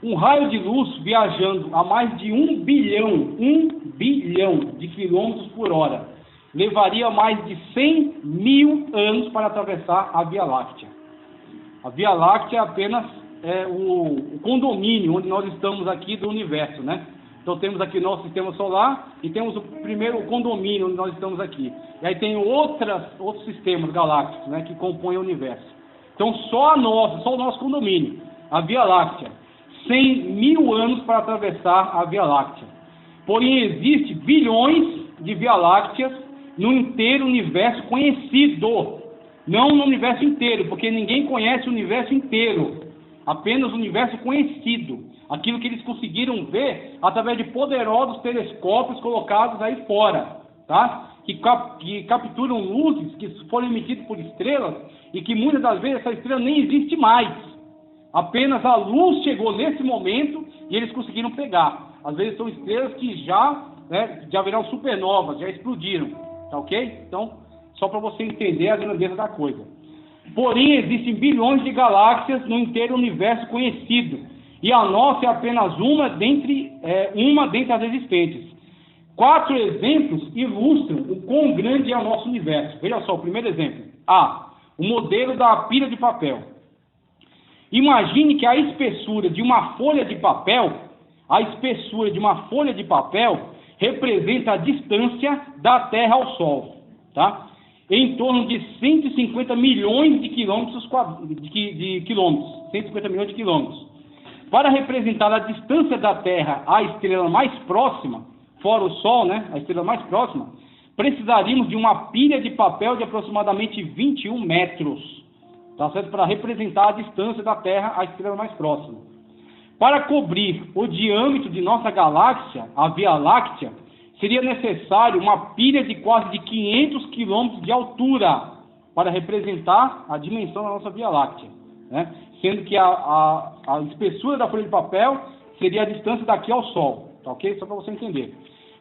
Um raio de luz viajando a mais de 1 bilhão de quilômetros por hora levaria mais de 100 mil anos para atravessar a Via Láctea. A Via Láctea é apenas o condomínio onde nós estamos aqui do universo, né? Então temos aqui nosso sistema solar e temos o primeiro condomínio onde nós estamos aqui. E aí tem outros sistemas galácticos, né, que compõem o universo. Então só o nosso condomínio, a Via Láctea, 100 mil anos para atravessar a Via Láctea. Porém existe bilhões de Via Lácteas no inteiro universo conhecido, não no universo inteiro, porque ninguém conhece o universo inteiro, apenas o universo conhecido, aquilo que eles conseguiram ver através de poderosos telescópios colocados aí fora, tá? Que capturam luzes que foram emitidas por estrelas e que muitas das vezes essa estrela nem existe mais. Apenas a luz chegou nesse momento e eles conseguiram pegar. Às vezes são estrelas que já viraram supernovas, já explodiram, tá ok? Então, só para você entender a grandeza da coisa. Porém, existem bilhões de galáxias no inteiro universo conhecido, e a nossa é apenas uma dentre as existentes. 4 exemplos ilustram o quão grande é o nosso universo. Veja só, o primeiro exemplo. O modelo da pilha de papel. Imagine que a espessura de uma folha de papel representa a distância da Terra ao Sol, tá? Em torno de 150 milhões de quilômetros. 150 milhões de quilômetros. Para representar a distância da Terra à estrela mais próxima, fora o Sol, né, a estrela mais próxima, precisaríamos de uma pilha de papel de aproximadamente 21 metros, tá certo? Para representar a distância da Terra à estrela mais próxima. Para cobrir o diâmetro de nossa galáxia, a Via Láctea, seria necessário uma pilha de quase 500 quilômetros de altura para representar a dimensão da nossa Via Láctea, né? Sendo que a espessura da folha de papel seria a distância daqui ao Sol, tá ok? Só para você entender.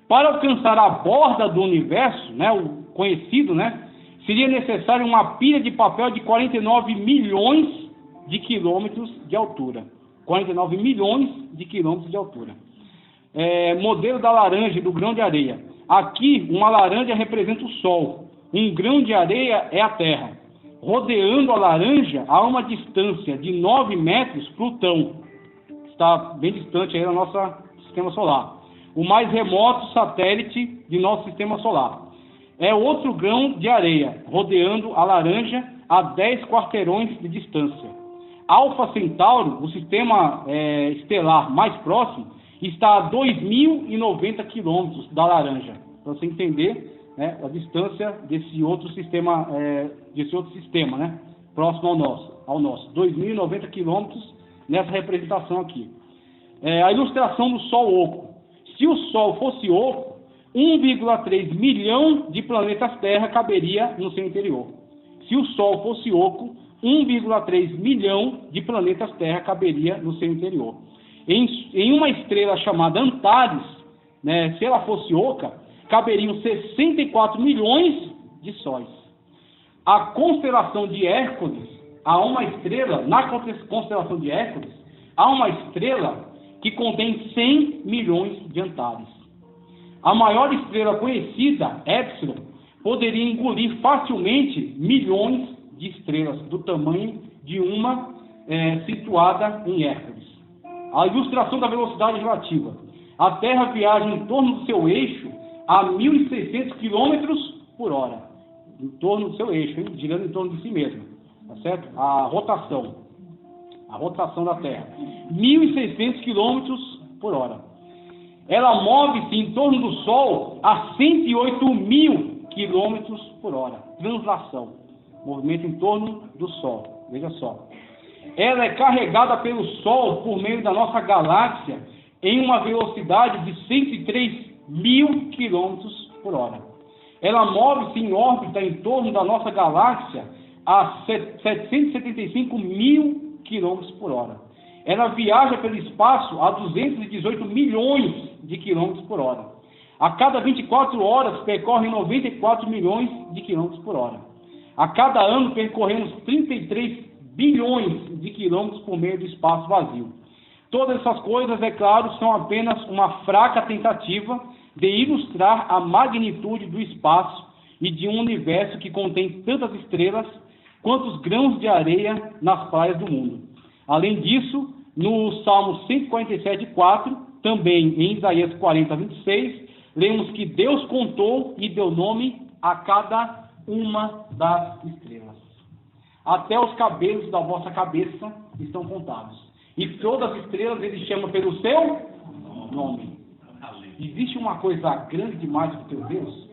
Para alcançar a borda do universo, né, o conhecido, né, seria necessário uma pilha de papel de 49 milhões de quilômetros de altura. 49 milhões de quilômetros de altura. Modelo da laranja e do grão de areia. Aqui, uma laranja representa o Sol. Um grão de areia é a Terra. Rodeando a laranja, a uma distância de 9 metros, Plutão. Está bem distante aí do nosso sistema solar. O mais remoto satélite de nosso sistema solar. É outro grão de areia, rodeando a laranja a 10 quarteirões de distância. Alfa Centauro, o sistema estelar mais próximo, está a 2.090 quilômetros da laranja. Para você entender, né, a distância desse outro sistema, né, próximo ao nosso. 2.090 quilômetros nessa representação aqui. A ilustração do Sol oco. Se o Sol fosse oco, 1,3 milhão de planetas Terra caberia no seu interior. Se o Sol fosse oco, 1,3 milhão de planetas Terra caberia no seu interior. Em uma estrela chamada Antares, né, se ela fosse oca, caberiam 64 milhões de sóis. A constelação de Hércules, na constelação de Hércules, há uma estrela que contém 100 milhões de Antares. A maior estrela conhecida, Épsilon, poderia engolir facilmente milhões de estrelas do tamanho de uma situada em Hércules. A ilustração da velocidade relativa. A Terra viaja em torno do seu eixo a 1.600 km por hora. Em torno do seu eixo, hein? Girando em torno de si mesma. Tá certo? A rotação da Terra. 1.600 km por hora. Ela move-se em torno do Sol a 108.000 km por hora. Translação. Movimento em torno do Sol. Veja só. Ela é carregada pelo Sol por meio da nossa galáxia em uma velocidade de 103.000 km por hora. Ela move-se em órbita em torno da nossa galáxia a 775.000 km por hora. Ela viaja pelo espaço a 218 milhões de quilômetros por hora. A cada 24 horas percorre 94 milhões de quilômetros por hora. A cada ano percorremos 33 bilhões de quilômetros por meio do espaço vazio. Todas essas coisas, é claro, são apenas uma fraca tentativa de ilustrar a magnitude do espaço e de um universo que contém tantas estrelas quanto os grãos de areia nas praias do mundo. Além disso, no Salmo 147:4, também em Isaías 40:26, lemos que Deus contou e deu nome a cada uma das estrelas. Até os cabelos da vossa cabeça estão contados. E todas as estrelas ele chama pelo seu nome. Existe uma coisa grande demais para o teu Deus?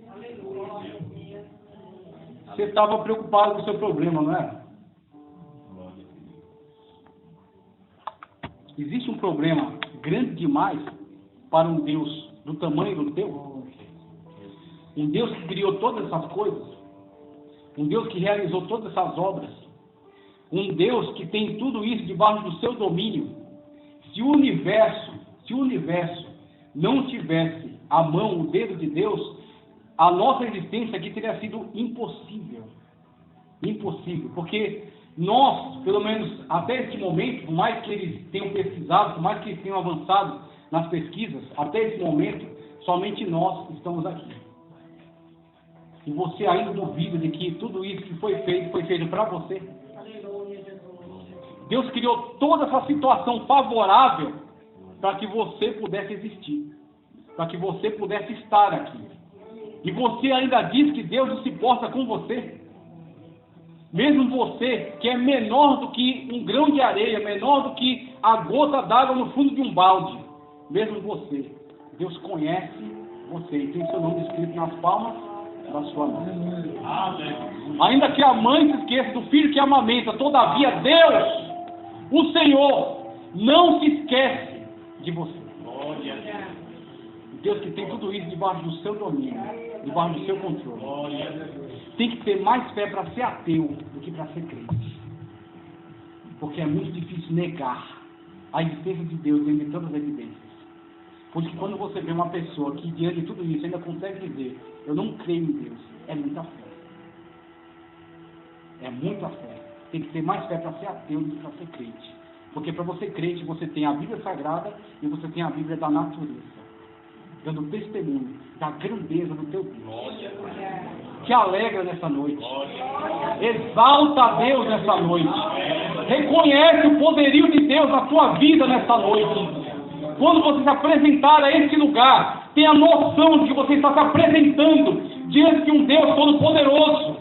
Você estava preocupado com o seu problema, não é? Existe um problema grande demais para um Deus do tamanho do teu? Um Deus que criou todas essas coisas? Um Deus que realizou todas essas obras? Um Deus que tem tudo isso debaixo do seu domínio? Se o universo não tivesse a mão, o dedo de Deus, a nossa existência aqui teria sido impossível. Impossível, porque nós, pelo menos até esse momento, por mais que eles tenham pesquisado, por mais que eles tenham avançado nas pesquisas, até esse momento, somente nós estamos aqui. E você ainda duvida de que tudo isso que foi feito para você? Deus criou toda essa situação favorável para que você pudesse existir, para que você pudesse estar aqui. E você ainda diz que Deus não se importa com você? Mesmo você, que é menor do que um grão de areia, menor do que a gota d'água no fundo de um balde, mesmo você, Deus conhece você e tem seu nome escrito nas palmas da sua mão. Ainda que a mãe se esqueça do filho que amamenta, todavia Deus, o Senhor, não se esquece de você. Deus que tem tudo isso debaixo do seu domínio, debaixo do seu controle. Tem que ter mais fé para ser ateu do que para ser crente. Porque é muito difícil negar a existência de Deus dentro de todas as evidências. Porque quando você vê uma pessoa que diante de tudo isso ainda consegue dizer, eu não creio em Deus, é muita fé. É muita fé. Tem que ter mais fé para ser ateu do que para ser crente. Porque para você crente, você tem a Bíblia Sagrada e você tem a Bíblia da natureza, dando testemunho da grandeza do teu Deus. Te alegra nessa noite. Exalta a Deus nessa noite. Reconhece o poderio de Deus na tua vida nessa noite. Quando você se apresentar a esse lugar, tenha noção de que você está se apresentando diante de um Deus todo-poderoso,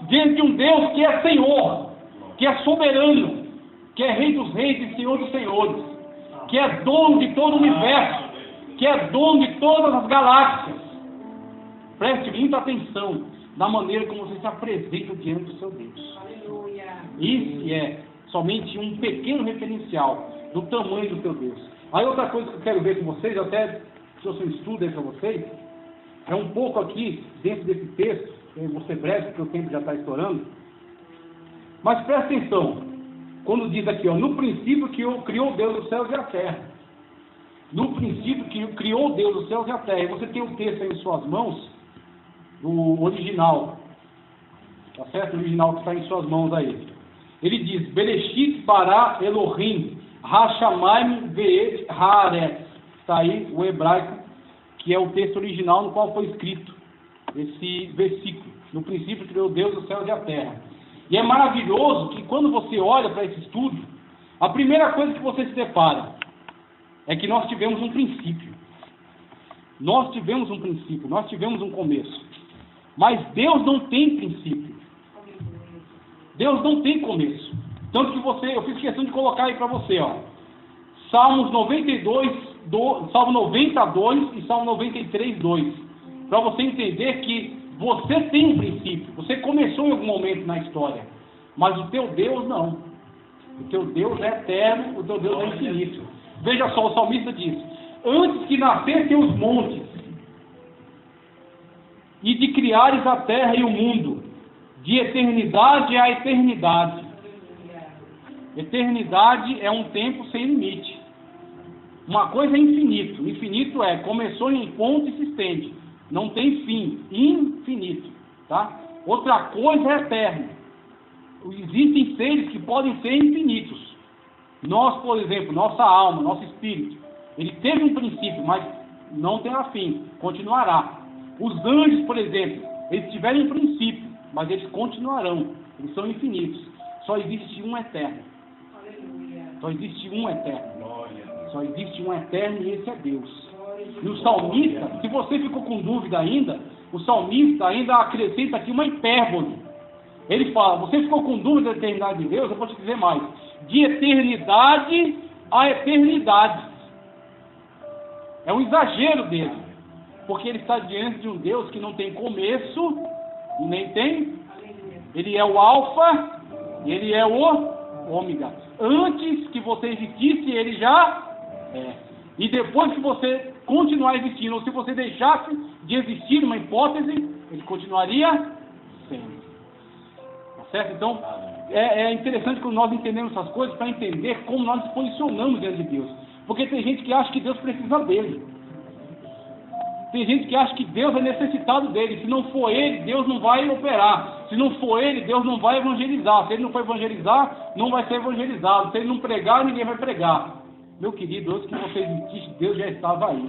diante de um Deus que é Senhor, que é soberano, que é Rei dos Reis e Senhor dos Senhores, que é dono de todo o universo, que é dono de todas as galáxias. Preste muita atenção na maneira como você se apresenta diante do seu Deus. Isso é somente um pequeno referencial do tamanho do teu Deus. Aí outra coisa que eu quero ver com vocês, eu até trouxe um estudo aí para vocês, é um pouco aqui dentro desse texto, eu vou ser breve porque o tempo já está estourando, mas presta atenção, quando diz aqui, no princípio que criou Deus os céus e a terra. No princípio que criou Deus os céus e a terra. E você tem o texto aí em suas mãos, o original, tá certo? O original que está em suas mãos aí. Ele diz, Bereshit bara Elohim, Hashamayim ve'et haaretz. Está aí o hebraico, que é o texto original no qual foi escrito esse versículo. No princípio criou Deus os céus e a terra. E é maravilhoso que quando você olha para esse estudo, a primeira coisa que você se depara é que nós tivemos um princípio. Nós tivemos um princípio, nós tivemos um começo. Mas Deus não tem princípio. Deus não tem começo. Tanto que eu fiz questão de colocar aí para você, Salmos 92, Salmo 92 e Salmo 93, 2. Para você entender que você tem um princípio. Você começou em algum momento na história. Mas o teu Deus não. O teu Deus é eterno, o teu Deus é infinito. Veja só, o salmista diz, antes que nascessem os montes, e de criares a terra e o mundo, de eternidade a eternidade. Eternidade é um tempo sem limite. Uma coisa é infinito. Infinito começou em um ponto e se estende. Não tem fim. Infinito. Tá? Outra coisa é eterno. Existem seres que podem ser infinitos. Nós, por exemplo, nossa alma, nosso espírito, ele teve um princípio, mas não terá fim, continuará. Os anjos, por exemplo, eles tiveram um princípio, mas eles continuarão, eles são infinitos. Só existe um eterno. Só existe um eterno. Só existe um eterno e esse é Deus. E o salmista, se você ficou com dúvida ainda, o salmista ainda acrescenta aqui uma hipérbole. Ele fala, você ficou com dúvida da eternidade de Deus? Eu vou te dizer mais. De eternidade a eternidade. É um exagero dele. Porque ele está diante de um Deus que não tem começo e nem tem. Ele é o alfa e ele é o ômega. Antes que você existisse, ele já é. E depois que você continuar existindo, ou se você deixasse de existir uma hipótese, ele continuaria sendo. Tá certo? Então, é interessante quando nós entendemos essas coisas para entender como nós nos posicionamos diante de Deus. Porque tem gente que acha que Deus precisa dele. Tem gente que acha que Deus é necessitado dele. Se não for ele, Deus não vai operar. Se não for ele, Deus não vai evangelizar. Se ele não for evangelizar, não vai ser evangelizado. Se ele não pregar, ninguém vai pregar. Meu querido, antes que você existisse, Deus já estava aí.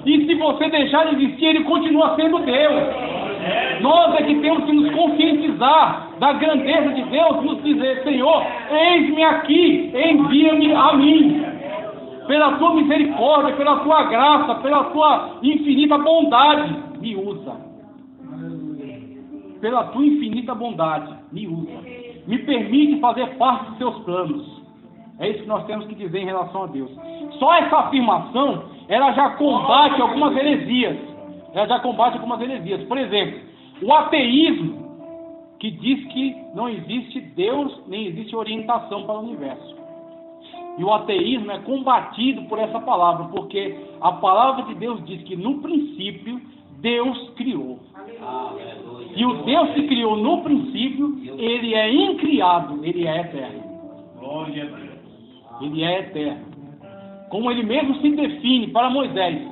E se você deixar de existir, ele continua sendo Deus. Nós é que temos que nos conscientizar da grandeza de Deus, nos dizer, Senhor, eis-me aqui, envia-me a mim. Pela tua misericórdia, pela tua graça, pela tua infinita bondade, me usa. Pela tua infinita bondade, me usa. Me permite fazer parte dos teus planos. É isso que nós temos que dizer em relação a Deus. Só essa afirmação, ela já combate algumas heresias. Por exemplo, o ateísmo, que diz que não existe Deus, nem existe orientação para o universo. E o ateísmo é combatido por essa palavra, porque a palavra de Deus diz que no princípio Deus criou. E o Deus que criou no princípio, ele é incriado, ele é eterno. Ele é eterno. Como ele mesmo se define para Moisés.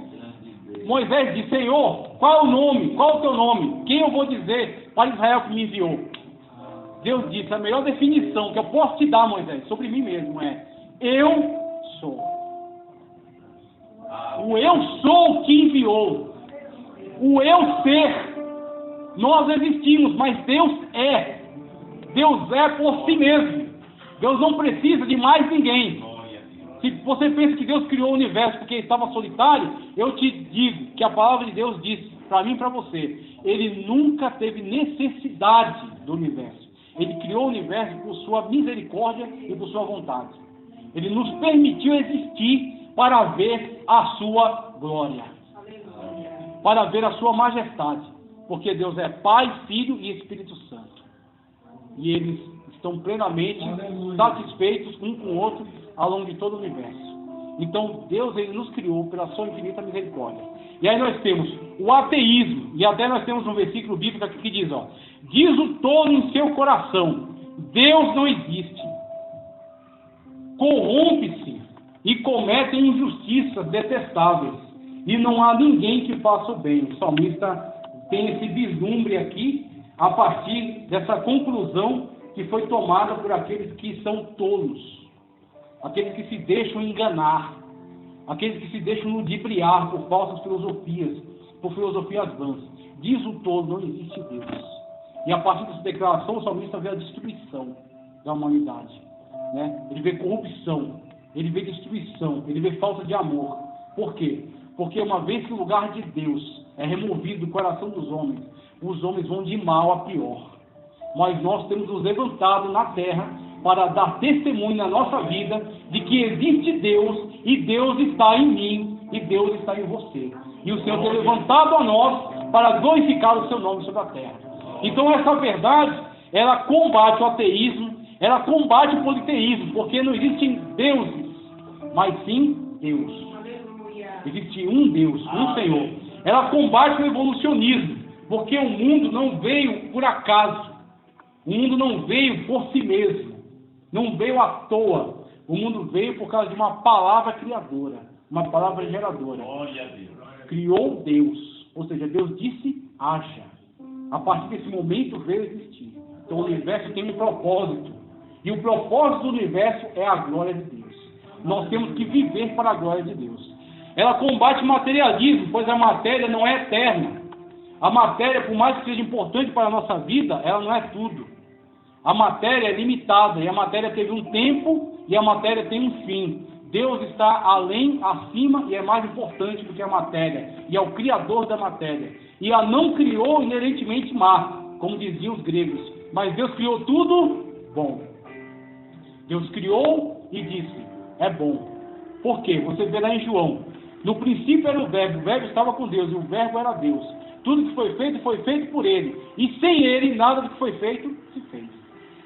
Moisés diz, Senhor, qual é o nome? Qual é o teu nome? Quem eu vou dizer para Israel que me enviou? Deus disse, a melhor definição que eu posso te dar, Moisés, sobre mim mesmo é, eu sou. O eu sou que enviou. O eu ser. Nós existimos, mas Deus é. Deus é por si mesmo. Deus não precisa de mais ninguém. Se você pensa que Deus criou o universo porque estava solitário, eu te digo que a palavra de Deus diz, para mim e para você, ele nunca teve necessidade do universo. Ele criou o universo por sua misericórdia e por sua vontade. Ele nos permitiu existir para ver a sua glória. Para ver a sua majestade. Porque Deus é Pai, Filho e Espírito Santo. E eles estão plenamente satisfeitos um com o outro ao longo de todo o universo. Então Deus, ele nos criou pela sua infinita misericórdia. E aí nós temos o ateísmo, e até nós temos um versículo bíblico aqui que diz, diz o tolo em seu coração, Deus não existe. Corrompe-se e comete injustiças detestáveis, e não há ninguém que faça o bem. O salmista tem esse vislumbre aqui, a partir dessa conclusão que foi tomada por aqueles que são tolos, aqueles que se deixam enganar, aqueles que se deixam ludibriar por falsas filosofias, por filosofias vãs. Diz o tolo, não existe Deus. E a partir dessa declaração, o salmista vê a destruição da humanidade. Né? Ele vê corrupção, ele vê destruição, ele vê falta de amor. Por quê? Porque uma vez que o lugar de Deus é removido do coração dos homens, os homens vão de mal a pior. Mas nós temos nos levantado na terra para dar testemunho na nossa vida de que existe Deus, e Deus está em mim, e Deus está em você. E o Senhor tem levantado a nós para glorificar o seu nome sobre a terra. Então essa verdade, ela combate o ateísmo, ela combate o politeísmo, porque não existem deuses, mas sim Deus. Existe um Deus, um Senhor. Ela combate o evolucionismo, porque o mundo não veio por acaso. O mundo não veio por si mesmo. Não veio à toa. O mundo veio por causa de uma palavra criadora, uma palavra geradora. Criou Deus. Ou seja, Deus disse, haja. A partir desse momento veio existir. Então o universo tem um propósito. E o propósito do universo é a glória de Deus. Nós temos que viver para a glória de Deus. Ela combate o materialismo, pois a matéria não é eterna. A matéria, por mais que seja importante para a nossa vida, ela não é tudo. A matéria é limitada, e a matéria teve um tempo, e a matéria tem um fim. Deus está além, acima, e é mais importante do que a matéria, e é o Criador da matéria. E a não criou inerentemente má, como diziam os gregos, mas Deus criou tudo bom. Deus criou e disse, é bom. Por quê? Você vê lá em João, no princípio era o verbo estava com Deus, e o verbo era Deus. Tudo que foi feito por ele, e sem ele, nada do que foi feito, se fez.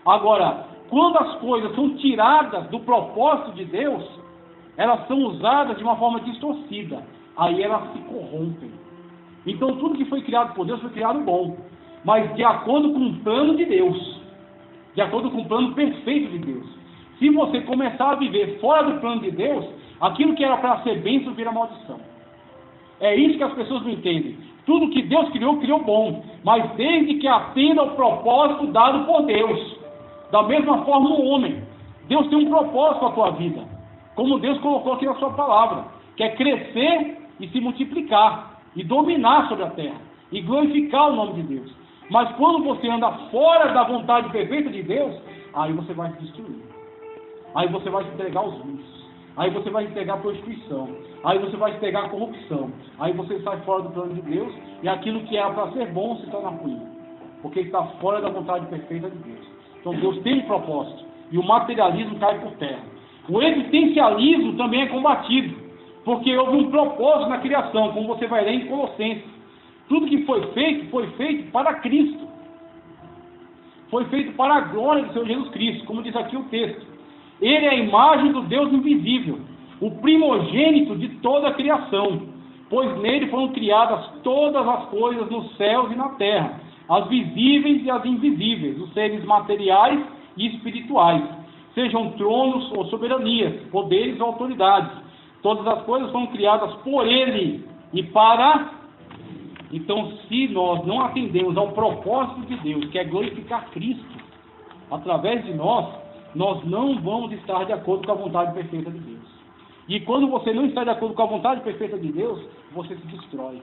Agora, quando as coisas são tiradas do propósito de Deus, elas são usadas de uma forma distorcida, aí elas se corrompem. Então tudo que foi criado por Deus foi criado bom, mas de acordo com o plano de Deus, de acordo com o plano perfeito de Deus. Se você começar a viver fora do plano de Deus, aquilo que era para ser bênção vira maldição. É isso que as pessoas não entendem. Tudo que Deus criou, criou bom, mas desde que atenda ao propósito dado por Deus. Da mesma forma o homem. Deus tem um propósito para a tua vida, como Deus colocou aqui na sua palavra, que é crescer e se multiplicar, e dominar sobre a terra, e glorificar o nome de Deus. Mas quando você anda fora da vontade perfeita de Deus, aí você vai se destruir. Aí você vai se entregar aos vícios. Aí você vai se entregar à prostituição. Aí você vai se entregar à corrupção. Aí você sai fora do plano de Deus, e aquilo que era para ser bom se torna ruim, porque está fora da vontade perfeita de Deus. Então Deus tem um propósito, e o materialismo cai por terra. O existencialismo também é combatido, porque houve um propósito na criação, como você vai ler em Colossenses. Tudo que foi feito para Cristo. Foi feito para a glória do Senhor Jesus Cristo, como diz aqui o texto. Ele é a imagem do Deus invisível, o primogênito de toda a criação, pois nele foram criadas todas as coisas nos céus e na terra, as visíveis e as invisíveis, os seres materiais e espirituais, sejam tronos ou soberanias, poderes ou autoridades. Todas as coisas foram criadas por ele e para... Então, se nós não atendemos ao propósito de Deus, que é glorificar Cristo, através de nós não vamos estar de acordo com a vontade perfeita de Deus. E quando você não está de acordo com a vontade perfeita de Deus, você se destrói,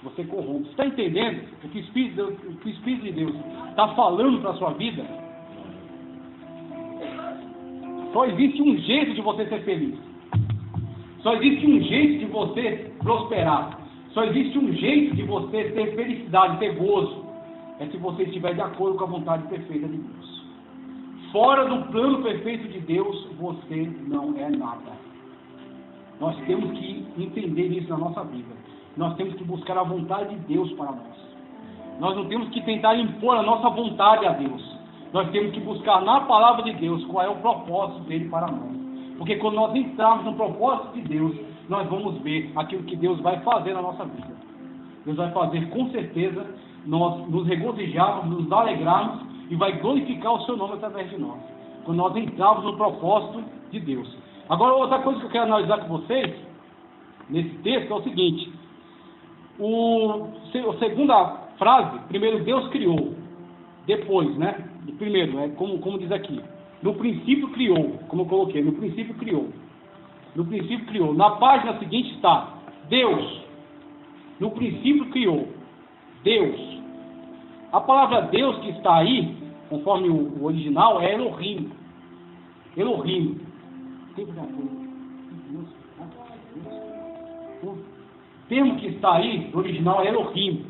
você corrompe. Você está entendendo o que o Espírito de Deus está falando para a sua vida? Só existe um jeito de você ser feliz. Só existe um jeito de você prosperar. Só existe um jeito de você ter felicidade, ter gozo. É se você estiver de acordo com a vontade perfeita de Deus. Fora do plano perfeito de Deus, você não é nada. Nós temos que entender isso na nossa vida. Nós temos que buscar a vontade de Deus para nós. Nós não temos que tentar impor a nossa vontade a Deus. Nós temos que buscar na palavra de Deus qual é o propósito dele para nós. Porque quando nós entrarmos no propósito de Deus, nós vamos ver aquilo que Deus vai fazer na nossa vida. Deus vai fazer com certeza, nós nos regozijarmos, nos alegrarmos e vai glorificar o seu nome através de nós. Quando nós entrarmos no propósito de Deus. Agora, outra coisa que eu quero analisar com vocês, nesse texto, é o seguinte. A segunda frase, primeiro Deus criou. Depois, né? Primeiro, como diz aqui. No princípio criou, como eu coloquei, no princípio criou. No princípio criou. Na página seguinte está, Deus. No princípio criou. Deus. A palavra Deus que está aí, conforme o original, é Elohim. Elohim. O termo que está aí, no original, é Elohim.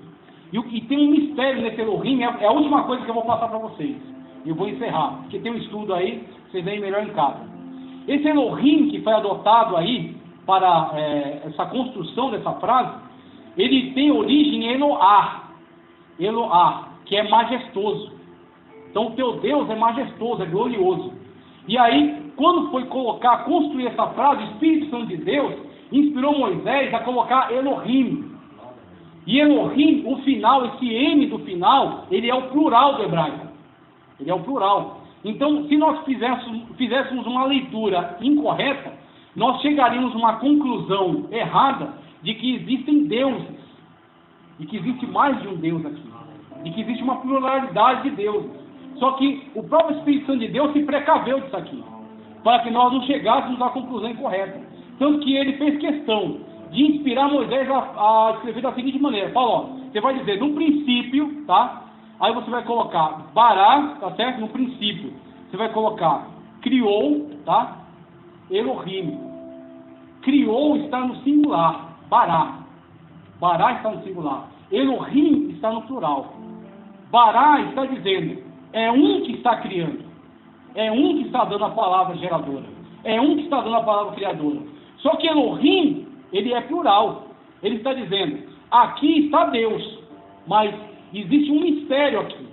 E tem um mistério nesse Elohim, é a última coisa que eu vou passar para vocês. E eu vou encerrar, porque tem um estudo aí, vocês veem melhor em casa. Esse Elohim que foi adotado aí, para essa construção dessa frase, ele tem origem em Eloá. Eloá, que é majestoso. Então o teu Deus é majestoso, é glorioso. E aí, quando foi construir essa frase, o Espírito Santo de Deus inspirou Moisés a colocar Elohim. E Elohim, o final, esse M do final, ele é o plural do hebraico. Ele é o plural. Então, se nós fizéssemos uma leitura incorreta, nós chegaríamos a uma conclusão errada de que existem deuses. E que existe mais de um Deus aqui. E que existe uma pluralidade de deuses. Só que o próprio Espírito Santo de Deus se precaveu disso aqui, para que nós não chegássemos à conclusão incorreta. Tanto que ele fez questão de inspirar Moisés a escrever da seguinte maneira: Paulo, ó, você vai dizer no princípio, tá? Aí você vai colocar Bará, tá certo? No princípio. Você vai colocar criou, tá? Elohim. Criou está no singular, Bará. Bará está no singular. Elohim está no plural. Bará está dizendo, é um que está criando. É um que está dando a palavra geradora. É um que está dando a palavra criadora. Só que Elohim, ele é plural. Ele está dizendo, aqui está Deus, mas existe um mistério aqui.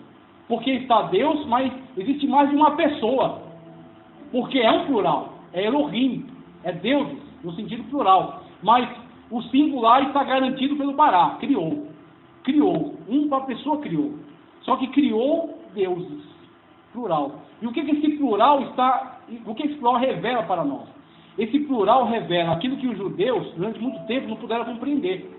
Porque está Deus, mas existe mais de uma pessoa. Porque é um plural. É Elohim. É Deus, no sentido plural. Mas o singular está garantido pelo Bará. Criou. Criou. Uma pessoa criou. Só que criou deuses. Plural. E o que esse plural está... O que esse plural revela para nós? Esse plural revela aquilo que os judeus, durante muito tempo, não puderam compreender.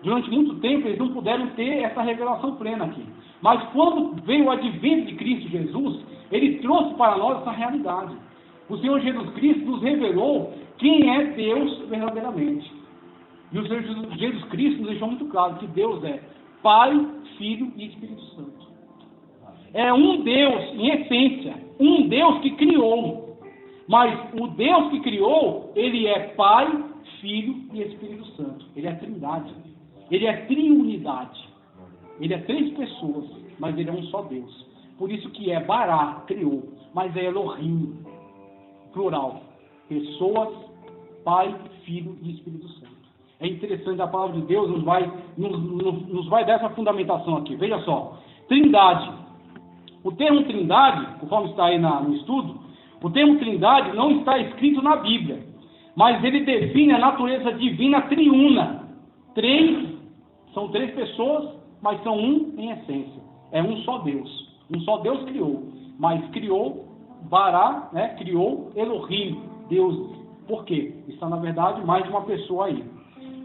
Durante muito tempo, eles não puderam ter essa revelação plena aqui. Mas quando veio o advento de Cristo Jesus, ele trouxe para nós essa realidade. O Senhor Jesus Cristo nos revelou quem é Deus verdadeiramente. E o Senhor Jesus Cristo nos deixou muito claro que Deus é Pai, Filho e Espírito Santo. É um Deus, em essência, um Deus que criou. Mas o Deus que criou, ele é Pai, Filho e Espírito Santo. Ele é a Trindade. Ele é triunidade. Ele é três pessoas, mas ele é um só Deus. Por isso que é Bará, criou, mas é Elohim, plural. Pessoas, Pai, Filho e Espírito Santo. É interessante, a palavra de Deus nos vai dar essa fundamentação aqui. Veja só, Trindade. O termo Trindade, conforme está aí no estudo, o termo Trindade não está escrito na Bíblia, mas ele define a natureza divina triuna. São três pessoas, mas são um em essência. É um só Deus. Um só Deus criou. Mas criou Bará, né? Criou Elohim, Deus. Por quê? Está, na verdade, mais de uma pessoa aí.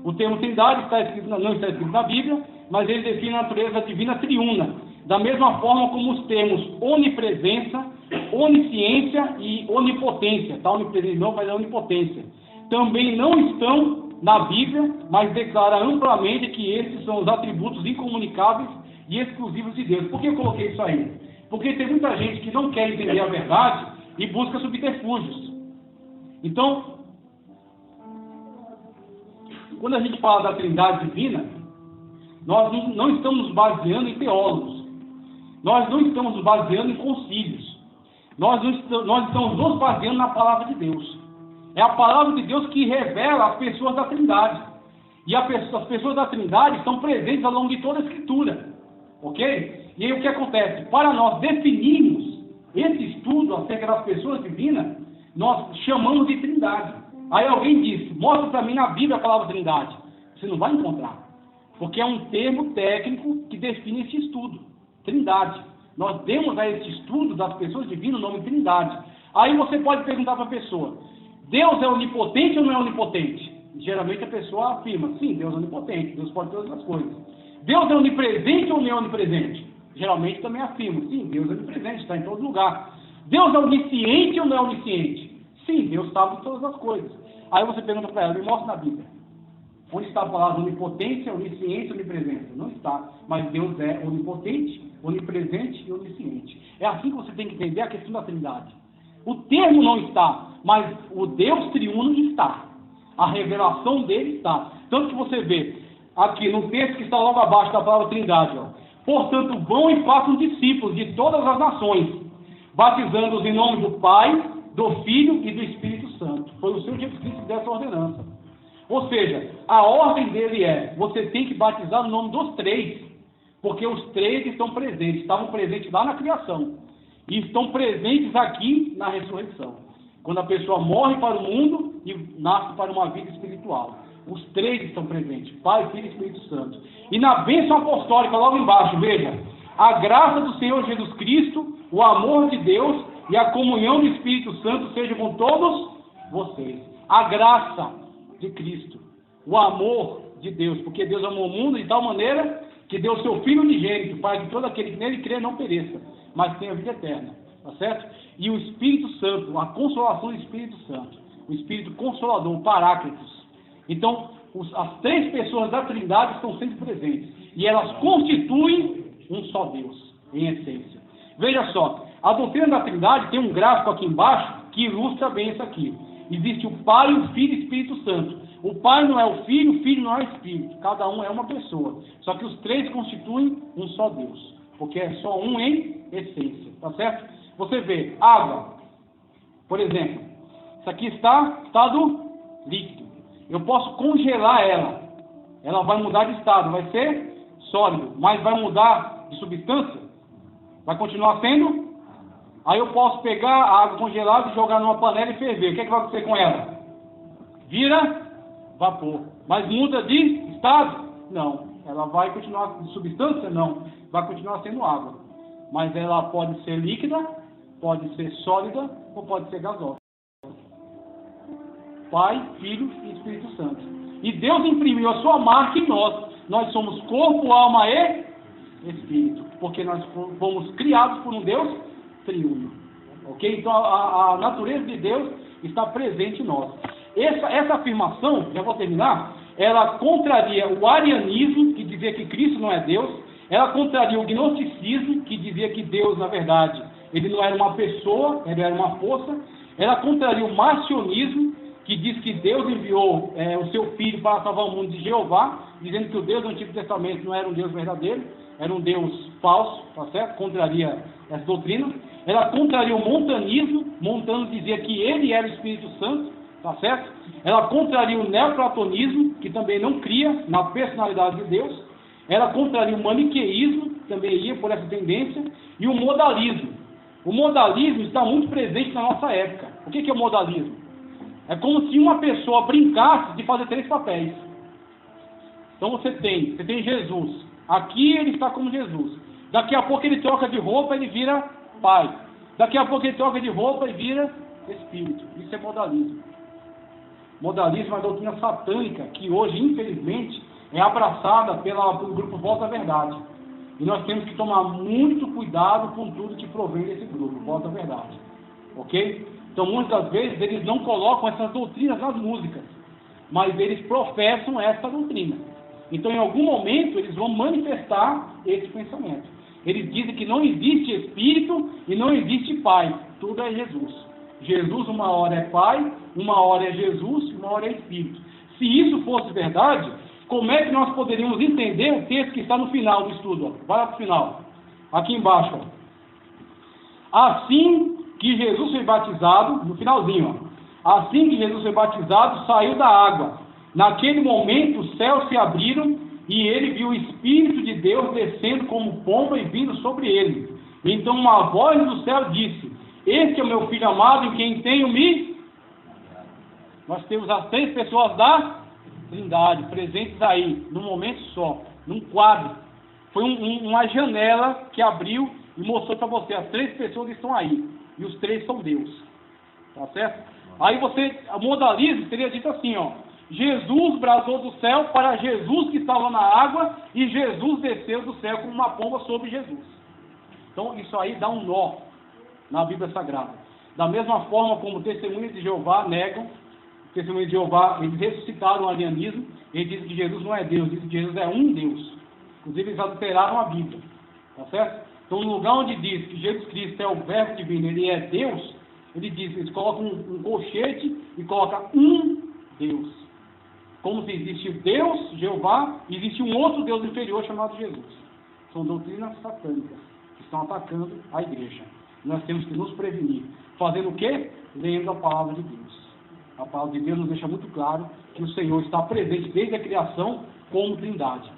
O termo Trindade não está escrito na Bíblia, mas ele define a natureza divina triuna. Da mesma forma como os termos onipresença, onisciência e onipotência. Tá? Onipresença não, mas é onipotência. Também não estão na Bíblia, mas declara amplamente que esses são os atributos incomunicáveis e exclusivos de Deus. Por que eu coloquei isso aí? Porque tem muita gente que não quer entender a verdade e busca subterfúgios. Então, quando a gente fala da Trindade Divina, nós não estamos nos baseando em teólogos. Nós não estamos nos baseando em concílios. Nós estamos nos baseando na palavra de Deus. É a palavra de Deus que revela as pessoas da Trindade. E as pessoas da Trindade estão presentes ao longo de toda a Escritura. Ok? E aí o que acontece? Para nós definirmos esse estudo acerca das pessoas divinas, nós chamamos de Trindade. Aí alguém diz, mostra para mim na Bíblia a palavra Trindade. Você não vai encontrar. Porque é um termo técnico que define esse estudo. Trindade. Nós demos a esse estudo das pessoas divinas o nome Trindade. Aí você pode perguntar para a pessoa, Deus é onipotente ou não é onipotente? Geralmente a pessoa afirma, sim, Deus é onipotente, Deus pode todas as coisas. Deus é onipresente ou não é onipresente? Geralmente também afirma, sim, Deus é onipresente, está em todo lugar. Deus é onisciente ou não é onisciente? Sim, Deus sabe de todas as coisas. Aí você pergunta para ela, me mostra na Bíblia. Onde está a palavra onipotência, onisciência, onipresença? Não está. Mas Deus é onipotente, onipresente e onisciente. É assim que você tem que entender a questão da Trindade. O termo não está, mas o Deus triuno está. A revelação dele está. Tanto que você vê aqui no texto que está logo abaixo da palavra Trindade, ó. Portanto, vão e façam discípulos de todas as nações, batizando-os em nome do Pai, do Filho e do Espírito Santo. Foi o Senhor Jesus Cristo que deu essa ordenança. Ou seja, a ordem dele é, você tem que batizar no nome dos três, porque os três estão presentes, estavam presentes lá na criação, e estão presentes aqui na ressurreição. Quando a pessoa morre para o mundo e nasce para uma vida espiritual. Os três estão presentes, Pai, Filho e Espírito Santo. E na bênção apostólica, logo embaixo, veja, a graça do Senhor Jesus Cristo, o amor de Deus e a comunhão do Espírito Santo seja com todos vocês. A graça de Cristo, o amor de Deus, porque Deus amou o mundo de tal maneira que deu o seu Filho unigênito, para que todo aquele que nele crê não pereça, mas tem a vida eterna, tá certo? E o Espírito Santo, a consolação do Espírito Santo, o Espírito Consolador, o Paráclitos. Então, as três pessoas da Trindade estão sempre presentes, e elas constituem um só Deus, em essência. Veja só, a doutrina da Trindade tem um gráfico aqui embaixo que ilustra bem isso aqui. Existe o Pai, o Filho e o Espírito Santo. O Pai não é o Filho não é o Espírito. Cada um é uma pessoa. Só que os três constituem um só Deus, porque é só um em essência, tá certo? Você vê, água, por exemplo, isso aqui está em estado líquido. Eu posso congelar ela. Ela vai mudar de estado, vai ser sólido, mas vai mudar de substância? Vai continuar sendo? Aí eu posso pegar a água congelada e jogar numa panela e ferver. O que é que vai acontecer com ela? Vira vapor. Mas muda de estado? Não. Ela vai continuar de substância? Não. Vai continuar sendo água. Mas ela pode ser líquida, pode ser sólida ou pode ser gasosa. Pai, Filho e Espírito Santo. E Deus imprimiu a sua marca em nós. Nós somos corpo, alma e Espírito. Porque nós fomos criados por um Deus triuno. Ok? Então a natureza de Deus está presente em nós. Essa afirmação, já vou terminar, ela contraria o arianismo, que dizia que Cristo não é Deus. Ela contraria o gnosticismo, que dizia que Deus, na verdade, ele não era uma pessoa, ele era uma força. Ela contraria o marcionismo, que diz que Deus enviou o seu Filho para salvar o mundo de Jeová, dizendo que o Deus do Antigo Testamento não era um Deus verdadeiro, era um Deus falso, tá certo? Contraria essa doutrina. Ela contraria o montanismo. Montano dizia que ele era o Espírito Santo, tá certo? Ela contraria o neoplatonismo, que também não cria na personalidade de Deus. Ela contraria o maniqueísmo, também ia por essa tendência, e o modalismo. O modalismo está muito presente na nossa época. O que é o modalismo? É como se uma pessoa brincasse de fazer três papéis. Então você tem Jesus. Aqui ele está como Jesus. Daqui a pouco ele troca de roupa, ele vira Pai. Daqui a pouco ele troca de roupa e vira Espírito. Isso é modalismo. Modalismo é uma doutrina satânica que hoje, infelizmente, é abraçada pelo grupo Volta à Verdade. E nós temos que tomar muito cuidado com tudo que provém desse grupo, Volta à Verdade. Ok? Então, muitas vezes, eles não colocam essas doutrinas nas músicas, mas eles professam essa doutrina. Então, em algum momento, eles vão manifestar esse pensamento. Eles dizem que não existe Espírito e não existe Pai. Tudo é Jesus. Jesus, uma hora é Pai, uma hora é Jesus, uma hora é Espírito. Se isso fosse verdade, como é que nós poderíamos entender o texto que está no final do estudo? Ó. Vai lá para o final. Aqui embaixo. Ó. Assim que Jesus foi batizado, no finalzinho, ó. Assim que Jesus foi batizado, saiu da água. Naquele momento, os céus se abriram e ele viu o Espírito de Deus descendo como pomba e vindo sobre ele. Então uma voz do céu disse: Este é o meu Filho amado em quem tenho-me. Nós temos as três pessoas da Trindade presentes aí, num momento só, num quadro. Foi uma janela que abriu e mostrou para você: as três pessoas estão aí, e os três são Deus. Tá certo? Aí o modalismo teria dito assim, ó: Jesus brasou do céu para Jesus que estava na água, e Jesus desceu do céu como uma pomba sobre Jesus. Então isso aí dá um nó na Bíblia Sagrada. Da mesma forma como testemunhas de Jeová negam, testemunhas de Jeová, eles ressuscitaram o arianismo, eles dizem que Jesus não é Deus, dizem que Jesus é um Deus. Inclusive eles adulteraram a Bíblia. Tá certo? Então no lugar onde diz que Jesus Cristo é o verbo divino, ele é Deus, eles colocam um colchete e colocam um Deus. Como se existe Deus, Jeová, e existe um outro Deus inferior chamado Jesus. São doutrinas satânicas que estão atacando a igreja. Nós temos que nos prevenir. Fazendo o quê? Lendo a palavra de Deus. A palavra de Deus nos deixa muito claro que o Senhor está presente desde a criação como Trindade.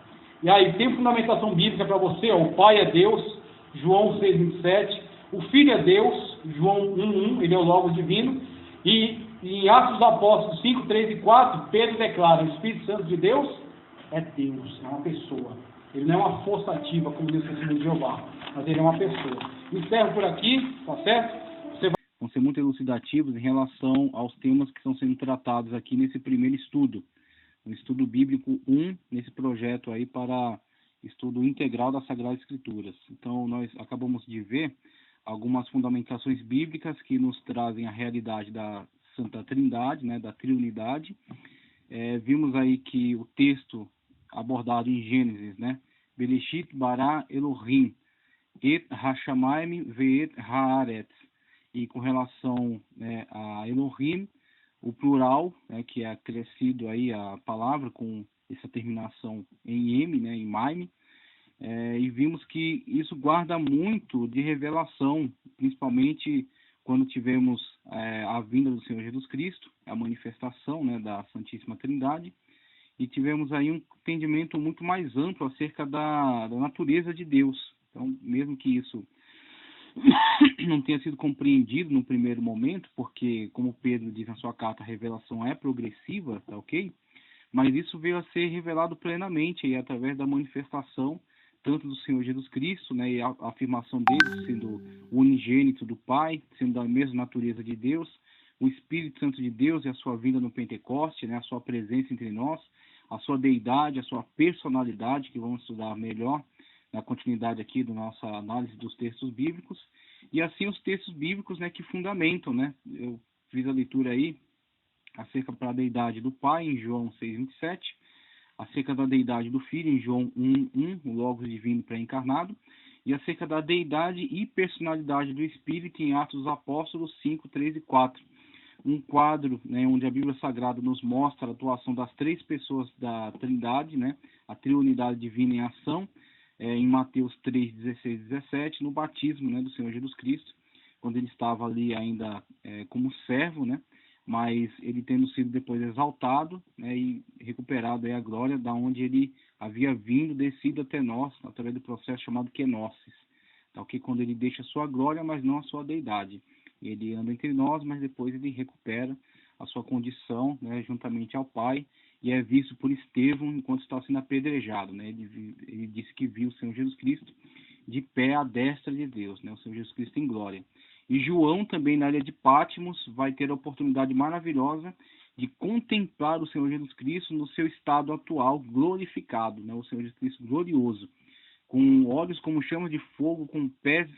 E aí tem fundamentação bíblica para você: ó, o Pai é Deus, João 6:27, o Filho é Deus, João 1:1, ele é o Logos divino, e em Atos dos Apóstolos 5, 3 e 4, Pedro declara: o Espírito Santo de Deus é Deus, é uma pessoa. Ele não é uma força ativa, como diz o Testemunho de Jeová, mas ele é uma pessoa. Encerro por aqui, tá certo? Vão ser muito elucidativos em relação aos temas que estão sendo tratados aqui nesse primeiro estudo. Um estudo bíblico 1, nesse projeto aí para estudo integral das Sagradas Escrituras. Então, nós acabamos de ver algumas fundamentações bíblicas que nos trazem a realidade da Santa Trindade, né, da Triunidade. Vimos aí que o texto abordado em Gênesis, né, Bereshit bara Elohim et hashamayim ve'et haaretz, e com relação, né, a Elohim, o plural, né, que é acrescido aí a palavra com essa terminação em M, né, em Maime, e vimos que isso guarda muito de revelação, principalmente quando tivemos a vinda do Senhor Jesus Cristo, a manifestação, né, da Santíssima Trindade, e tivemos aí um entendimento muito mais amplo acerca da natureza de Deus. Então, mesmo que isso não tenha sido compreendido no primeiro momento, porque, como Pedro diz na sua carta, a revelação é progressiva, tá ok? Mas isso veio a ser revelado plenamente aí, através da manifestação tanto do Senhor Jesus Cristo, né, e a afirmação dele sendo o unigênito do Pai, sendo da mesma natureza de Deus, o Espírito Santo de Deus e a sua vinda no Pentecoste, né, a sua presença entre nós, a sua deidade, a sua personalidade, que vamos estudar melhor na continuidade aqui da nossa análise dos textos bíblicos, e assim os textos bíblicos, né, que fundamentam, né, eu fiz a leitura aí acerca da deidade do Pai em João 6:27, acerca da deidade do Filho em João 1:1, o Logos divino pré-encarnado, e acerca da deidade e personalidade do Espírito em Atos dos Apóstolos 5:3 e 4. Um quadro, né, onde a Bíblia Sagrada nos mostra a atuação das três pessoas da Trindade, né, a triunidade divina em ação, em Mateus 3:16 e 17, no batismo, né, do Senhor Jesus Cristo, quando ele estava ali ainda como servo, né, mas ele tendo sido depois exaltado, né, e recuperado aí a glória da onde ele havia vindo, descido até nós, através do processo chamado kenosis, tá, que quando ele deixa a sua glória, mas não a sua deidade. Ele anda entre nós, mas depois ele recupera a sua condição, né, juntamente ao Pai, e é visto por Estevão enquanto está sendo apedrejado, né? Ele disse que viu o Senhor Jesus Cristo de pé à destra de Deus, né? O Senhor Jesus Cristo em glória. E João, também na ilha de Patmos, vai ter a oportunidade maravilhosa de contemplar o Senhor Jesus Cristo no seu estado atual, glorificado, né? O Senhor Jesus Cristo glorioso, com olhos como chamas de fogo, com pés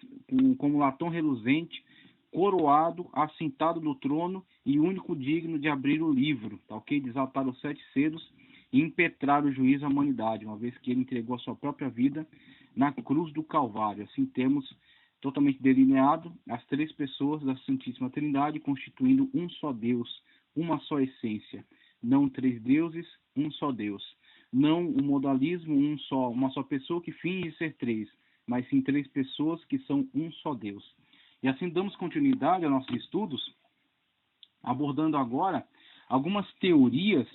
como latão reluzente, coroado, assentado no trono e único digno de abrir o livro, tá ok? Desatar os 7 selos e impetrar o juízo à humanidade, uma vez que ele entregou a sua própria vida na cruz do Calvário. Assim temos totalmente delineado as 3 pessoas da Santíssima Trindade, constituindo um só Deus, uma só essência. Não 3 deuses, um só Deus. Não o modalismo, uma só pessoa que finge ser 3, mas sim 3 pessoas que são um só Deus. E assim damos continuidade aos nossos estudos, abordando agora algumas teorias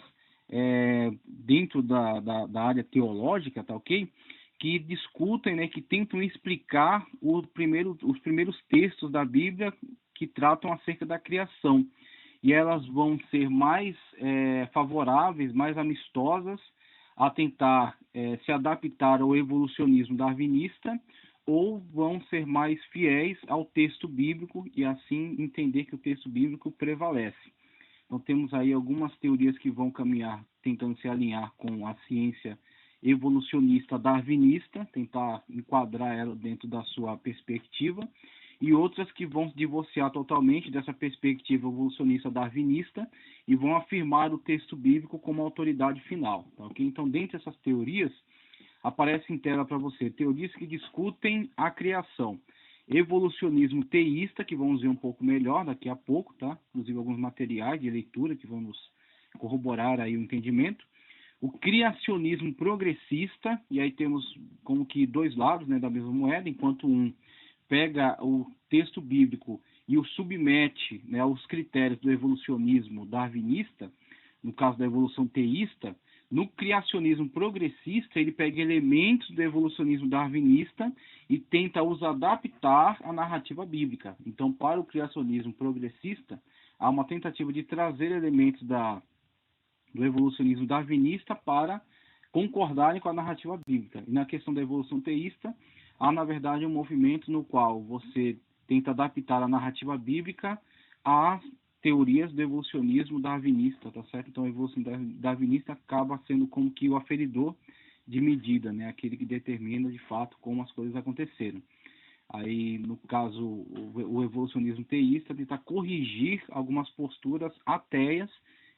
dentro da área teológica, tá ok? Que discutem, né, que tentam explicar os primeiros textos da Bíblia que tratam acerca da criação. E elas vão ser mais favoráveis, mais amistosas a tentar se adaptar ao evolucionismo darwinista, ou vão ser mais fiéis ao texto bíblico e assim entender que o texto bíblico prevalece. Então temos aí algumas teorias que vão caminhar tentando se alinhar com a ciência evolucionista darwinista, tentar enquadrar ela dentro da sua perspectiva, e outras que vão se divorciar totalmente dessa perspectiva evolucionista darwinista e vão afirmar o texto bíblico como autoridade final. Tá, okay? Então, dentre essas teorias, aparece em tela para você teorias que discutem a criação. Evolucionismo teísta, que vamos ver um pouco melhor daqui a pouco, tá? Inclusive alguns materiais de leitura que vão nos corroborar aí o entendimento. O criacionismo progressista, e aí temos como que 2 lados, né, da mesma moeda, enquanto um pega o texto bíblico e o submete, né, aos critérios do evolucionismo darwinista, no caso da evolução teísta. No criacionismo progressista, ele pega elementos do evolucionismo darwinista e tenta os adaptar à narrativa bíblica. Então, para o criacionismo progressista, há uma tentativa de trazer elementos do evolucionismo darwinista para concordarem com a narrativa bíblica. E na questão da evolução teísta, há, na verdade, um movimento no qual você tenta adaptar a narrativa bíblica às teorias do evolucionismo darwinista, tá certo? Então, a evolução darwinista acaba sendo como que o aferidor de medida, né? Aquele que determina de fato como as coisas aconteceram. Aí, no caso, o evolucionismo teísta tenta corrigir algumas posturas ateias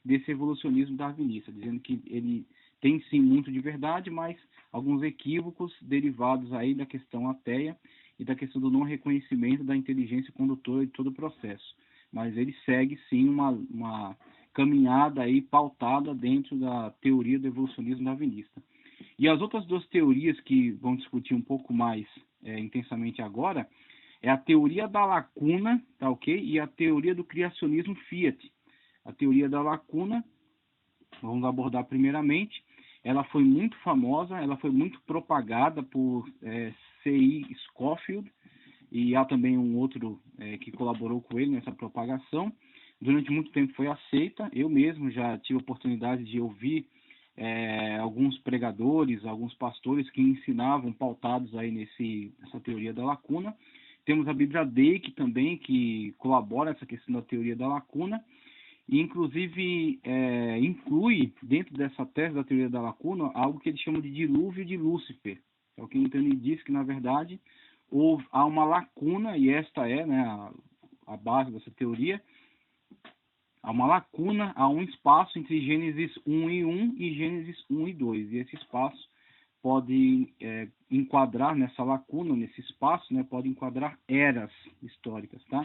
desse evolucionismo darwinista, dizendo que ele tem sim muito de verdade, mas alguns equívocos derivados aí da questão ateia e da questão do não reconhecimento da inteligência condutora de todo o processo. Mas ele segue sim uma caminhada aí pautada dentro da teoria do evolucionismo darwinista. E as outras duas teorias que vão discutir um pouco mais intensamente agora é a teoria da lacuna, tá ok? E a teoria do criacionismo Fiat. A teoria da lacuna, vamos abordar primeiramente, ela foi muito famosa, ela foi muito propagada por C.I. Scofield, e há também um outro que colaborou com ele nessa propagação. Durante muito tempo foi aceita, eu mesmo já tive a oportunidade de ouvir alguns pregadores, alguns pastores que ensinavam pautados aí nessa teoria da lacuna. Temos a Bíblia Dake também, que colabora essa questão da teoria da lacuna, e inclusive inclui dentro dessa tese da teoria da lacuna algo que eles chamam de dilúvio de Lúcifer. Então ele diz que, na verdade, há uma lacuna, e esta é, né, a base dessa teoria. Há uma lacuna, há um espaço entre Gênesis 1 e 1 e Gênesis 1 e 2. E esse espaço pode enquadrar nessa lacuna, nesse espaço, né, pode enquadrar eras históricas, tá?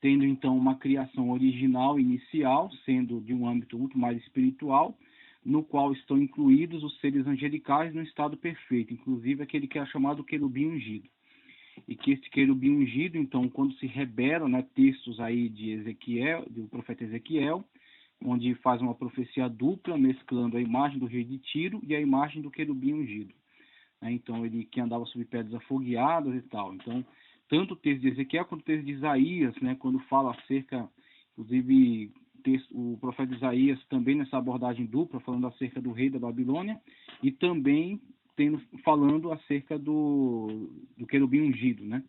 Tendo então uma criação original, inicial, sendo de um âmbito muito mais espiritual, no qual estão incluídos os seres angelicais no estado perfeito, inclusive aquele que é chamado querubim ungido. E que este querubim ungido, então, quando se revelam, né, textos aí de Ezequiel, do profeta Ezequiel, onde faz uma profecia dupla, mesclando a imagem do rei de Tiro e a imagem do querubim ungido. Então, ele que andava sobre pedras afogueadas e tal. Então, tanto o texto de Ezequiel quanto o texto de Isaías, né, quando fala acerca, inclusive, o profeta Isaías também nessa abordagem dupla, falando acerca do rei da Babilônia, e também falando acerca do querubim ungido, né?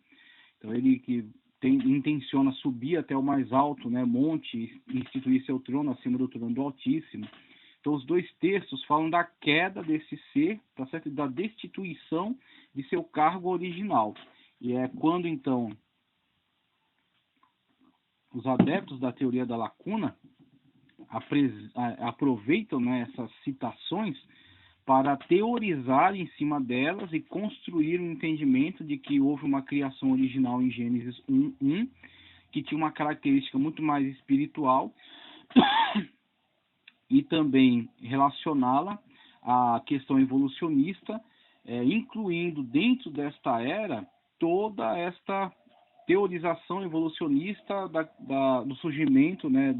Então ele que intenciona subir até o mais alto, né, monte, e instituir seu trono acima do trono do Altíssimo. Então os dois textos falam da queda desse ser, tá certo? Da destituição de seu cargo original. E é quando então os adeptos da teoria da lacuna aproveitam, né, essas citações para teorizar em cima delas e construir um entendimento de que houve uma criação original em Gênesis 1:1, que tinha uma característica muito mais espiritual, e também relacioná-la à questão evolucionista, incluindo dentro desta era toda esta teorização evolucionista do surgimento, né,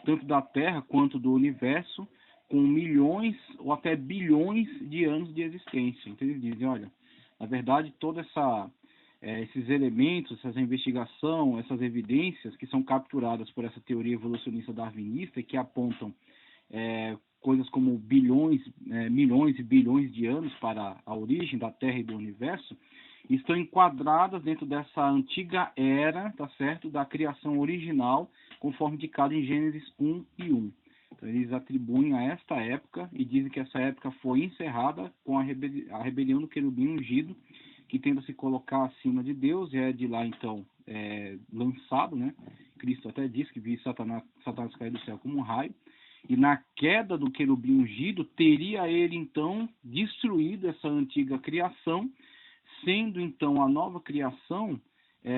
tanto da Terra quanto do universo, com milhões ou até bilhões de anos de existência. Então eles dizem, olha, na verdade, todos esses elementos, essa investigação, essas evidências que são capturadas por essa teoria evolucionista darwinista e que apontam coisas como bilhões, milhões e bilhões de anos para a origem da Terra e do universo, estão enquadradas dentro dessa antiga era, tá certo, da criação original, conforme indicado em Gênesis 1 e 1. Então, eles atribuem a esta época e dizem que essa época foi encerrada com a rebelião do querubim ungido, que tenta se colocar acima de Deus, e é de lá, então, lançado, né? Cristo até diz que viu Satanás cair do céu como um raio, e na queda do querubim ungido, teria ele, então, destruído essa antiga criação, sendo, então, a nova criação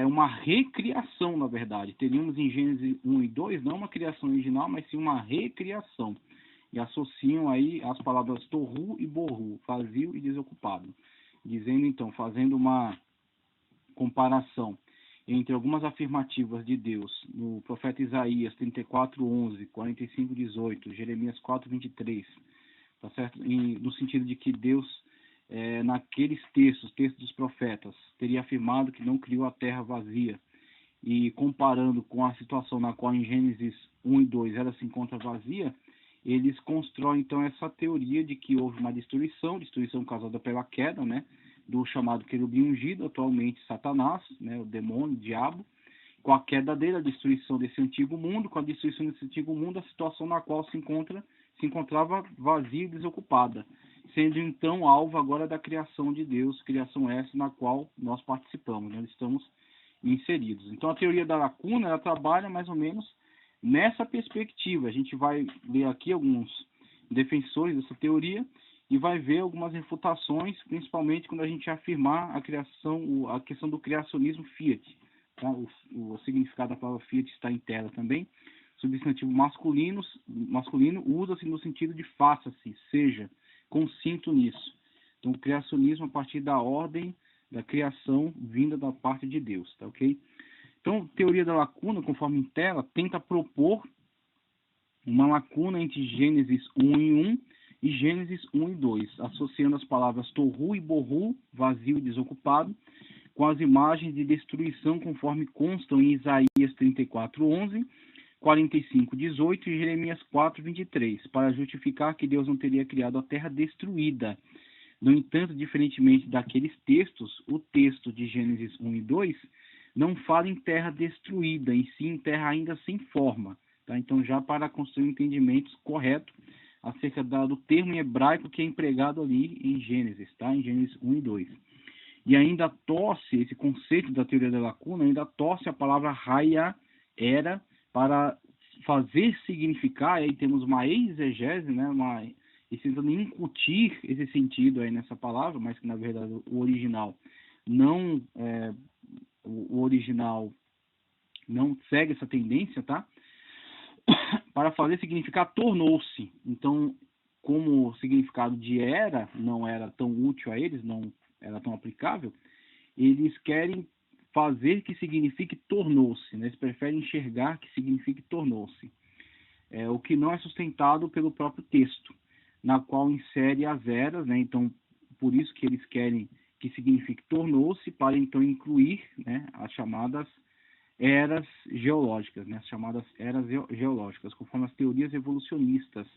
uma recriação, na verdade. Teríamos em Gênesis 1 e 2, não uma criação original, mas sim uma recriação. E associam aí as palavras torru e borru, vazio e desocupado. Dizendo, então, fazendo uma comparação entre algumas afirmativas de Deus no profeta Isaías 34:11, 45:18, Jeremias 4:23, tá certo? No sentido de que Deus, naqueles textos dos profetas, teria afirmado que não criou a terra vazia, e comparando com a situação na qual em Gênesis 1 e 2 ela se encontra vazia, eles constroem então essa teoria de que houve uma destruição causada pela queda, né, do chamado querubim ungido, atualmente Satanás, né, o demônio, o diabo. Com a queda dele, a destruição desse antigo mundo, com a destruição desse antigo mundo, a situação na qual se encontrava vazia e desocupada, sendo então alvo agora da criação de Deus, criação essa na qual nós participamos, nós estamos inseridos. Então a teoria da lacuna, ela trabalha mais ou menos nessa perspectiva. A gente vai ler aqui alguns defensores dessa teoria e vai ver algumas refutações, principalmente quando a gente afirmar a questão do criacionismo fiat. Tá? O significado da palavra fiat está em tela também. Substantivo masculino usa-se no sentido de faça-se, seja, consinto nisso. Então, o criacionismo a partir da ordem da criação vinda da parte de Deus, tá ok? Então, teoria da lacuna, conforme em tela, tenta propor uma lacuna entre Gênesis 1 e 1 e Gênesis 1 e 2, associando as palavras Tohu e Bohu, vazio e desocupado, com as imagens de destruição conforme constam em Isaías 34:11, 45:18 e Jeremias 4:23, para justificar que Deus não teria criado a terra destruída. No entanto, diferentemente daqueles textos, o texto de Gênesis 1 e 2 não fala em terra destruída, em si em terra ainda sem forma. Tá? Então, já para construir um entendimento correto acerca do termo em hebraico que é empregado ali em Gênesis, tá? Em Gênesis 1 e 2. E ainda torce, esse conceito da teoria da lacuna, ainda torce a palavra raya, era, para fazer significar, aí temos uma exegese, né? Tentando incutir esse sentido aí nessa palavra, mas que na verdade o original não segue essa tendência, tá? Para fazer significar tornou-se. Então, como o significado de era não era tão útil a eles, não era tão aplicável, eles querem fazer que signifique tornou-se, né? Eles preferem enxergar que signifique tornou-se. O que não é sustentado pelo próprio texto, na qual insere as eras, né? Então, por isso que eles querem que signifique tornou-se, para então incluir, né, as chamadas eras geológicas, né, as chamadas eras geológicas, conforme as teorias evolucionistas.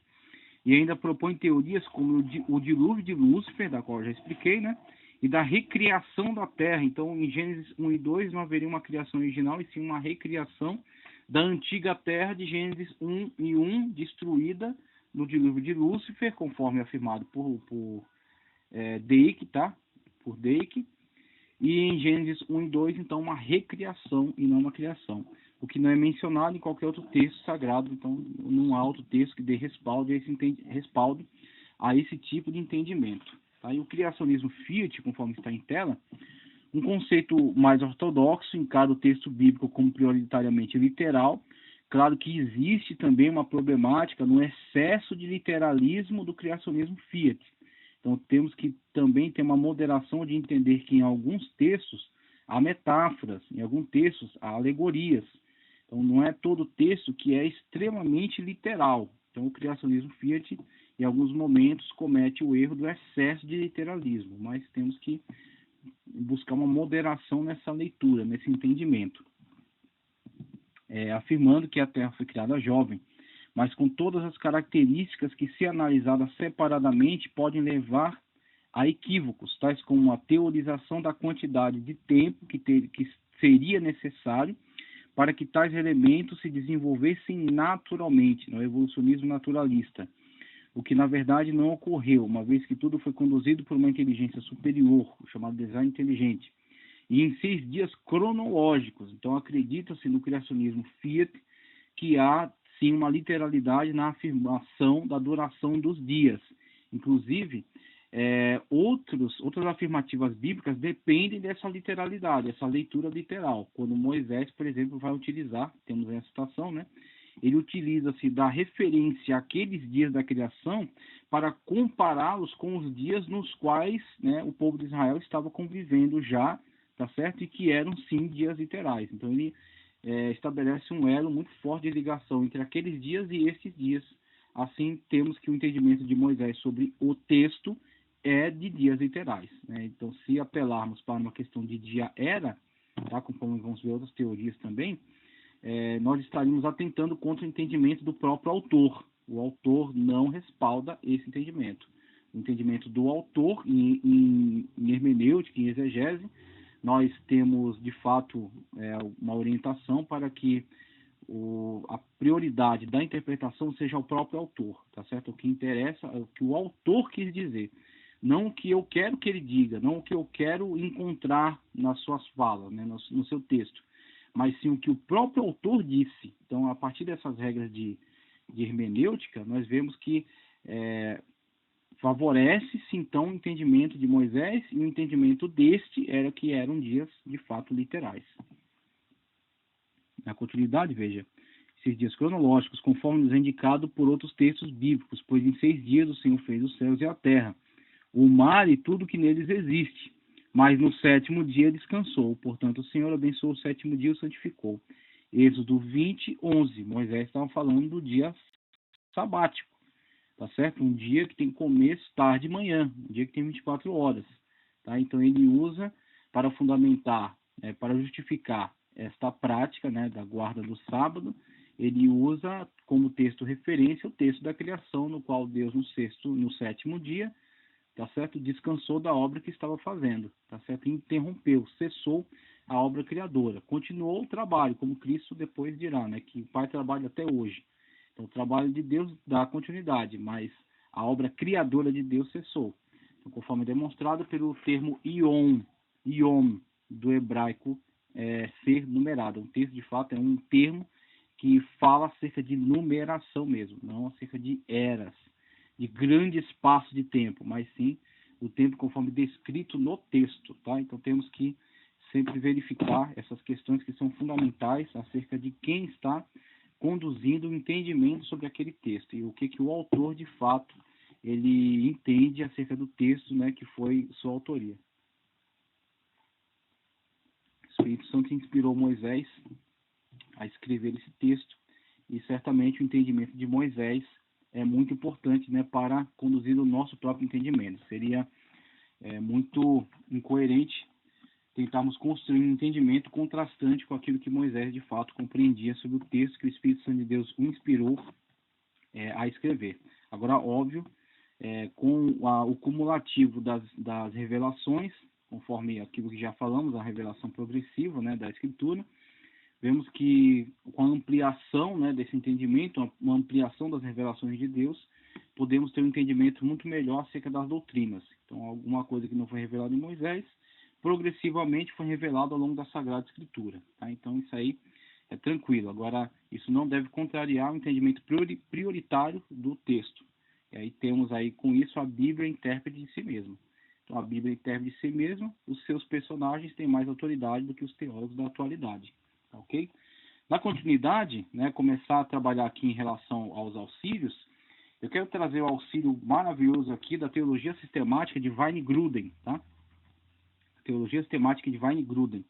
E ainda propõe teorias como o dilúvio de Lúcifer, da qual eu já expliquei, né, e da recriação da Terra. Então, em Gênesis 1 e 2 não haveria uma criação original, e sim uma recriação da antiga Terra de Gênesis 1 e 1, destruída no dilúvio de Lúcifer, conforme afirmado por Dake, tá? Por Dake. E em Gênesis 1 e 2, então, uma recriação e não uma criação. O que não é mencionado em qualquer outro texto sagrado, então, não há outro texto que dê respaldo a esse tipo de entendimento. Tá? E o criacionismo fiat, conforme está em tela, um conceito mais ortodoxo, encara o texto bíblico como prioritariamente literal. Claro que existe também uma problemática no excesso de literalismo do criacionismo fiat. Então, temos que também ter uma moderação de entender que em alguns textos há metáforas, em alguns textos há alegorias. Então, não é todo texto que é extremamente literal. Então, o criacionismo fiat, em alguns momentos, comete o erro do excesso de literalismo, mas temos que buscar uma moderação nessa leitura, nesse entendimento. Afirmando que a Terra foi criada jovem, mas com todas as características que, se analisadas separadamente, podem levar a equívocos, tais como a teorização da quantidade de tempo que seria necessário para que tais elementos se desenvolvessem naturalmente, no evolucionismo naturalista, o que na verdade não ocorreu, uma vez que tudo foi conduzido por uma inteligência superior, o chamado design inteligente, e em 6 dias cronológicos. Então, acredita-se no criacionismo fiat que há sim uma literalidade na afirmação da duração dos dias. Inclusive, outras afirmativas bíblicas dependem dessa literalidade, essa leitura literal. Quando Moisés, por exemplo, vai utilizar, temos essa citação, né? Ele utiliza-se da referência àqueles dias da criação para compará-los com os dias nos quais, né, o povo de Israel estava convivendo já, tá certo? E que eram sim dias literais. Então ele estabelece um elo muito forte de ligação entre aqueles dias e esses dias. Assim, temos que o entendimento de Moisés sobre o texto é de dias literais, né? Então, se apelarmos para uma questão de dia-era, tá? Conforme vamos ver outras teorias também, nós estaríamos atentando contra o entendimento do próprio autor. O autor não respalda esse entendimento. O entendimento do autor em hermenêutica, em exegese, nós temos, de fato, uma orientação para que a prioridade da interpretação seja o próprio autor, tá certo? O que interessa é o que o autor quis dizer, não o que eu quero que ele diga, não o que eu quero encontrar nas suas falas, né, no seu texto, mas sim o que o próprio autor disse. Então, a partir dessas regras de hermenêutica, nós vemos que favorece-se, então, o entendimento de Moisés, e o entendimento deste era que eram dias, de fato, literais. Na continuidade, veja, esses dias cronológicos, conforme nos é indicado por outros textos bíblicos, pois em 6 dias o Senhor fez os céus e a terra, o mar e tudo que neles existe. Mas no 7º dia descansou. Portanto, o Senhor abençoou o 7º dia e o santificou. Êxodo 20, 11. Moisés estava falando do dia sabático, tá certo? Um dia que tem começo, tarde e manhã, um dia que tem 24 horas. Tá? Então, ele usa para fundamentar, para justificar esta prática, né, da guarda do sábado, ele usa como texto referência o texto da criação, no qual Deus no 7º dia, tá certo, descansou da obra que estava fazendo, tá certo, interrompeu, cessou a obra criadora, continuou o trabalho, como Cristo depois dirá, né, que o Pai trabalha até hoje. Então, o trabalho de Deus dá continuidade, mas a obra criadora de Deus cessou. Então, conforme demonstrado pelo termo ion do hebraico, ser numerado. Um texto, de fato, é um termo que fala acerca de numeração mesmo, não acerca de eras, de grande espaço de tempo, mas sim o tempo conforme descrito no texto, tá? Então temos que sempre verificar essas questões que são fundamentais acerca de quem está conduzindo o entendimento sobre aquele texto e o que o autor, de fato, ele entende acerca do texto, né, que foi sua autoria. O Espírito Santo inspirou Moisés a escrever esse texto, e certamente o entendimento de Moisés é muito importante, né, para conduzir o nosso próprio entendimento. Seria muito incoerente tentarmos construir um entendimento contrastante com aquilo que Moisés de fato compreendia sobre o texto que o Espírito Santo de Deus o inspirou a escrever. Agora, óbvio, com o cumulativo das revelações, conforme aquilo que já falamos, a revelação progressiva, né, da Escritura, vemos que com a ampliação, né, desse entendimento, uma ampliação das revelações de Deus, podemos ter um entendimento muito melhor acerca das doutrinas. Então, alguma coisa que não foi revelada em Moisés, progressivamente foi revelado ao longo da Sagrada Escritura. Tá? Então, isso aí é tranquilo. Agora, isso não deve contrariar o entendimento prioritário do texto. E aí temos aí com isso a Bíblia intérprete de si mesma. Então, a Bíblia intérprete de si mesma, os seus personagens têm mais autoridade do que os teólogos da atualidade. Ok? Na continuidade, né, começar a trabalhar aqui em relação aos auxílios, eu quero trazer o auxílio maravilhoso aqui da teologia sistemática de Weingrunden, tá? Teologia sistemática de Weingrunden.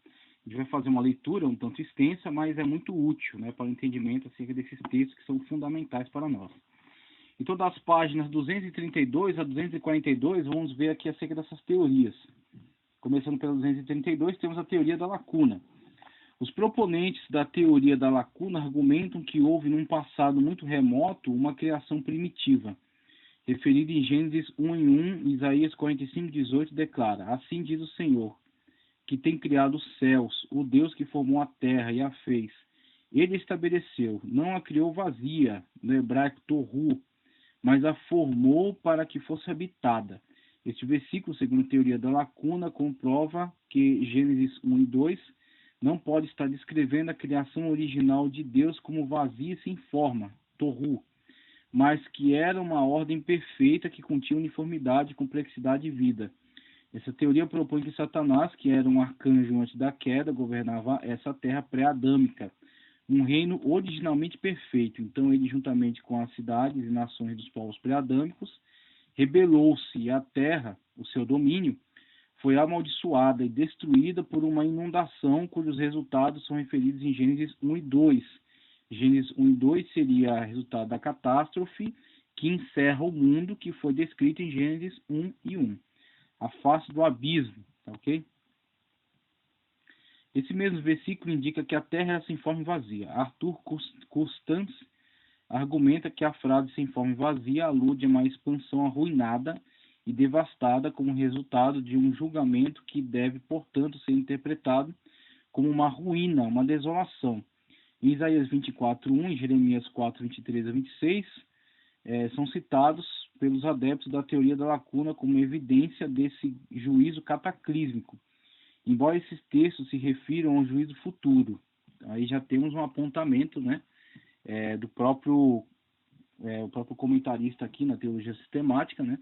A gente vai fazer uma leitura um tanto extensa, mas é muito útil, né, para o entendimento acerca desses textos que são fundamentais para nós. Então, das páginas 232 a 242, vamos ver aqui acerca dessas teorias. Começando pela 232, temos a teoria da lacuna. Os proponentes da teoria da lacuna argumentam que houve, num passado muito remoto, uma criação primitiva. Referida em Gênesis 1:1, Isaías 45:18 declara: Assim diz o Senhor, que tem criado os céus, o Deus que formou a terra e a fez. Ele a estabeleceu, não a criou vazia, no hebraico torru, mas a formou para que fosse habitada. Este versículo, segundo a teoria da lacuna, comprova que Gênesis 1 e 2 não pode estar descrevendo a criação original de Deus como vazia e sem forma, torru, mas que era uma ordem perfeita que continha uniformidade, complexidade e vida. Essa teoria propõe que Satanás, que era um arcanjo antes da queda, governava essa terra pré-adâmica, um reino originalmente perfeito. Então ele, juntamente com as cidades e nações dos povos pré-adâmicos, rebelou-se e a terra, o seu domínio, foi amaldiçoada e destruída por uma inundação cujos resultados são referidos em Gênesis 1 e 2. Gênesis 1 e 2 seria resultado da catástrofe que encerra o mundo, que foi descrito em Gênesis 1 e 1. A face do abismo, ok? Esse mesmo versículo indica que a terra era sem forma e vazia. Arthur Constance argumenta que a frase sem forma e vazia alude a uma expansão arruinada e devastada como resultado de um julgamento que deve, portanto, ser interpretado como uma ruína, uma desolação. Em Isaías 24:1 e Jeremias 4:23 a 26, são citados pelos adeptos da teoria da lacuna como evidência desse juízo cataclísmico, embora esses textos se refiram ao juízo futuro. Aí já temos um apontamento, né, do próprio comentarista aqui na teologia sistemática, né,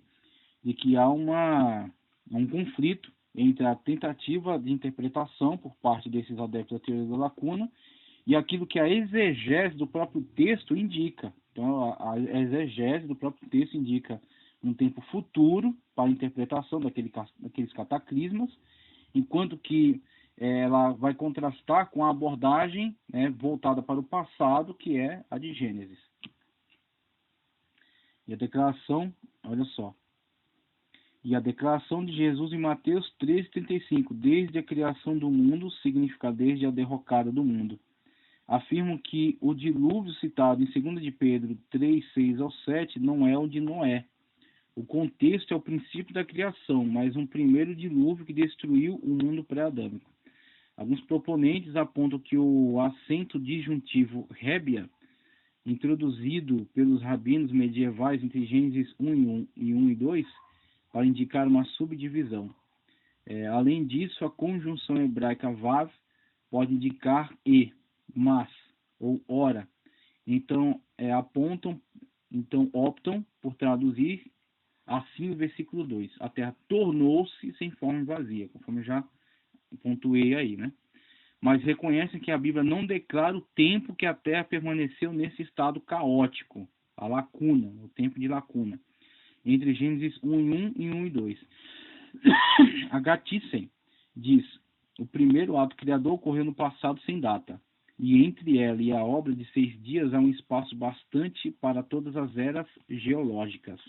de que há um conflito entre a tentativa de interpretação por parte desses adeptos da teoria da lacuna e aquilo que a exegese do próprio texto indica. Então, a exegese do próprio texto indica um tempo futuro para a interpretação daqueles cataclismas, enquanto que ela vai contrastar com a abordagem, né, voltada para o passado, que é a de Gênesis. E a declaração, olha só, e a declaração de Jesus em Mateus 13:35, desde a criação do mundo, significa desde a derrocada do mundo. Afirmam que o dilúvio citado em 2 de Pedro 3:6-7 não é o de Noé. O contexto é o princípio da criação, mas um primeiro dilúvio que destruiu o mundo pré-adâmico. Alguns proponentes apontam que o acento disjuntivo rébia, introduzido pelos rabinos medievais entre Gênesis 1 e 2, para indicar uma subdivisão. Além disso, a conjunção hebraica vav pode indicar e, mas, ou ora. Então, optam por traduzir assim o versículo 2. A terra tornou-se sem forma e vazia, conforme eu já pontuei aí, né? Mas reconhecem que a Bíblia não declara o tempo que a terra permaneceu nesse estado caótico, a lacuna, o tempo de lacuna, entre Gênesis 1 e 2. H. Thyssen diz: o primeiro ato criador ocorreu no passado sem data, e entre ela e a obra de 6 dias há um espaço bastante para todas as eras geológicas.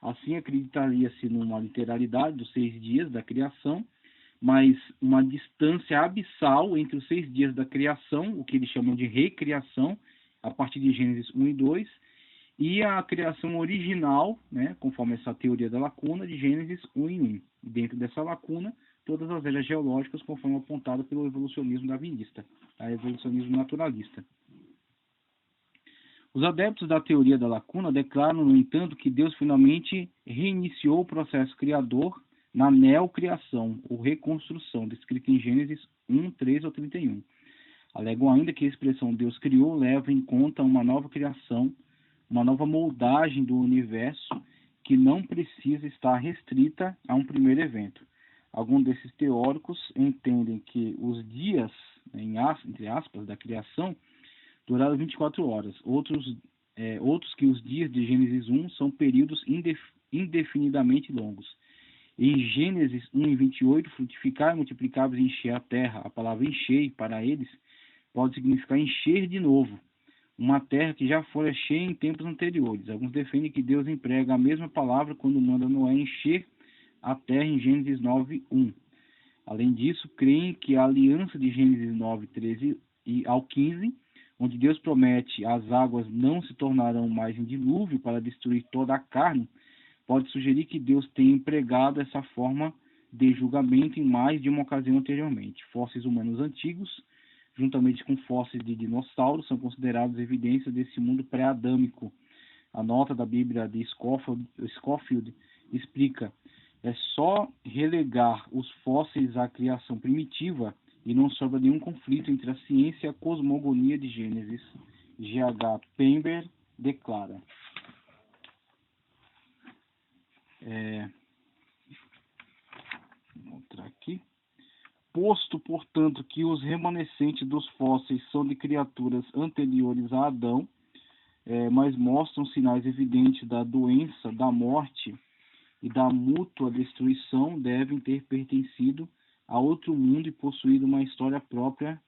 Assim, acreditaria-se numa literalidade dos 6 dias da criação, mas uma distância abissal entre os 6 dias da criação, o que eles chamam de recriação, a partir de Gênesis 1 e 2, e a criação original, né, conforme essa teoria da lacuna, de Gênesis 1 e 1. Dentro dessa lacuna, todas as eras geológicas, conforme apontado pelo evolucionismo darwinista, a evolucionismo naturalista. Os adeptos da teoria da lacuna declaram, no entanto, que Deus finalmente reiniciou o processo criador na neocriação, ou reconstrução, descrita em Gênesis 1:3-31. Alegam ainda que a expressão Deus criou leva em conta uma nova criação, uma nova moldagem do universo que não precisa estar restrita a um primeiro evento. Alguns desses teóricos entendem que os dias, entre aspas, da criação duraram 24 horas. Outros que os dias de Gênesis 1 são períodos indefinidamente longos. Em Gênesis 1:28, frutificar, multiplicar e encher a terra. A palavra encher, para eles, pode significar encher de novo, uma terra que já fora cheia em tempos anteriores. Alguns defendem que Deus emprega a mesma palavra quando manda Noé encher a terra em Gênesis 9:1. Além disso, creem que a aliança de Gênesis 9:13 ao 15, onde Deus promete as águas não se tornarão mais em dilúvio para destruir toda a carne, pode sugerir que Deus tenha empregado essa forma de julgamento em mais de uma ocasião anteriormente. Fósseis humanos antigos, juntamente com fósseis de dinossauros, são considerados evidências desse mundo pré-adâmico. A nota da Bíblia de Scofield explica: é só relegar os fósseis à criação primitiva e não sobra nenhum conflito entre a ciência e a cosmogonia de Gênesis. G.H. Pember declara. Vou mostrar aqui. Posto, portanto, que os remanescentes dos fósseis são de criaturas anteriores a Adão, mas mostram sinais evidentes da doença, da morte e da mútua destruição, devem ter pertencido a outro mundo e possuído uma história própria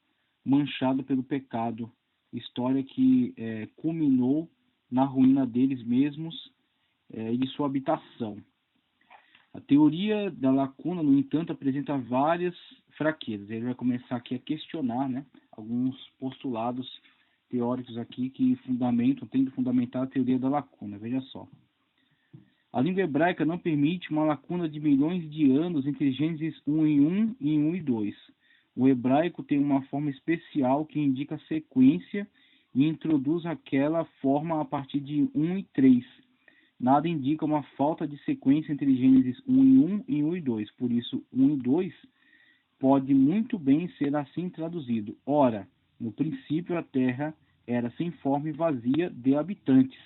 manchada pelo pecado, história que culminou na ruína deles mesmos e de sua habitação. A teoria da lacuna, no entanto, apresenta várias fraquezas. Ele vai começar aqui a questionar, né, alguns postulados teóricos aqui que tendo fundamentar a teoria da lacuna. Veja só. A língua hebraica não permite uma lacuna de milhões de anos entre Gênesis 1 e 2. O hebraico tem uma forma especial que indica sequência e introduz aquela forma a partir de 1 e 3. Nada indica uma falta de sequência entre Gênesis 1 e 1 e 1 e 2. Por isso, 1 e 2 pode muito bem ser assim traduzido. Ora, no princípio a terra era sem forma e vazia de habitantes.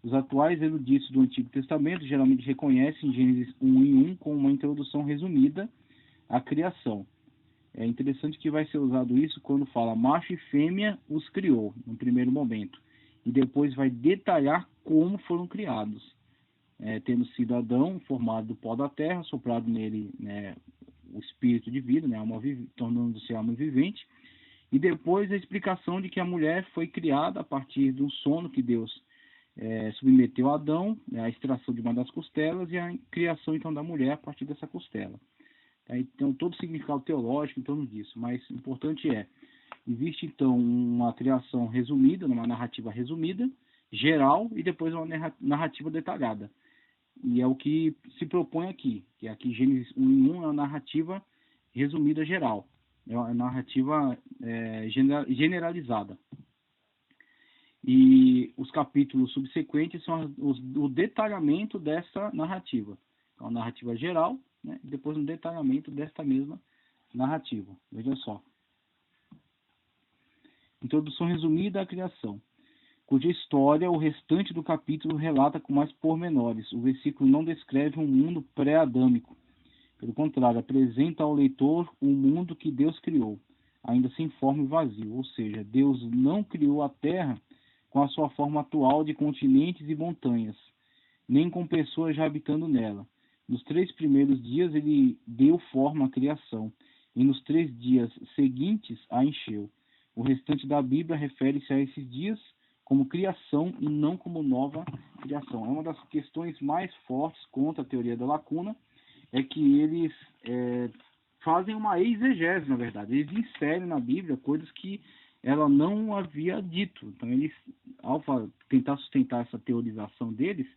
Os atuais eruditos do Antigo Testamento geralmente reconhecem Gênesis 1 e 1 com uma introdução resumida à criação. É interessante que vai ser usado isso quando fala macho e fêmea os criou, no primeiro momento. E depois vai detalhar como foram criados. Tendo sido Adão, formado do pó da terra, soprado nele, né, o espírito de vida, né, tornando-se alma vivente. E depois a explicação de que a mulher foi criada a partir de um sono que Deus submeteu a Adão, né, a extração de uma das costelas e a criação então da mulher a partir dessa costela. Então, todo o significado teológico em torno disso, mas o importante existe então uma criação resumida, uma narrativa resumida, geral, e depois uma narrativa detalhada. E é o que se propõe aqui, que aqui Gênesis 1 e 1 é uma narrativa resumida geral, é uma narrativa generalizada. E os capítulos subsequentes são o detalhamento dessa narrativa. Então, a narrativa geral, né, e depois um detalhamento desta mesma narrativa. Veja só. Introdução resumida à criação, cuja história o restante do capítulo relata com mais pormenores. O versículo não descreve um mundo pré-adâmico. Pelo contrário, apresenta ao leitor o mundo que Deus criou, ainda sem forma e vazio. Ou seja, Deus não criou a terra com a sua forma atual de continentes e montanhas, nem com pessoas já habitando nela. Nos 3 primeiros dias ele deu forma à criação, e nos 3 dias seguintes a encheu. O restante da Bíblia refere-se a esses dias como criação e não como nova criação. É uma das questões mais fortes contra a teoria da lacuna, é que eles fazem uma exegese, na verdade. Eles inserem na Bíblia coisas que ela não havia dito. Então, eles, ao tentar sustentar essa teorização deles,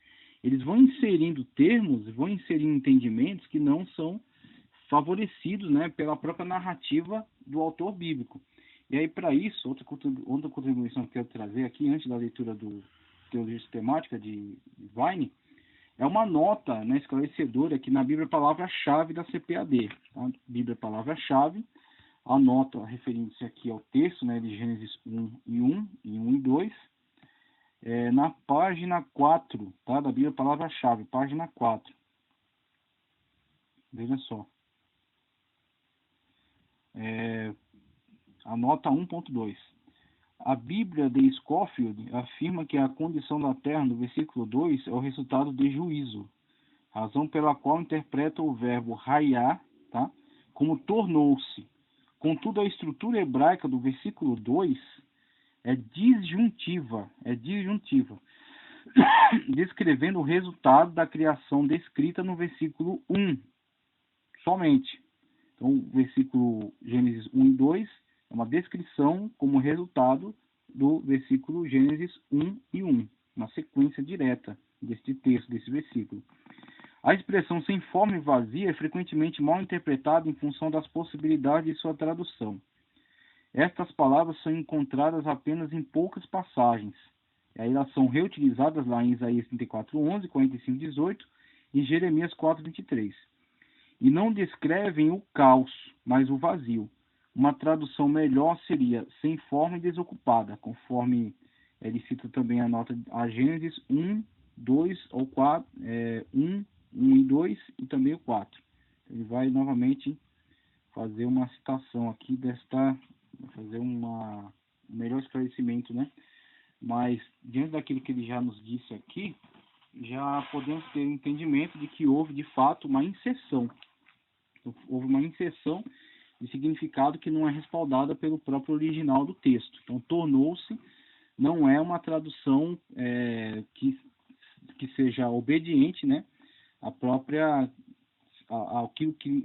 eles vão inserindo termos, vão inserindo entendimentos que não são favorecidos, né, pela própria narrativa do autor bíblico. E aí, para isso, outra contribuição que eu quero trazer aqui, antes da leitura do Teologia Sistemática de Vine, é uma nota, né, esclarecedora aqui na Bíblia Palavra-Chave da CPAD. Tá? Bíblia Palavra-Chave, a nota referindo-se aqui ao texto, né, de Gênesis 1 e 1 e 1 e 2, na página 4, tá, da Bíblia Palavra-Chave, página 4. Veja só. A nota 1.2. A Bíblia de Scofield afirma que a condição da terra, no versículo 2, é o resultado de juízo, razão pela qual interpreta o verbo raiar, tá, como tornou-se. Contudo, a estrutura hebraica do versículo 2 é disjuntiva, descrevendo o resultado da criação descrita no versículo 1, somente. Então, o versículo Gênesis 1 e 2 é uma descrição como resultado do versículo Gênesis 1 e 1, uma sequência direta deste texto, desse versículo. A expressão sem forma e vazia é frequentemente mal interpretada em função das possibilidades de sua tradução. Estas palavras são encontradas apenas em poucas passagens. E aí elas são reutilizadas lá em Isaías 34:11, 45:18 e Jeremias 4:23. E não descrevem o caos, mas o vazio. Uma tradução melhor seria sem forma e desocupada, conforme ele cita também a Gênesis 1, 2 ou 4, 1 e 2 e também o 4. Ele vai novamente fazer uma citação aqui fazer um melhor esclarecimento, né? Mas, diante daquilo que ele já nos disse aqui, já podemos ter entendimento de que houve, de fato, uma inserção. Houve uma inserção de significado que não é respaldada pelo próprio original do texto. Então, tornou-se, não é uma tradução que seja obediente, né,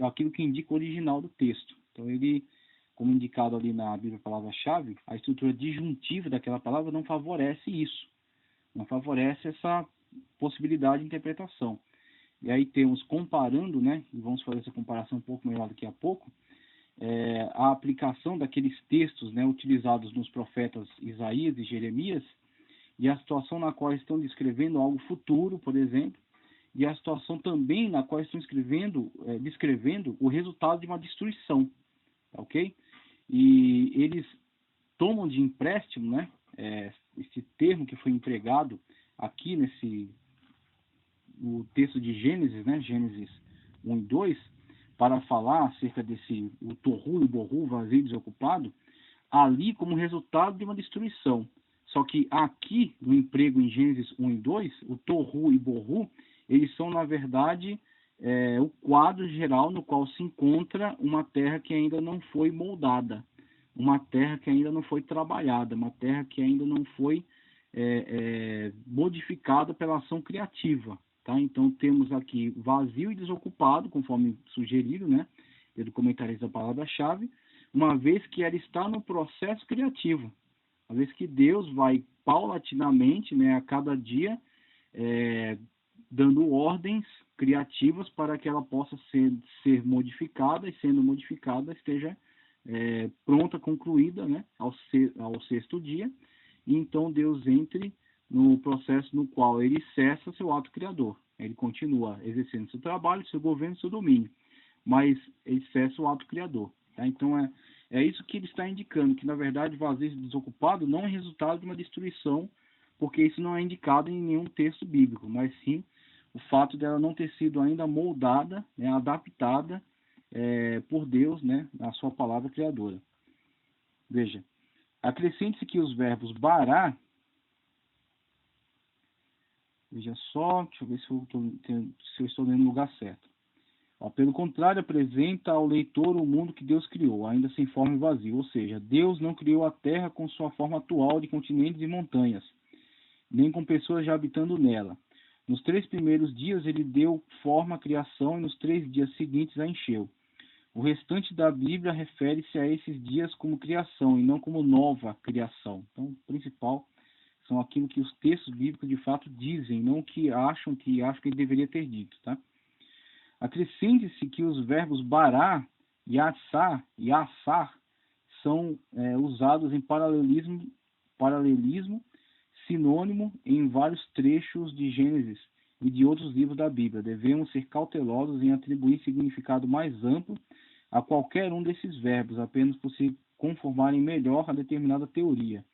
aquilo que indica o original do texto. Então, ele, como indicado ali na Bíblia Palavra-Chave, a estrutura disjuntiva daquela palavra não favorece isso, não favorece essa possibilidade de interpretação. E aí temos comparando, né, e vamos fazer essa comparação um pouco melhor daqui a pouco, a aplicação daqueles textos, né, utilizados nos profetas Isaías e Jeremias, e a situação na qual estão descrevendo algo futuro, por exemplo, e a situação também na qual estão descrevendo o resultado de uma destruição, ok? E eles tomam de empréstimo, né, esse termo que foi empregado aqui no texto de Gênesis, né, Gênesis 1 e 2, para falar acerca desse o Tohu e Bohu, vazio e desocupado, ali como resultado de uma destruição. Só que aqui, no emprego em Gênesis 1 e 2, o Tohu e Bohu, eles são, na verdade, o quadro geral no qual se encontra uma terra que ainda não foi moldada, uma terra que ainda não foi trabalhada, uma terra que ainda não foi modificada pela ação criativa. Tá? Então, temos aqui vazio e desocupado, conforme sugerido, né, pelo comentarista da palavra-chave, uma vez que ela está no processo criativo. Uma vez que Deus vai paulatinamente, né, a cada dia, dando ordens criativas para que ela possa ser modificada, e sendo modificada esteja pronta, concluída, né, ao sexto dia, e então Deus entre no processo no qual ele cessa seu ato criador. Ele continua exercendo seu trabalho, seu governo, seu domínio, mas ele cessa o ato criador. Tá? Então é isso que ele está indicando, que na verdade vazio e desocupado não é resultado de uma destruição, porque isso não é indicado em nenhum texto bíblico, mas sim o fato dela não ter sido ainda moldada, né, adaptada por Deus, né, na sua palavra criadora. Veja, acrescente-se que os verbos bará, veja só, deixa eu ver se eu estou lendo no lugar certo. Pelo contrário, apresenta ao leitor o mundo que Deus criou, ainda sem forma e vazio. Ou seja, Deus não criou a Terra com sua forma atual de continentes e montanhas, nem com pessoas já habitando nela. Nos 3 primeiros dias ele deu forma à criação e nos 3 dias seguintes a encheu. O restante da Bíblia refere-se a esses dias como criação e não como nova criação. Então, o principal são aquilo que os textos bíblicos de fato dizem, não o que acham que ele deveria ter dito, tá? Acrescente-se que os verbos bará e assar são usados em paralelismo sinônimo em vários trechos de Gênesis e de outros livros da Bíblia. Devemos ser cautelosos em atribuir significado mais amplo a qualquer um desses verbos, apenas por se conformarem melhor a determinada teoria.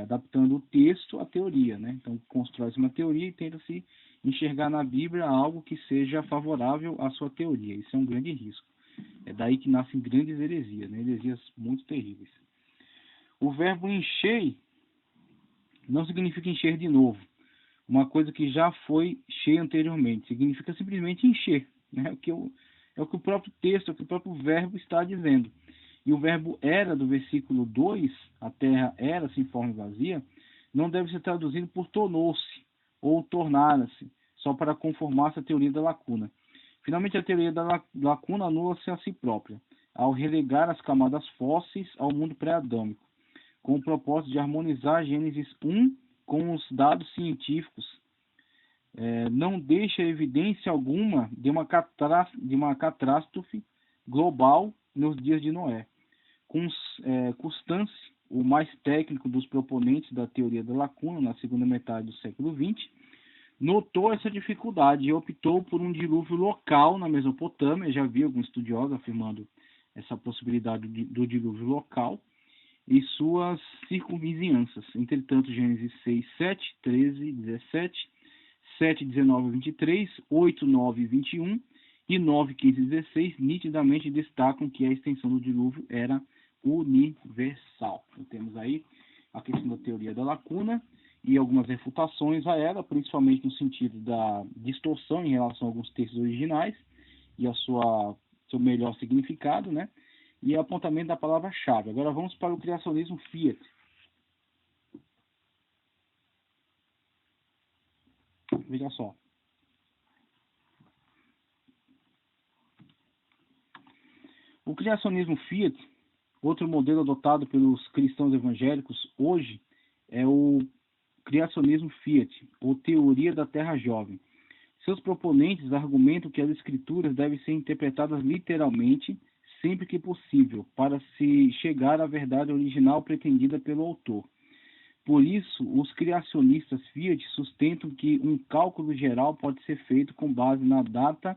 Adaptando o texto à teoria, né? Então, constrói-se uma teoria e tenta-se enxergar na Bíblia algo que seja favorável à sua teoria. Isso é um grande risco. É daí que nascem grandes heresias, né? Heresias muito terríveis. O verbo encher não significa encher de novo, uma coisa que já foi cheia anteriormente. Significa simplesmente encher, né? É o que o próprio texto, é o que o próprio verbo está dizendo. E o verbo era, do versículo 2, a terra era sem forma e vazia, não deve ser traduzido por tornou-se ou tornara-se, só para conformar-se à teoria da lacuna. Finalmente, a teoria da lacuna anula-se a si própria, ao relegar as camadas fósseis ao mundo pré-adâmico, com o propósito de harmonizar Gênesis 1 com os dados científicos. Não deixa evidência alguma de uma catástrofe global nos dias de Noé. Constance, o mais técnico dos proponentes da teoria da lacuna na segunda metade do século XX, notou essa dificuldade e optou por um dilúvio local na Mesopotâmia. Já vi alguns estudiosos afirmando essa possibilidade do dilúvio local e suas circunvizinhanças. Entretanto, Gênesis 6, 7, 13, 17, 7, 19, 23, 8, 9, 21 e 9, 15 e 16 nitidamente destacam que a extensão do dilúvio era universal. Então, temos aí a questão da teoria da lacuna e algumas refutações a ela, principalmente no sentido da distorção em relação a alguns textos originais e a seu melhor significado, né? E apontamento da palavra-chave. Agora vamos para o criacionismo Fiat. Veja só. O criacionismo Fiat, outro modelo adotado pelos cristãos evangélicos hoje, é o criacionismo Fiat, ou teoria da Terra Jovem. Seus proponentes argumentam que as escrituras devem ser interpretadas literalmente, sempre que possível, para se chegar à verdade original pretendida pelo autor. Por isso, os criacionistas Fiat sustentam que um cálculo geral pode ser feito com base na data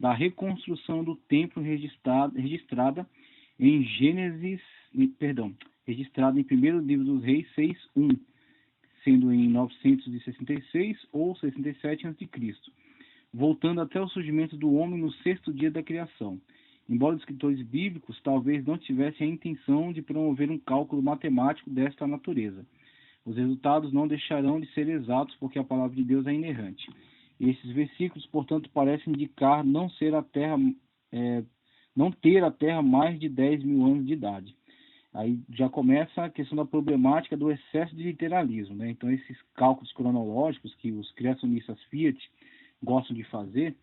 da reconstrução do templo registrada em registrada em 1º livro dos Reis 6:1, sendo em 966 ou 67 a.C., voltando até o surgimento do homem no 6º dia da criação. Embora os escritores bíblicos talvez não tivessem a intenção de promover um cálculo matemático desta natureza, os resultados não deixarão de ser exatos porque a palavra de Deus é inerrante. Esses versículos, portanto, parecem indicar não ter a Terra mais de 10.000 anos de idade. Aí já começa a questão da problemática do excesso de literalismo, né? Então, esses cálculos cronológicos que os criacionistas Fiat gostam de fazer,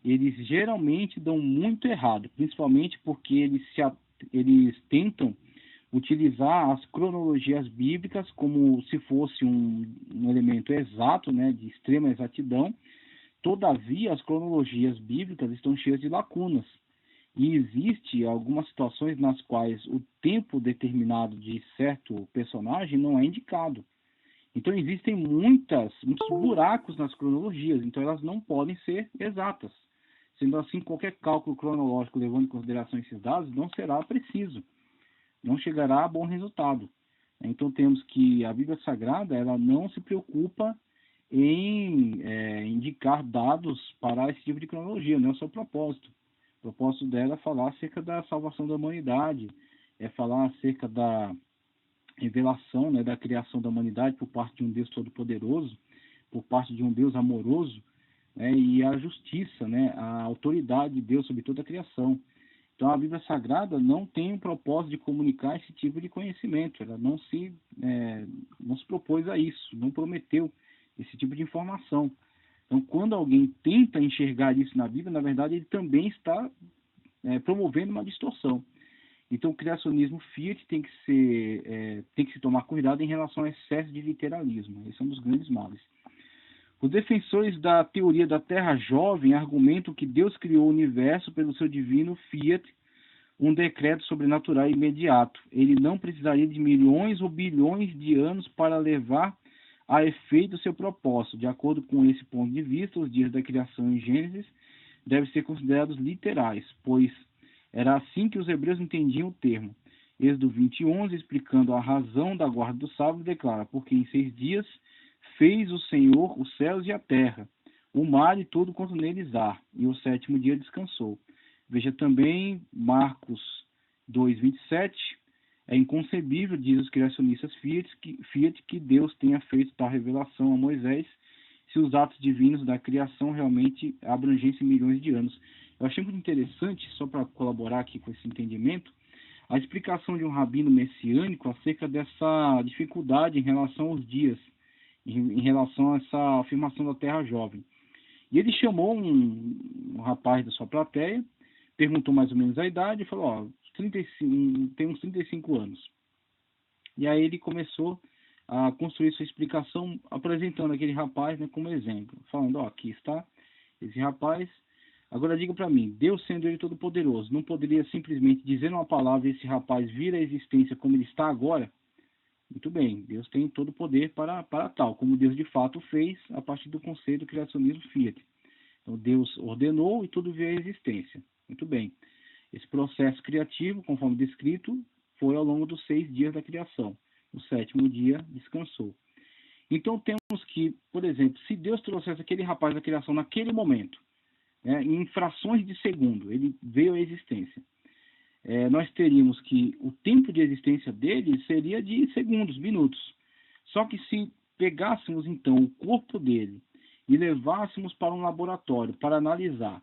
eles geralmente dão muito errado, principalmente porque eles tentam utilizar as cronologias bíblicas como se fosse um elemento exato, né, de extrema exatidão. Todavia, as cronologias bíblicas estão cheias de lacunas. E existe algumas situações nas quais o tempo determinado de certo personagem não é indicado. Então, existem muitos buracos nas cronologias, então elas não podem ser exatas. Sendo assim, qualquer cálculo cronológico levando em consideração esses dados não será preciso, não chegará a bom resultado. Então, temos que a Bíblia Sagrada ela não se preocupa em indicar dados para esse tipo de cronologia, não é o seu propósito. O propósito dela é falar acerca da salvação da humanidade, é falar acerca da revelação, né, da criação da humanidade por parte de um Deus Todo-Poderoso, por parte de um Deus amoroso, né, e a justiça, né, a autoridade de Deus sobre toda a criação. Então, a Bíblia Sagrada não tem o propósito de comunicar esse tipo de conhecimento, ela não se propôs a isso, não prometeu esse tipo de informação. Então, quando alguém tenta enxergar isso na Bíblia, na verdade, ele também está promovendo uma distorção. Então, o criacionismo Fiat tem que se tomar cuidado em relação ao excesso de literalismo. Esse é um dos grandes males. Os defensores da teoria da Terra jovem argumentam que Deus criou o universo pelo seu divino Fiat, um decreto sobrenatural imediato. Ele não precisaria de milhões ou bilhões de anos para levar a efeito o seu propósito. De acordo com esse ponto de vista, os dias da criação em Gênesis devem ser considerados literais, pois era assim que os hebreus entendiam o termo. Êxodo 20:11, explicando a razão da guarda do sábado, declara: porque em 6 dias fez o Senhor os céus e a terra, o mar e tudo quanto neles há, e o 7º dia descansou. Veja também Marcos 2:27, é inconcebível, diz os criacionistas Fiat, que Deus tenha feito tal revelação a Moisés, se os atos divinos da criação realmente abrangessem milhões de anos. Eu achei muito interessante, só para colaborar aqui com esse entendimento, a explicação de um rabino messiânico acerca dessa dificuldade em relação aos dias, em relação a essa afirmação da Terra jovem. E ele chamou um rapaz da sua plateia, perguntou mais ou menos a idade e falou: tem uns 35 anos. E aí ele começou a construir sua explicação apresentando aquele rapaz, né, como exemplo, falando: aqui está esse rapaz. Agora diga para mim, Deus sendo ele todo poderoso, não poderia simplesmente dizer uma palavra e esse rapaz vir à existência como ele está agora? Muito bem, Deus tem todo o poder para tal, como Deus de fato fez a partir do conceito do criacionismo Fiat. Então Deus ordenou e tudo veio à existência. Muito bem. Esse processo criativo, conforme descrito, foi ao longo dos 6 dias da criação. No 7º dia descansou. Então temos que, por exemplo, se Deus trouxesse aquele rapaz da criação naquele momento, em frações de segundo, ele veio à existência. Nós teríamos que o tempo de existência dele seria de segundos, minutos. Só que se pegássemos então o corpo dele e levássemos para um laboratório para analisar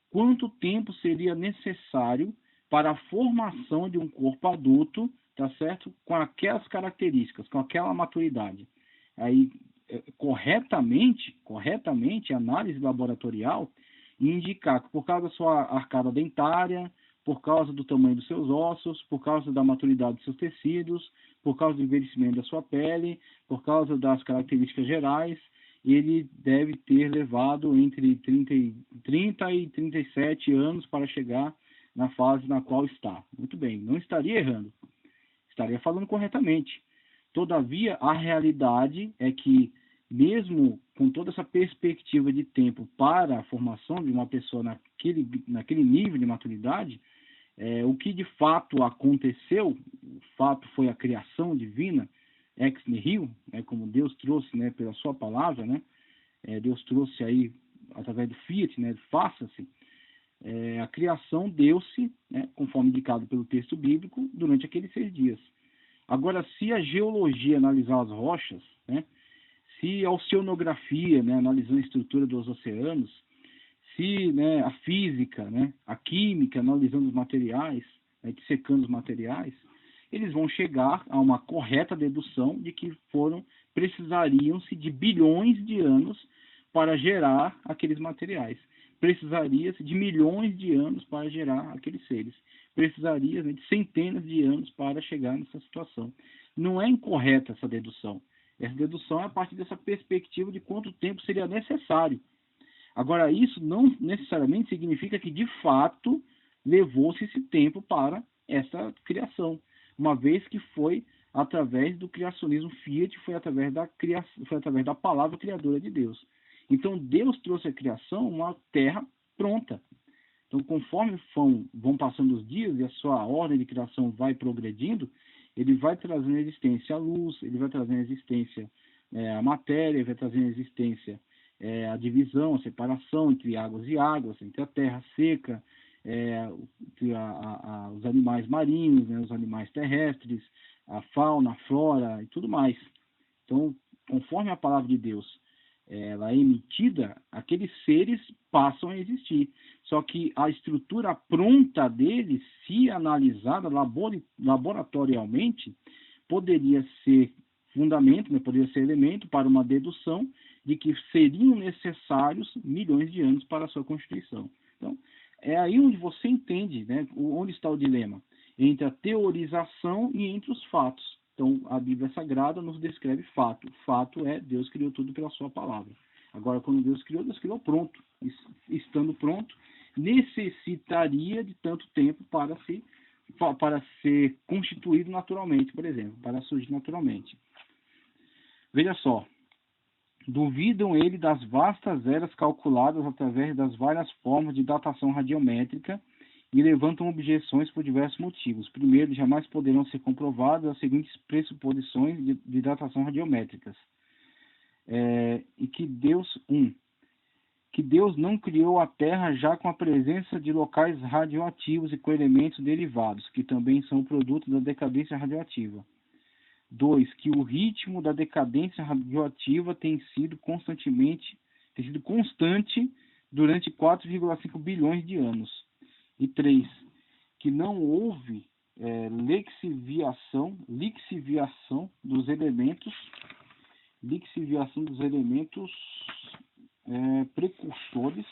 quanto tempo seria necessário para a formação de um corpo adulto, tá certo? Com aquelas características, com aquela maturidade. Aí, corretamente, a análise laboratorial indicar que por causa da sua arcada dentária, por causa do tamanho dos seus ossos, por causa da maturidade dos seus tecidos, por causa do envelhecimento da sua pele, por causa das características gerais, ele deve ter levado entre 30 e 37 anos para chegar na fase na qual está. Muito bem, não estaria errando, estaria falando corretamente. Todavia, a realidade é que, mesmo com toda essa perspectiva de tempo para a formação de uma pessoa naquele nível de maturidade, o que de fato aconteceu, o fato foi a criação divina, ex nihilo, como Deus trouxe, pela sua palavra, Deus trouxe aí, através do fiat, faça-se, a criação deu-se, conforme indicado pelo texto bíblico, durante aqueles 6 dias. Agora, se a geologia analisar as rochas, se a oceanografia, analisando a estrutura dos oceanos, se a física, a química, analisando os materiais, dissecando os materiais, eles vão chegar a uma correta dedução de que precisariam-se de bilhões de anos para gerar aqueles materiais. Precisaria-se de milhões de anos para gerar aqueles seres. Precisaria de centenas de anos para chegar nessa situação. Não é incorreta essa dedução. Essa dedução é a partir dessa perspectiva de quanto tempo seria necessário. Agora, isso não necessariamente significa que, de fato, levou-se esse tempo para essa criação, uma vez que foi através do criacionismo fiat, foi através da palavra criadora de Deus. Então, Deus trouxe à criação uma terra pronta. Então, conforme vão passando os dias e a sua ordem de criação vai progredindo, ele vai trazendo à existência a luz, ele vai trazendo à existência a matéria, ele vai trazendo à existência a divisão, a separação entre águas e águas, entre a terra seca, entre os animais marinhos, os animais terrestres, a fauna, a flora e tudo mais. Então, conforme a palavra de Deus ela é emitida, aqueles seres passam a existir. Só que a estrutura pronta deles, se analisada laboratorialmente, poderia ser fundamento, poderia ser elemento para uma dedução de que seriam necessários milhões de anos para a sua constituição. Então, é aí onde você entende, onde está o dilema, entre a teorização e entre os fatos. Então, a Bíblia Sagrada nos descreve fato. O fato é, Deus criou tudo pela sua palavra. Agora, quando Deus criou pronto. Estando pronto, necessitaria de tanto tempo para ser constituído naturalmente, por exemplo, para surgir naturalmente. Veja só, duvidam ele das vastas eras calculadas através das várias formas de datação radiométrica e levantam objeções por diversos motivos. Primeiro, jamais poderão ser comprovadas as seguintes pressuposições de datação radiométricas. E que Deus não criou a Terra já com a presença de locais radioativos e com elementos derivados, que também são produto da decadência radioativa. 2. Que o ritmo da decadência radioativa tem sido constante durante 4,5 bilhões de anos. E 3. Que não houve lixiviação dos elementos precursores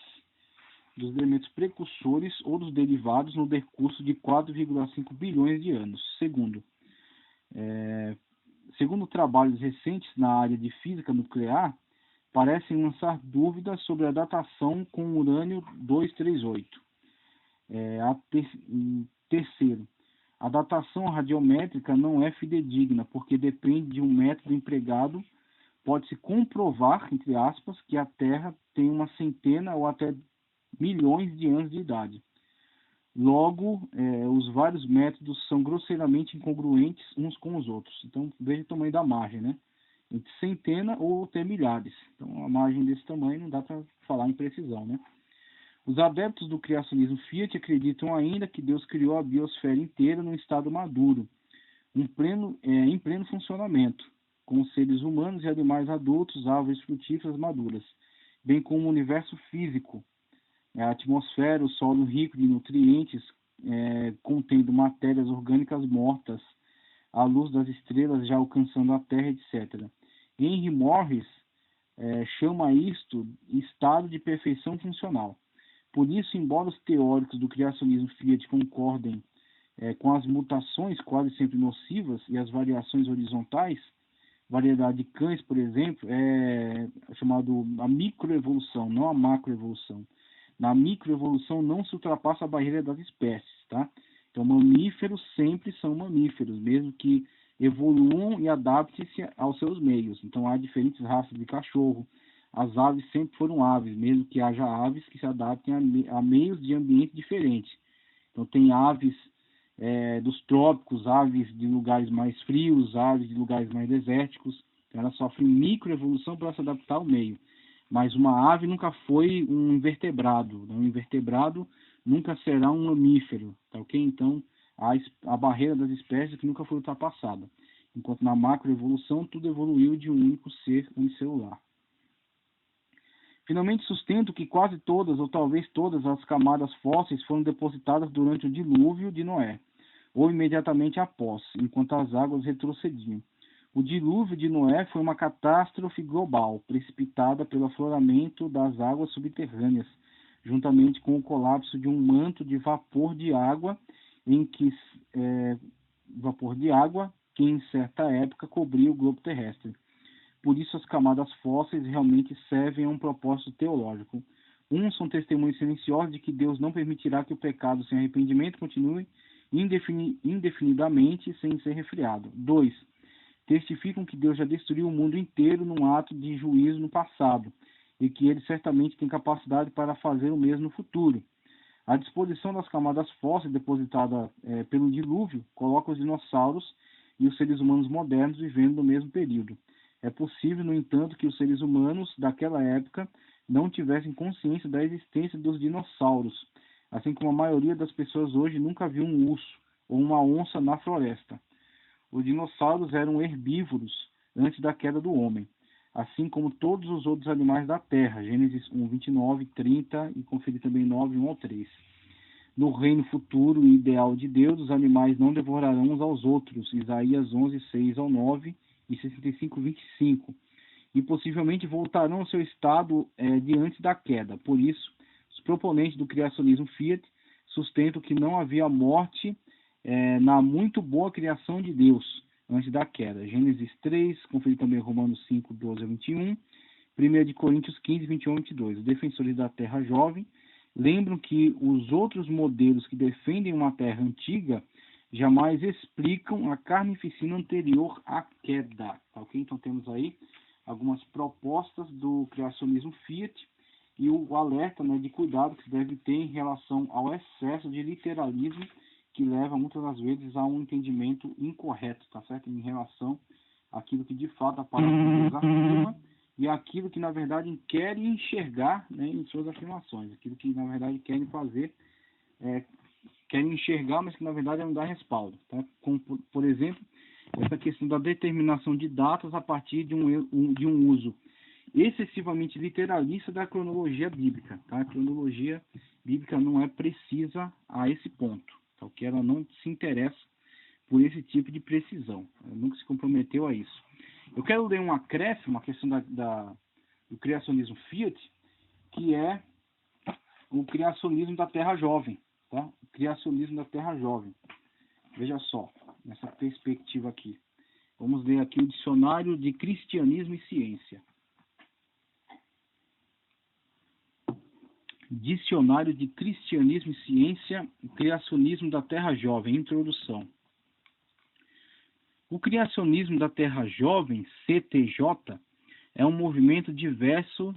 ou dos derivados no decurso de 4,5 bilhões de anos. Segundo trabalhos recentes na área de física nuclear, parecem lançar dúvidas sobre a datação com urânio 238. Terceiro, a datação radiométrica não é fidedigna, porque depende de um método empregado. Pode-se comprovar, entre aspas, que a Terra tem uma centena ou até milhões de anos de idade. Logo, os vários métodos são grosseiramente incongruentes uns com os outros. Então, veja o tamanho da margem, entre centena ou até milhares. Então, a margem desse tamanho não dá para falar em precisão, Os adeptos do criacionismo fiat acreditam ainda que Deus criou a biosfera inteira num estado maduro, em pleno funcionamento, com seres humanos e animais adultos, árvores frutíferas maduras, bem como o universo físico, a atmosfera, o solo rico de nutrientes, contendo matérias orgânicas mortas, a luz das estrelas já alcançando a Terra, etc. Henry Morris chama isto estado de perfeição funcional. Por isso, embora os teóricos do criacionismo fiat concordem com as mutações quase sempre nocivas e as variações horizontais, variedade de cães, por exemplo, é chamado a microevolução, não a macroevolução. Na microevolução não se ultrapassa a barreira das espécies. tá? Então, mamíferos sempre são mamíferos, mesmo que evoluam e adaptem-se aos seus meios. Então, há diferentes raças de cachorro. As aves sempre foram aves, mesmo que haja aves que se adaptem a meios de ambiente diferentes. Então, tem aves dos trópicos, aves de lugares mais frios, aves de lugares mais desérticos. Então, elas sofrem microevolução para se adaptar ao meio. Mas uma ave nunca foi um invertebrado. Um invertebrado nunca será um mamífero, tá ok? Então, a barreira das espécies que nunca foi ultrapassada. Enquanto na macroevolução, tudo evoluiu de um único ser unicelular. Finalmente, sustento que quase todas, ou talvez todas, as camadas fósseis foram depositadas durante o dilúvio de Noé, ou imediatamente após, enquanto as águas retrocediam. O dilúvio de Noé foi uma catástrofe global, precipitada pelo afloramento das águas subterrâneas, juntamente com o colapso de um manto de vapor de água que em certa época cobria o globo terrestre. Por isso as camadas fósseis realmente servem a um propósito teológico. São testemunhos silenciosos de que Deus não permitirá que o pecado sem arrependimento continue indefinidamente sem ser refreado. 2. Testificam que Deus já destruiu o mundo inteiro num ato de juízo no passado, e que ele certamente tem capacidade para fazer o mesmo no futuro. A disposição das camadas fósseis depositada pelo dilúvio coloca os dinossauros e os seres humanos modernos vivendo no mesmo período. É possível, no entanto, que os seres humanos daquela época não tivessem consciência da existência dos dinossauros, assim como a maioria das pessoas hoje nunca viu um urso ou uma onça na floresta. Os dinossauros eram herbívoros antes da queda do homem, assim como todos os outros animais da Terra. Gênesis 1, 29, 30 e conferir também 9, 1 ao 3. No reino futuro e ideal de Deus, os animais não devorarão uns aos outros. Isaías 11, 6 ao 9 e 65, 25. E possivelmente voltarão ao seu estado de antes da queda. Por isso, os proponentes do criacionismo Fiat sustentam que não havia morte na muito boa criação de Deus antes da queda. Gênesis 3, conferir também Romanos 5, 12 a 21, 1 Coríntios 15, 21 a 22. Os defensores da Terra Jovem lembram que os outros modelos que defendem uma Terra antiga jamais explicam a carnificina anterior à queda. Tá, okay? Então temos aí algumas propostas do criacionismo Fiat e o alerta, né, de cuidado que se deve ter em relação ao excesso de literalismo que leva muitas das vezes a um entendimento incorreto, tá certo? Em relação àquilo que de fato a palavra de Deus afirma e aquilo que na verdade querem enxergar, né, em suas afirmações, aquilo que na verdade querem fazer, querem enxergar, mas que na verdade não dá respaldo, tá? Como, por exemplo, essa questão da determinação de datas a partir de um uso excessivamente literalista da cronologia bíblica, tá? A cronologia bíblica não é precisa a esse ponto, tá? Que ela não se interessa por esse tipo de precisão, ela nunca se comprometeu a isso. Eu quero ler um acréscimo, uma questão do criacionismo Fiat, que é o criacionismo da Terra Jovem, tá? O criacionismo da Terra Jovem. Veja só, nessa perspectiva aqui. Vamos ler aqui o Dicionário de Cristianismo e Ciência. Dicionário de Cristianismo e Ciência, o criacionismo da Terra Jovem, introdução. O criacionismo da Terra Jovem, CTJ, é um movimento diverso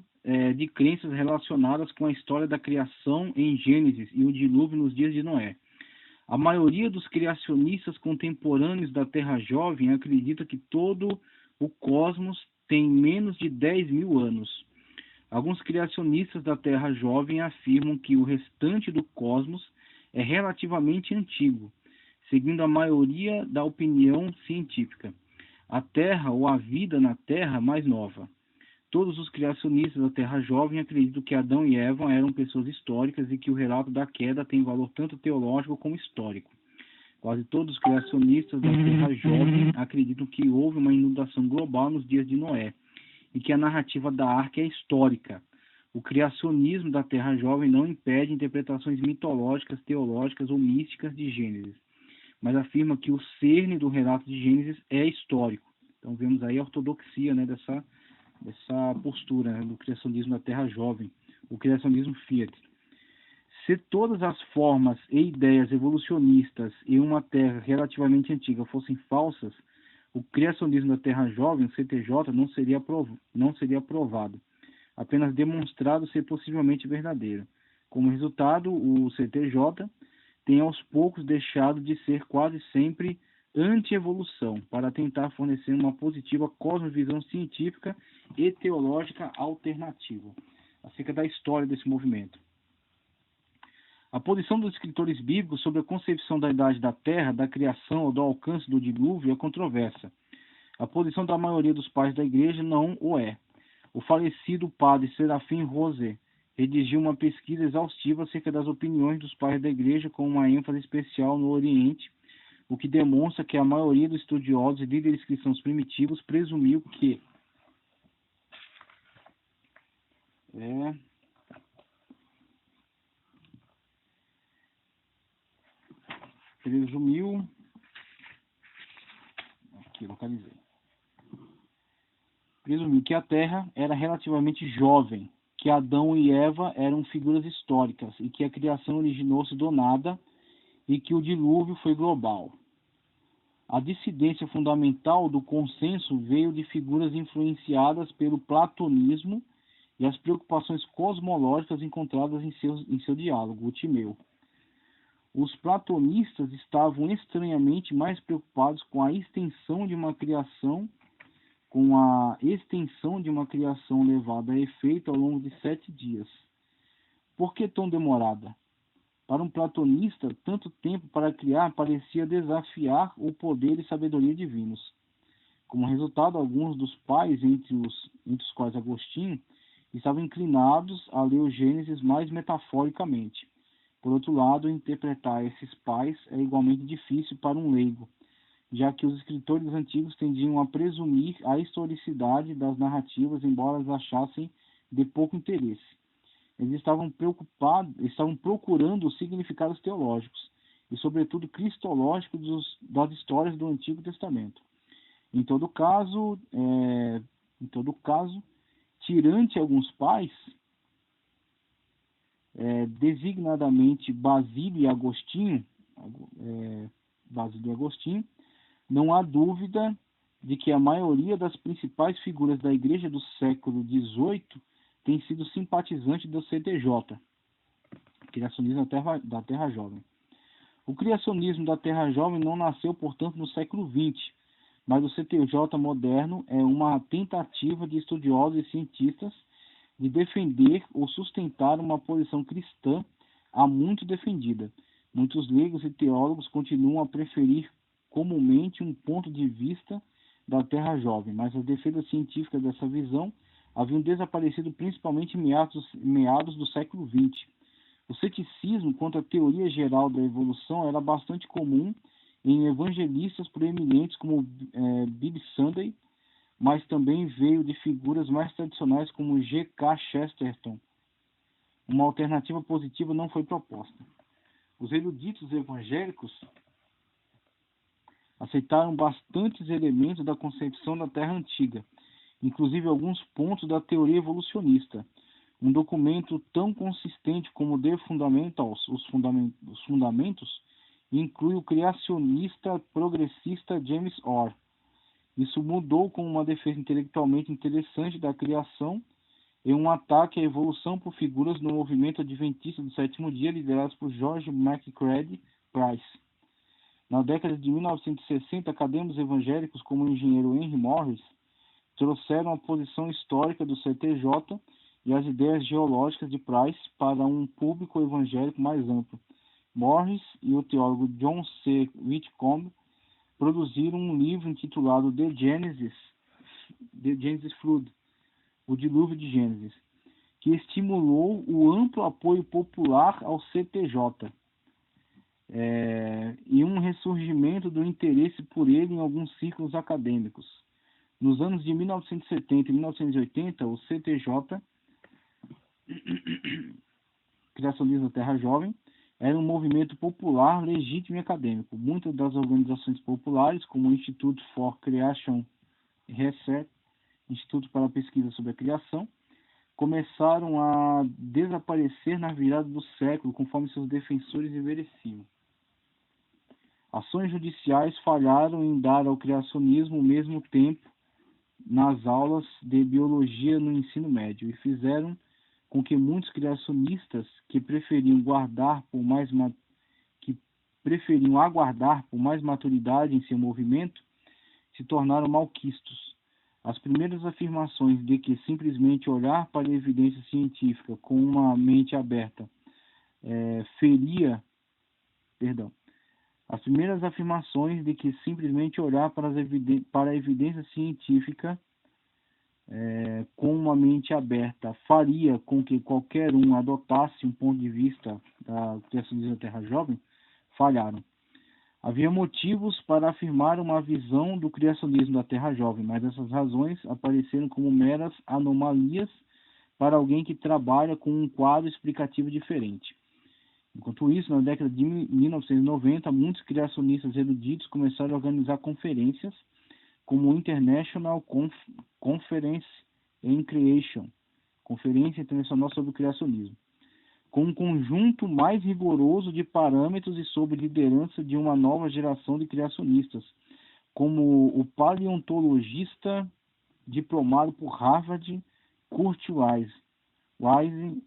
de crenças relacionadas com a história da criação em Gênesis e o dilúvio nos dias de Noé. A maioria dos criacionistas contemporâneos da Terra Jovem acredita que todo o cosmos tem menos de 10 mil anos. Alguns criacionistas da Terra Jovem afirmam que o restante do cosmos é relativamente antigo, seguindo a maioria da opinião científica. A Terra ou a vida na Terra mais nova. Todos os criacionistas da Terra Jovem acreditam que Adão e Eva eram pessoas históricas e que o relato da queda tem valor tanto teológico como histórico. Quase todos os criacionistas da Terra Jovem acreditam que houve uma inundação global nos dias de Noé e que a narrativa da arca é histórica. O criacionismo da Terra Jovem não impede interpretações mitológicas, teológicas ou místicas de Gênesis, mas afirma que o cerne do relato de Gênesis é histórico. Então vemos aí a ortodoxia, né, dessa postura, né, do criacionismo da Terra Jovem, o criacionismo Fiat. Se todas as formas e ideias evolucionistas em uma Terra relativamente antiga fossem falsas, o criacionismo da Terra Jovem, o CTJ, não seria aprovado, apenas demonstrado ser possivelmente verdadeiro. Como resultado, o CTJ tem aos poucos deixado de ser quase sempre anti-evolução, para tentar fornecer uma positiva cosmovisão científica e teológica alternativa, acerca da história desse movimento. A posição dos escritores bíblicos sobre a concepção da idade da Terra, da criação ou do alcance do dilúvio é controversa. A posição da maioria dos pais da Igreja não o é. O falecido padre Serafim Rosé redigiu uma pesquisa exaustiva acerca das opiniões dos pais da Igreja com uma ênfase especial no Oriente, o que demonstra que a maioria dos estudiosos e líderes cristãos primitivos presumiu que presumiu que a Terra era relativamente jovem, que Adão e Eva eram figuras históricas e que a criação originou-se do nada e que o dilúvio foi global. A dissidência fundamental do consenso veio de figuras influenciadas pelo platonismo e as preocupações cosmológicas encontradas em seu diálogo, o Timeu. Os platonistas estavam estranhamente mais preocupados com a extensão de uma criação levada a efeito ao longo de 7 dias. Por que tão demorada? Para um platonista, tanto tempo para criar parecia desafiar o poder e sabedoria divinos. Como resultado, alguns dos pais, entre os quais Agostinho, estavam inclinados a ler o Gênesis mais metaforicamente. Por outro lado, interpretar esses pais é igualmente difícil para um leigo, já que os escritores antigos tendiam a presumir a historicidade das narrativas, embora as achassem de pouco interesse. Eles estavam procurando os significados teológicos e, sobretudo, cristológicos das histórias do Antigo Testamento. Em todo caso, tirante alguns pais, designadamente Basílio e Agostinho, não há dúvida de que a maioria das principais figuras da Igreja do século XVIII tem sido simpatizante do CTJ, criacionismo da Terra Jovem. O criacionismo da Terra Jovem não nasceu, portanto, no século XX, mas o CTJ moderno é uma tentativa de estudiosos e cientistas de defender ou sustentar uma posição cristã há muito defendida. Muitos leigos e teólogos continuam a preferir comumente um ponto de vista da Terra Jovem, mas as defesas científicas dessa visão haviam desaparecido principalmente em meados do século XX. O ceticismo quanto à teoria geral da evolução era bastante comum em evangelistas proeminentes como Bill Sunday, mas também veio de figuras mais tradicionais como G.K. Chesterton. Uma alternativa positiva não foi proposta. Os eruditos evangélicos aceitaram bastantes elementos da concepção da Terra antiga, inclusive alguns pontos da teoria evolucionista. Um documento tão consistente como The Fundamentals, os Fundamentos, inclui o criacionista progressista James Orr. Isso mudou com uma defesa intelectualmente interessante da criação e um ataque à evolução por figuras no movimento adventista do sétimo dia, liderados por George MacCready Price. Na década de 1960, acadêmicos evangélicos como o engenheiro Henry Morris trouxeram a posição histórica do CTJ e as ideias geológicas de Price para um público evangélico mais amplo. Morris e o teólogo John C. Whitcomb produziram um livro intitulado The Genesis Flood, o Dilúvio de Gênesis, que estimulou o amplo apoio popular ao CTJ e um ressurgimento do interesse por ele em alguns círculos acadêmicos. Nos anos de 1970 e 1980, o CTJ, Criacionismo da Terra Jovem, era um movimento popular, legítimo e acadêmico. Muitas das organizações populares, como o Institute for Creation Research, Instituto para a Pesquisa sobre a Criação, começaram a desaparecer na virada do século, conforme seus defensores envelheciam. Ações judiciais falharam em dar ao criacionismo o mesmo tempo nas aulas de biologia no ensino médio e fizeram com que muitos criacionistas que preferiam aguardar por mais maturidade em seu movimento se tornaram malquistos. As primeiras afirmações de que simplesmente olhar para a evidência científica com uma mente aberta As primeiras afirmações de que simplesmente olhar para a evidência científica com uma mente aberta faria com que qualquer um adotasse um ponto de vista da criacionismo da Terra Jovem falharam. Havia motivos para afirmar uma visão do criacionismo da Terra Jovem, mas essas razões apareceram como meras anomalias para alguém que trabalha com um quadro explicativo diferente. Enquanto isso, na década de 1990, muitos criacionistas eruditos começaram a organizar conferências como o International Conference on Creation, Conferência Internacional sobre o Criacionismo, com um conjunto mais rigoroso de parâmetros e sob liderança de uma nova geração de criacionistas, como o paleontologista diplomado por Harvard, Kurt Wise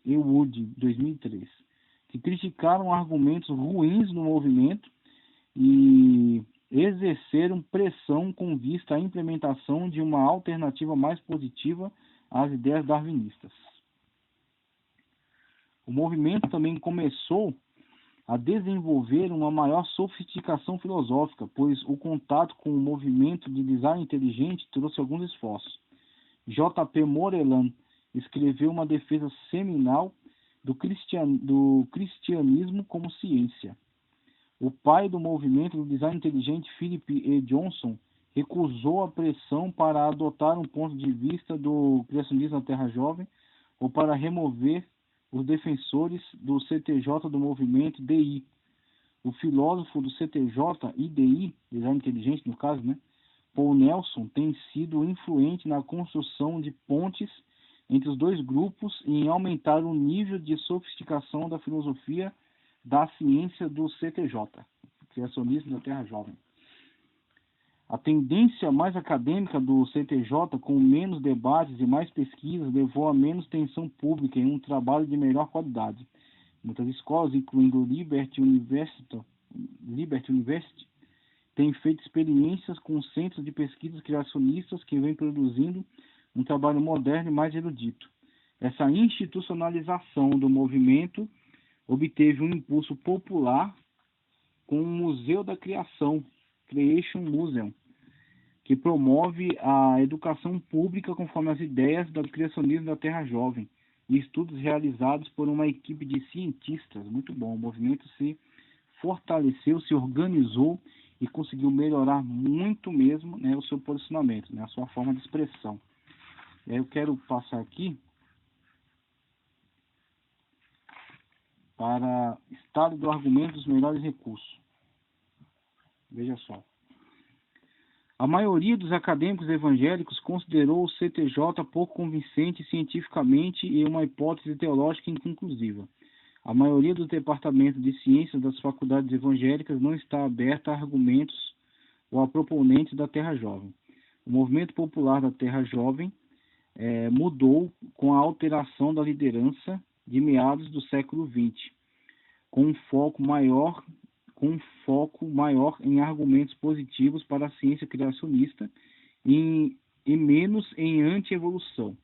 e Wood, 2003, que criticaram argumentos ruins no movimento e exerceram pressão com vista à implementação de uma alternativa mais positiva às ideias darwinistas. O movimento também começou a desenvolver uma maior sofisticação filosófica, pois o contato com o movimento de design inteligente trouxe alguns esforços. J.P. Moreland escreveu uma defesa seminal do cristianismo como ciência. O pai do movimento do design inteligente, Philip E. Johnson, recusou a pressão para adotar um ponto de vista do criacionismo da Terra Jovem ou para remover os defensores do CTJ do movimento DI. O filósofo do CTJ e DI, design inteligente no caso, Paul Nelson, tem sido influente na construção de pontes entre os dois grupos e em aumentar o nível de sofisticação da filosofia da ciência do CTJ, criacionismo da Terra Jovem. A tendência mais acadêmica do CTJ, com menos debates e mais pesquisas, levou a menos tensão pública em um trabalho de melhor qualidade. Muitas escolas, incluindo Liberty University, têm feito experiências com centros de pesquisas criacionistas que vêm produzindo um trabalho moderno e mais erudito. Essa institucionalização do movimento obteve um impulso popular com o Museu da Criação, Creation Museum, que promove a educação pública conforme as ideias do criacionismo da Terra Jovem e estudos realizados por uma equipe de cientistas. Muito bom, o movimento se fortaleceu, se organizou e conseguiu melhorar muito mesmo o seu posicionamento, a sua forma de expressão. E aí eu quero passar aqui para estado do argumento dos melhores recursos. Veja só. A maioria dos acadêmicos evangélicos considerou o CTJ pouco convincente cientificamente e uma hipótese teológica inconclusiva. A maioria dos departamentos de ciências das faculdades evangélicas não está aberta a argumentos ou a proponentes da Terra Jovem. O movimento popular da Terra Jovem mudou com a alteração da liderança de meados do século XX, com um foco maior em argumentos positivos para a ciência criacionista e menos em anti-evolução.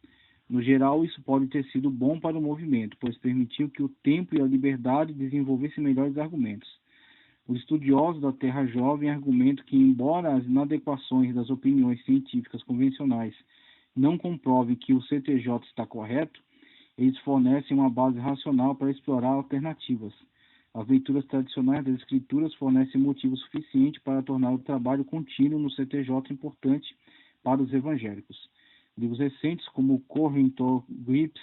No geral, isso pode ter sido bom para o movimento, pois permitiu que o tempo e a liberdade desenvolvessem melhores argumentos. Os estudiosos da Terra Jovem argumentam que, embora as inadequações das opiniões científicas convencionais não comprovem que o CTJ está correto, eles fornecem uma base racional para explorar alternativas. As leituras tradicionais das escrituras fornecem motivo suficiente para tornar o trabalho contínuo no CTJ importante para os evangélicos. Livros recentes como Corinto Grips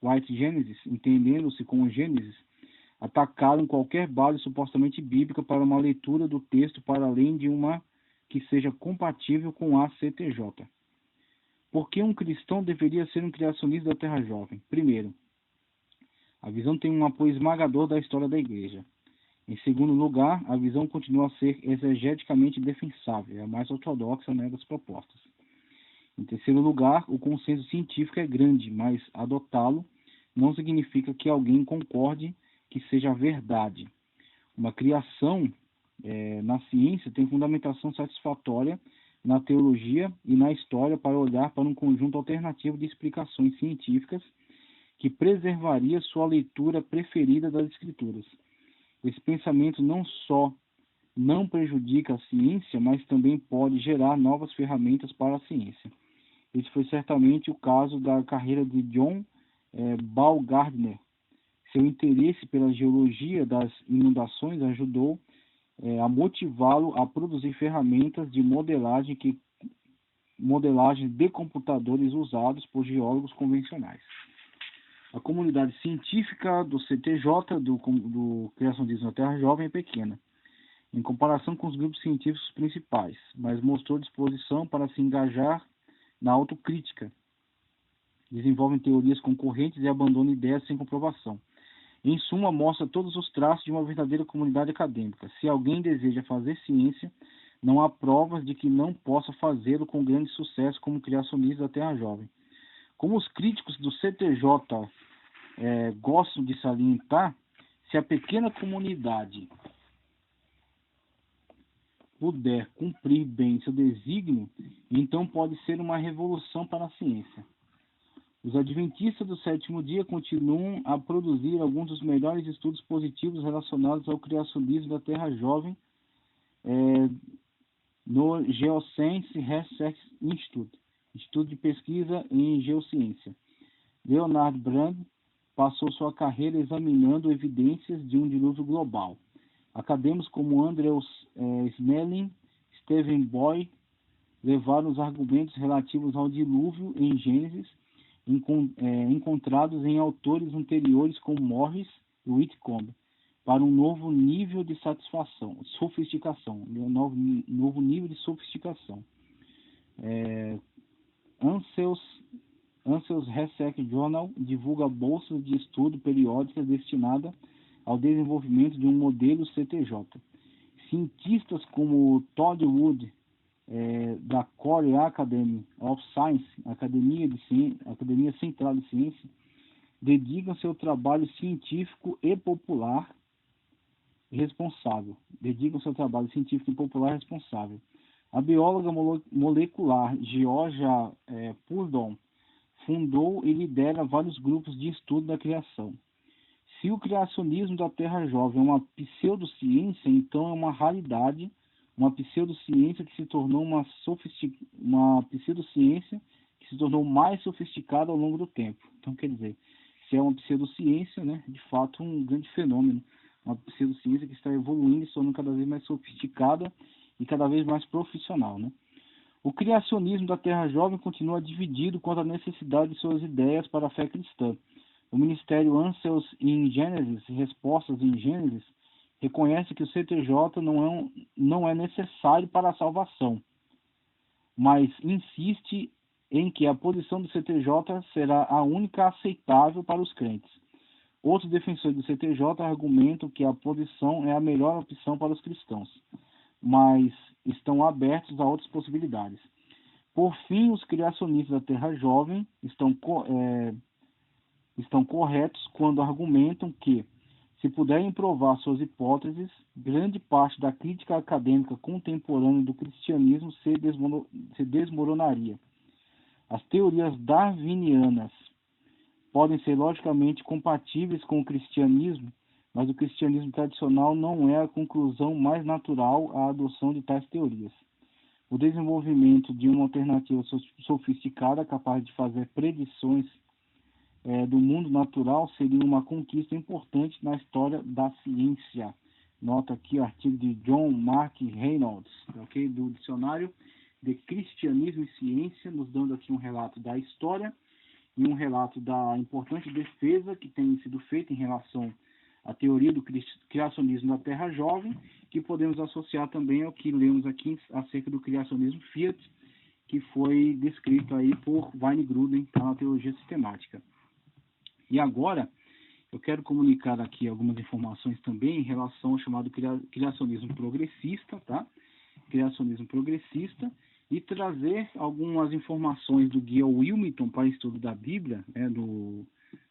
White Genesis, entendendo-se como Gênesis, atacaram qualquer base supostamente bíblica para uma leitura do texto para além de uma que seja compatível com a CTJ. Por que um cristão deveria ser um criacionista da Terra Jovem? Primeiro, a visão tem um apoio esmagador da história da Igreja. Em segundo lugar, a visão continua a ser exegeticamente defensável, é a mais ortodoxa, né, das propostas. Em terceiro lugar, o consenso científico é grande, mas adotá-lo não significa que alguém concorde que seja verdade. Uma criação na ciência tem fundamentação satisfatória na teologia e na história para olhar para um conjunto alternativo de explicações científicas que preservaria sua leitura preferida das Escrituras. Esse pensamento não só não prejudica a ciência, mas também pode gerar novas ferramentas para a ciência. Esse foi certamente o caso da carreira de John Baumgartner. Seu interesse pela geologia das inundações ajudou a motivá-lo a produzir ferramentas de modelagem de computadores usados por geólogos convencionais. A comunidade científica do CTJ, do Criacionismo da Terra Jovem, é pequena, em comparação com os grupos científicos principais, mas mostrou disposição para se engajar na autocrítica. Desenvolvem teorias concorrentes e abandonam ideias sem comprovação. Em suma, mostra todos os traços de uma verdadeira comunidade acadêmica. Se alguém deseja fazer ciência, não há provas de que não possa fazê-lo com grande sucesso como criacionista da Terra Jovem. Como os críticos do CTJ gostam de salientar, se a pequena comunidade puder cumprir bem seu desígnio, então pode ser uma revolução para a ciência. Os adventistas do sétimo dia continuam a produzir alguns dos melhores estudos positivos relacionados ao criacionismo da Terra Jovem no Geoscience Research Institute, Instituto de Pesquisa em Geociência. Leonard Brand passou sua carreira examinando evidências de um dilúvio global. Acadêmicos como Andrew Smelling, Stephen Boy levaram os argumentos relativos ao dilúvio em Gênesis encontrados em autores anteriores como Morris e Whitcomb para um novo nível de sofisticação. Ansels Research Journal divulga bolsas de estudo periódicas destinadas ao desenvolvimento de um modelo CTJ. Cientistas como Todd Wood, da Core Academy of Science, Academia Central de Ciência, dedicam-se ao trabalho científico e popular responsável. A bióloga molecular Georgia Purdon fundou e lidera vários grupos de estudo da criação. Se o criacionismo da Terra Jovem é uma pseudociência, então é uma raridade, uma pseudociência que se tornou uma pseudociência que se tornou mais sofisticada ao longo do tempo. Então, quer dizer, se é uma pseudociência, né, de fato um grande fenômeno, uma pseudociência que está evoluindo e se tornando cada vez mais sofisticada e cada vez mais profissional, né? O criacionismo da Terra Jovem continua dividido quanto à necessidade de suas ideias para a fé cristã. O Ministério Ansels em Gênesis, Respostas em Gênesis, reconhece que o CTJ não é necessário para a salvação, mas insiste em que a posição do CTJ será a única aceitável para os crentes. Outros defensores do CTJ argumentam que a posição é a melhor opção para os cristãos, mas estão abertos a outras possibilidades. Por fim, os criacionistas da Terra Jovem estão corretos quando argumentam que, se puderem provar suas hipóteses, grande parte da crítica acadêmica contemporânea do cristianismo se desmoronaria. As teorias darwinianas podem ser logicamente compatíveis com o cristianismo, mas o cristianismo tradicional não é a conclusão mais natural à adoção de tais teorias. O desenvolvimento de uma alternativa sofisticada capaz de fazer predições do mundo natural seria uma conquista importante na história da ciência. Nota aqui o artigo de John Mark Reynolds, okay, do Dicionário de Cristianismo e Ciência, nos dando aqui um relato da história e um relato da importante defesa que tem sido feita em relação à teoria do criacionismo da Terra Jovem, que podemos associar também ao que lemos aqui acerca do criacionismo Fiat, que foi descrito aí por Weingruber, tá, na teologia sistemática. E agora, eu quero comunicar aqui algumas informações também em relação ao chamado criacionismo progressista, tá? Criacionismo progressista, e trazer algumas informações do Guia Wilmington para estudo da Bíblia, né, do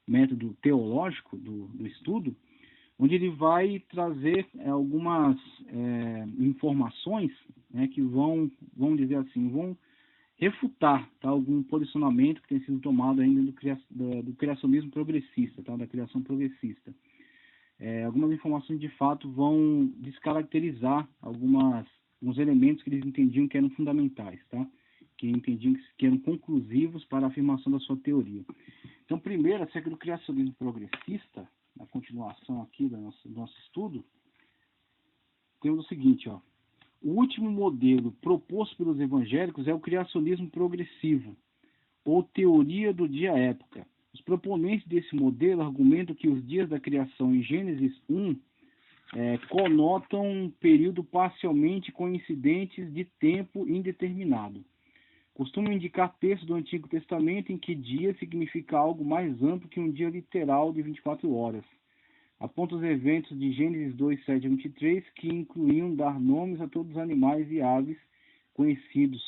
método teológico do estudo, onde ele vai trazer algumas informações, né, que vão dizer assim, vão refutar, tá, algum posicionamento que tem sido tomado ainda do criacionismo progressista, tá, da criação progressista. Algumas informações de fato vão descaracterizar alguns elementos que eles entendiam que eram fundamentais, tá, que entendiam que eram conclusivos para a afirmação da sua teoria. Então, primeiro, acerca do criacionismo progressista, na continuação aqui do nosso estudo, temos o seguinte, ó. O último modelo proposto pelos evangélicos é o criacionismo progressivo, ou teoria do dia-época. Os proponentes desse modelo argumentam que os dias da criação em Gênesis 1 conotam um período parcialmente coincidentes de tempo indeterminado. Costumam indicar textos do Antigo Testamento em que dia significa algo mais amplo que um dia literal de 24 horas. Aponta os eventos de Gênesis 2, 7 a 23, que incluíam dar nomes a todos os animais e aves conhecidos,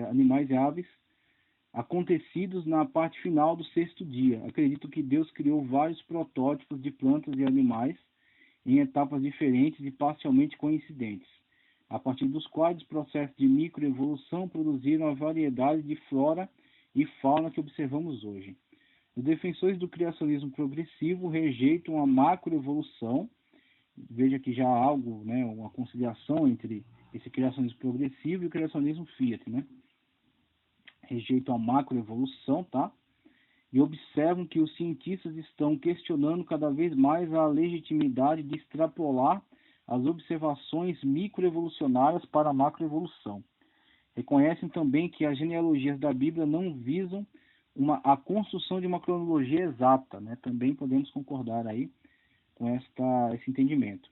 animais e aves, acontecidos na parte final do sexto dia. Acredito que Deus criou vários protótipos de plantas e animais em etapas diferentes e parcialmente coincidentes, a partir dos quais os processos de microevolução produziram a variedade de flora e fauna que observamos hoje. Os defensores do criacionismo progressivo rejeitam a macroevolução. Veja que já há algo, né, uma conciliação entre esse criacionismo progressivo e o criacionismo Fiat, né? Rejeitam a macroevolução, tá? E observam que os cientistas estão questionando cada vez mais a legitimidade de extrapolar as observações microevolucionárias para a macroevolução. Reconhecem também que as genealogias da Bíblia não visam a construção de uma cronologia exata, né? Também podemos concordar aí com esse entendimento.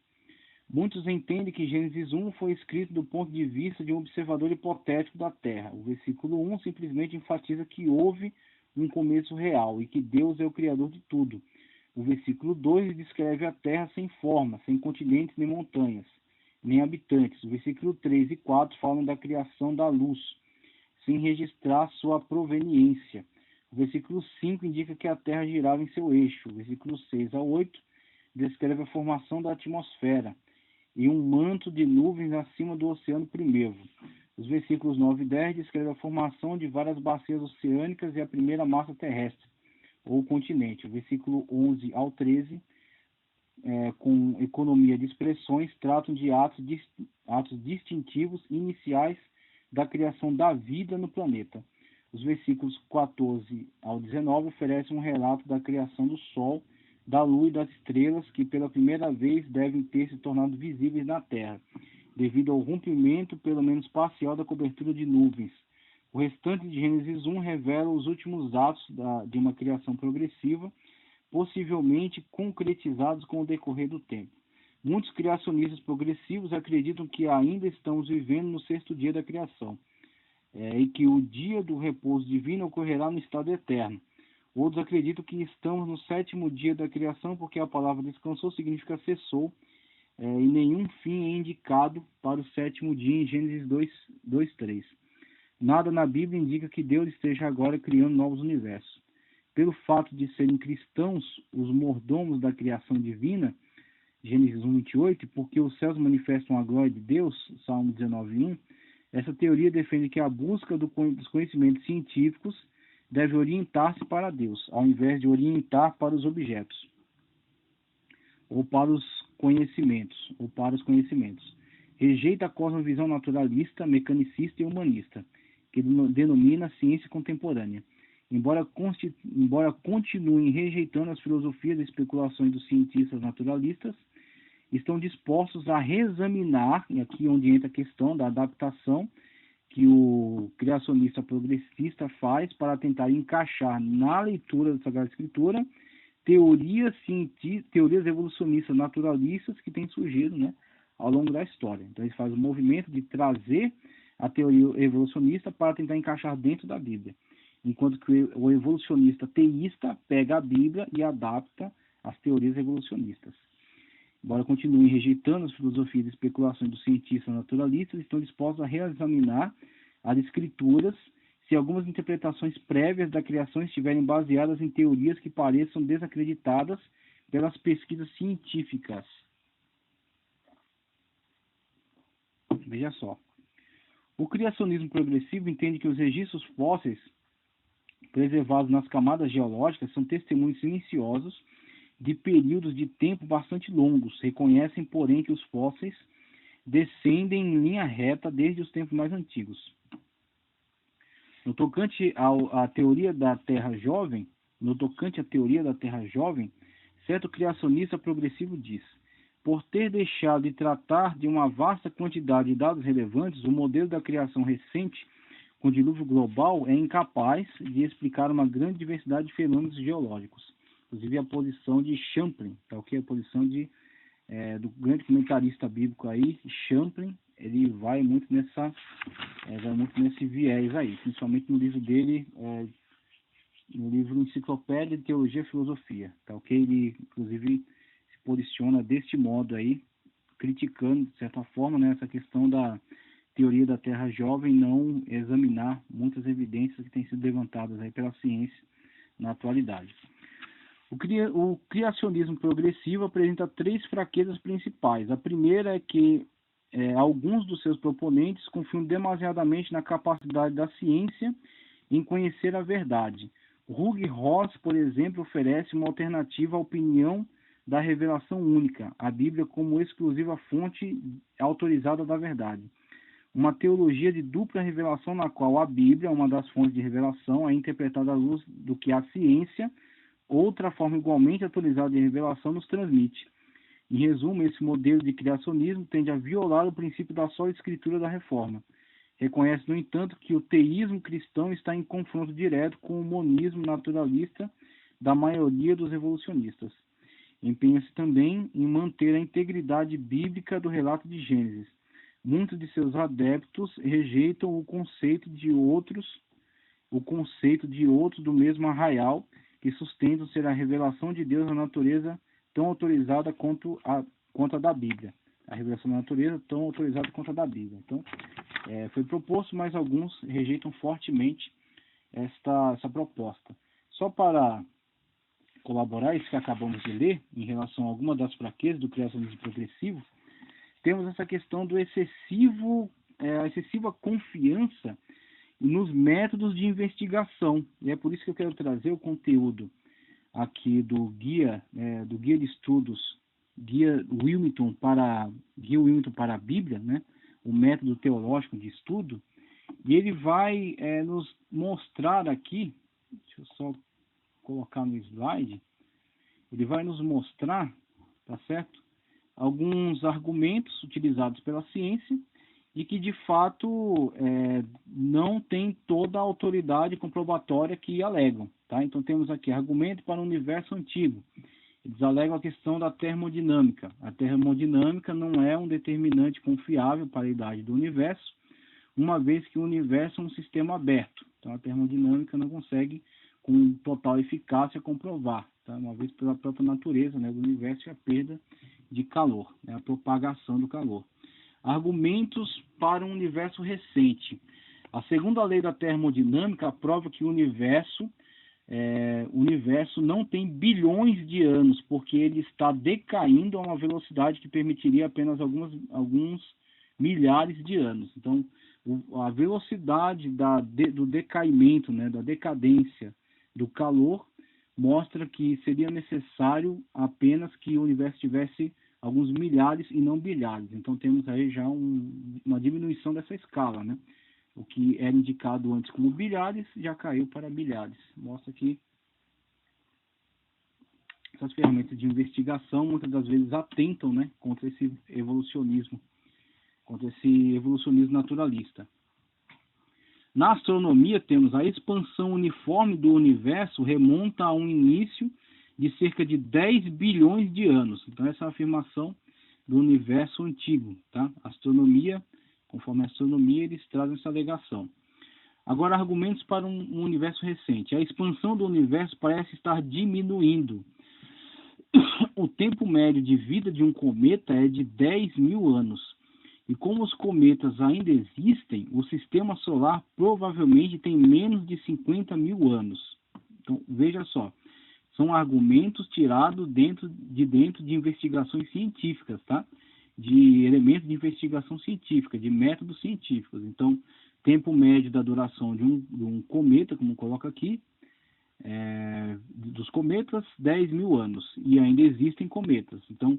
Muitos entendem que Gênesis 1 foi escrito do ponto de vista de um observador hipotético da Terra. O versículo 1 simplesmente enfatiza que houve um começo real e que Deus é o Criador de tudo. O versículo 2 descreve a Terra sem forma, sem continentes nem montanhas, nem habitantes. O versículo 3 e 4 falam da criação da luz, sem registrar sua proveniência. O versículo 5 indica que a Terra girava em seu eixo. O versículo 6 a 8 descreve a formação da atmosfera e um manto de nuvens acima do oceano primevo. Os versículos 9 e 10 descrevem a formação de várias bacias oceânicas e a primeira massa terrestre, ou continente. O versículo 11 ao 13, com economia de expressões, tratam de atos distintivos iniciais da criação da vida no planeta. Os versículos 14 ao 19 oferecem um relato da criação do Sol, da Lua e das estrelas, que pela primeira vez devem ter se tornado visíveis na Terra, devido ao rompimento, pelo menos parcial, da cobertura de nuvens. O restante de Gênesis 1 revela os últimos atos de uma criação progressiva, possivelmente concretizados com o decorrer do tempo. Muitos criacionistas progressivos acreditam que ainda estamos vivendo no sexto dia da criação, e que o dia do repouso divino ocorrerá no estado eterno. Outros acreditam que estamos no sétimo dia da criação, porque a palavra descansou significa cessou, e nenhum fim é indicado para o sétimo dia em Gênesis 2:3. Nada na Bíblia indica que Deus esteja agora criando novos universos. Pelo fato de serem cristãos, os mordomos da criação divina, Gênesis 1:28, porque os céus manifestam a glória de Deus, Salmo 19:1, essa teoria defende que a busca dos conhecimentos científicos deve orientar-se para Deus, ao invés de orientar para os objetos, ou para os conhecimentos. Rejeita a cosmovisão naturalista, mecanicista e humanista, que denomina ciência contemporânea. Embora continuem rejeitando as filosofias e especulações dos cientistas naturalistas, estão dispostos a reexaminar, e aqui onde entra a questão da adaptação que o criacionista progressista faz para tentar encaixar na leitura da Sagrada Escritura teorias evolucionistas naturalistas que têm surgido, né, ao longo da história. Então, ele faz o movimento de trazer a teoria evolucionista para tentar encaixar dentro da Bíblia, enquanto que o evolucionista teísta pega a Bíblia e adapta às teorias evolucionistas. Embora continuem rejeitando as filosofias e especulações dos cientistas naturalistas, estão dispostos a reexaminar as escrituras se algumas interpretações prévias da criação estiverem baseadas em teorias que pareçam desacreditadas pelas pesquisas científicas. Veja só. O criacionismo progressivo entende que os registros fósseis preservados nas camadas geológicas são testemunhos silenciosos de períodos de tempo bastante longos. Reconhecem, porém, que os fósseis descendem em linha reta desde os tempos mais antigos. No tocante à teoria da Terra jovem, certo criacionista progressivo diz: por ter deixado de tratar de uma vasta quantidade de dados relevantes, o modelo da criação recente com dilúvio global é incapaz de explicar uma grande diversidade de fenômenos geológicos. Inclusive a posição de Champlin, tá, okay? A posição do grande comentarista bíblico aí, Champlin, ele vai muito nesse viés aí, principalmente no livro dele, no livro Enciclopédia de Teologia e Filosofia, tá, ok? Ele, inclusive, se posiciona deste modo aí, criticando, de certa forma, né, essa questão da teoria da Terra jovem, não examinar muitas evidências que têm sido levantadas aí pela ciência na atualidade. O criacionismo progressivo apresenta 3 fraquezas principais. A primeira é que alguns dos seus proponentes confiam demasiadamente na capacidade da ciência em conhecer a verdade. Hugh Ross, por exemplo, oferece uma alternativa à opinião da revelação única, a Bíblia como exclusiva fonte autorizada da verdade. Uma teologia de dupla revelação na qual a Bíblia, uma das fontes de revelação, é interpretada à luz do que a ciência, outra forma igualmente autorizada de revelação, nos transmite. Em resumo, esse modelo de criacionismo tende a violar o princípio da só escritura da reforma. Reconhece, no entanto, que o teísmo cristão está em confronto direto com o monismo naturalista da maioria dos evolucionistas. Empenha-se também em manter a integridade bíblica do relato de Gênesis. Muitos de seus adeptos rejeitam o conceito de outros do mesmo arraial, que sustentam ser a revelação de Deus na natureza tão autorizada quanto a da Bíblia. A revelação da natureza tão autorizada quanto a da Bíblia. Então, foi proposto, mas alguns rejeitam fortemente essa proposta. Só para colaborar, isso que acabamos de ler, em relação a alguma das fraquezas do criacionismo progressivo, temos essa questão do a excessiva confiança nos métodos de investigação. E é por isso que eu quero trazer o conteúdo aqui do guia de estudos, guia Wilmington para a Bíblia, né? O método teológico de estudo, e ele vai nos mostrar aqui, deixa eu só colocar no slide, ele vai nos mostrar, tá certo? Alguns argumentos utilizados pela ciência e que de fato não tem toda a autoridade comprobatória que alegam, tá? Então temos aqui argumento para o universo antigo. Eles alegam a questão da termodinâmica. A termodinâmica não é um determinante confiável para a idade do universo, uma vez que o universo é um sistema aberto. Então a termodinâmica não consegue com total eficácia comprovar, tá? Uma vez pela própria natureza, né, do universo e a perda de calor, né, a propagação do calor. Argumentos para um universo recente. A segunda lei da termodinâmica prova que o universo não tem bilhões de anos, porque ele está decaindo a uma velocidade que permitiria apenas alguns milhares de anos. Então, a velocidade do decaimento, né, da decadência do calor, mostra que seria necessário apenas que o universo tivesse alguns milhares e não bilhares. Então temos aí já uma diminuição dessa escala, né? O que era indicado antes como bilhares já caiu para bilhares. Mostra que essas ferramentas de investigação muitas das vezes atentam, né, contra esse evolucionismo naturalista. Na astronomia temos a expansão uniforme do universo remonta a um início de cerca de 10 bilhões de anos. Então essa é a afirmação do universo antigo, tá? A astronomia Conforme a astronomia, eles trazem essa alegação. Agora, argumentos para um universo recente. A expansão do universo parece estar diminuindo. O tempo médio de vida de um cometa é de 10 mil anos. E como os cometas ainda existem, o sistema solar provavelmente tem menos de 50 mil anos. Então, veja só. São argumentos tirados dentro de investigações científicas, tá? De elementos de investigação científica, de métodos científicos. Então, tempo médio da duração de um cometa, como coloca aqui, dos cometas, 10 mil anos. E ainda existem cometas. Então,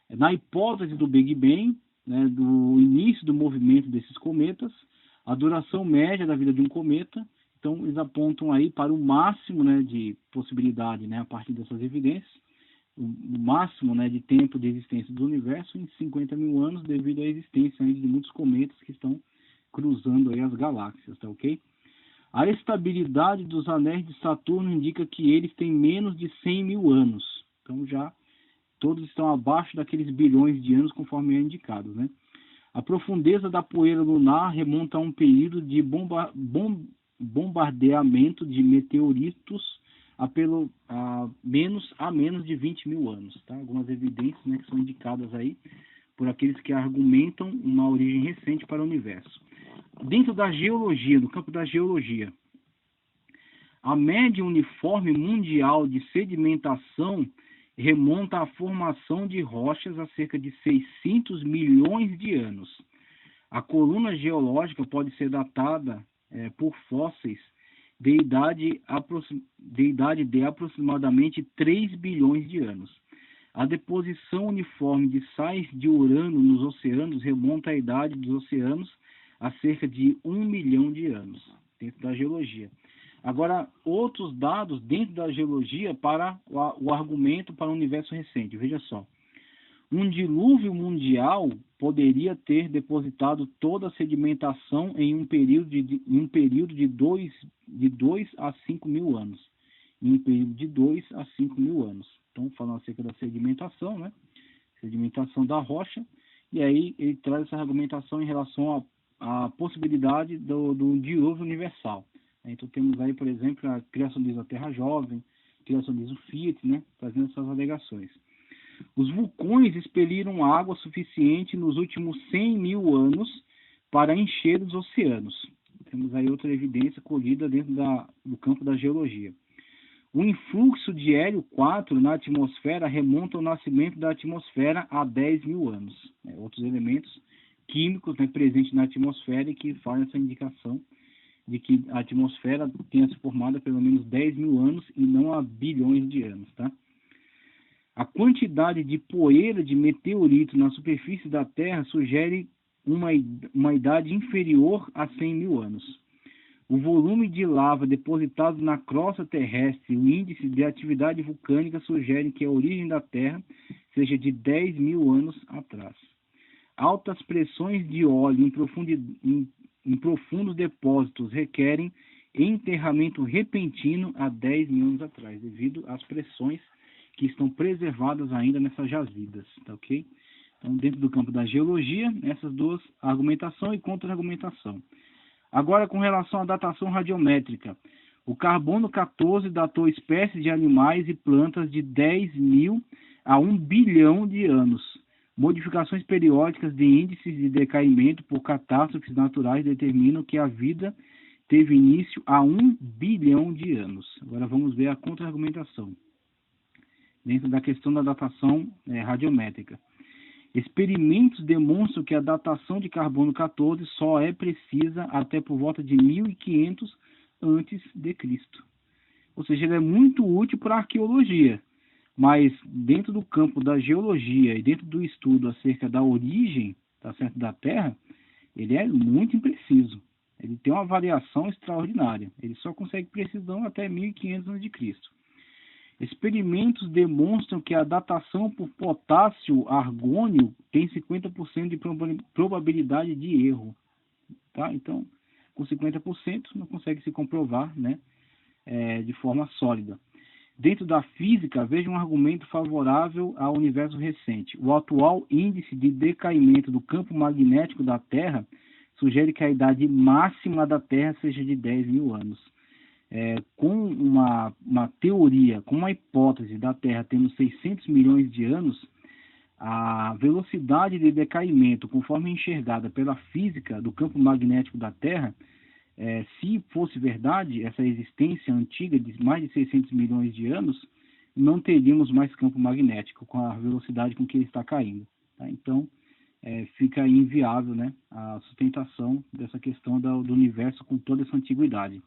na hipótese do Big Bang, né, do início do movimento desses cometas, a duração média da vida de um cometa, então eles apontam aí para o máximo, né, de possibilidade, né, a partir dessas evidências, o máximo, né, de tempo de existência do universo em 50 mil anos, devido à existência aí de muitos cometas que estão cruzando aí as galáxias, tá ok? A estabilidade dos anéis de Saturno indica que eles têm menos de 100 mil anos. Então já todos estão abaixo daqueles bilhões de anos, conforme é indicado, né? A profundeza da poeira lunar remonta a um período de bombardeamento de meteoritos a menos de 20 mil anos, tá? Algumas evidências, né, que são indicadas aí por aqueles que argumentam uma origem recente para o universo. Dentro da geologia, no campo da geologia, a média uniforme mundial de sedimentação remonta à formação de rochas há cerca de 600 milhões de anos. A coluna geológica pode ser datada por fósseis de idade de aproximadamente 3 bilhões de anos. A deposição uniforme de sais de urânio nos oceanos remonta à idade dos oceanos há cerca de 1 milhão de anos, dentro da geologia. Agora, outros dados dentro da geologia para o argumento para o universo recente. Veja só. Um dilúvio mundial poderia ter depositado toda a sedimentação em um período de 2 a 5 mil anos. Em um período de 2 a 5 mil anos. Então, falando acerca da sedimentação, né? Sedimentação da rocha. E aí ele traz essa argumentação em relação à possibilidade do dilúvio universal. Então temos aí, por exemplo, a criacionismo da Terra Jovem, criacionismo Fiat, né? Trazendo essas alegações. Os vulcões expeliram água suficiente nos últimos 100 mil anos para encher os oceanos. Temos aí outra evidência colhida dentro do campo da geologia. O influxo de hélio 4 na atmosfera remonta ao nascimento da atmosfera há 10 mil anos. Outros elementos químicos, né, presentes na atmosfera e que fazem essa indicação de que a atmosfera tenha se formado há pelo menos 10 mil anos e não há bilhões de anos, tá? A quantidade de poeira de meteorito na superfície da Terra sugere uma idade inferior a 100 mil anos. O volume de lava depositado na crosta terrestre e o índice de atividade vulcânica sugerem que a origem da Terra seja de 10 mil anos atrás. Altas pressões de óleo em profundos depósitos requerem enterramento repentino há 10 mil anos atrás, devido às pressões que estão preservadas ainda nessas jazidas, tá ok? Então, dentro do campo da geologia, essas duas, argumentação e contra-argumentação. Agora, com relação à datação radiométrica, o carbono 14 datou espécies de animais e plantas de 10 mil a 1 bilhão de anos. Modificações periódicas de índices de decaimento por catástrofes naturais determinam que a vida teve início há 1 bilhão de anos. Agora vamos ver a contra-argumentação, dentro da questão da datação radiométrica. Experimentos demonstram que a datação de carbono 14 só é precisa até por volta de 1500 a.C. Ou seja, ele é muito útil para a arqueologia, mas dentro do campo da geologia e dentro do estudo acerca da origem, tá certo, da Terra, ele é muito impreciso. Ele tem uma variação extraordinária. Ele só consegue precisão até 1500 a.C. Experimentos demonstram que a datação por potássio-argônio tem 50% de probabilidade de erro. Tá? Então, com 50% não consegue se comprovar, né, de forma sólida. Dentro da física, veja um argumento favorável ao universo recente. O atual índice de decaimento do campo magnético da Terra sugere que a idade máxima da Terra seja de 10 mil anos. Com uma teoria, com uma hipótese da Terra tendo 600 milhões de anos, a velocidade de decaimento, conforme enxergada pela física do campo magnético da Terra, se fosse verdade, essa existência antiga de mais de 600 milhões de anos, não teríamos mais campo magnético com a velocidade com que ele está caindo. Tá? Então, fica inviável, né, a sustentação dessa questão do universo com toda essa antiguidade.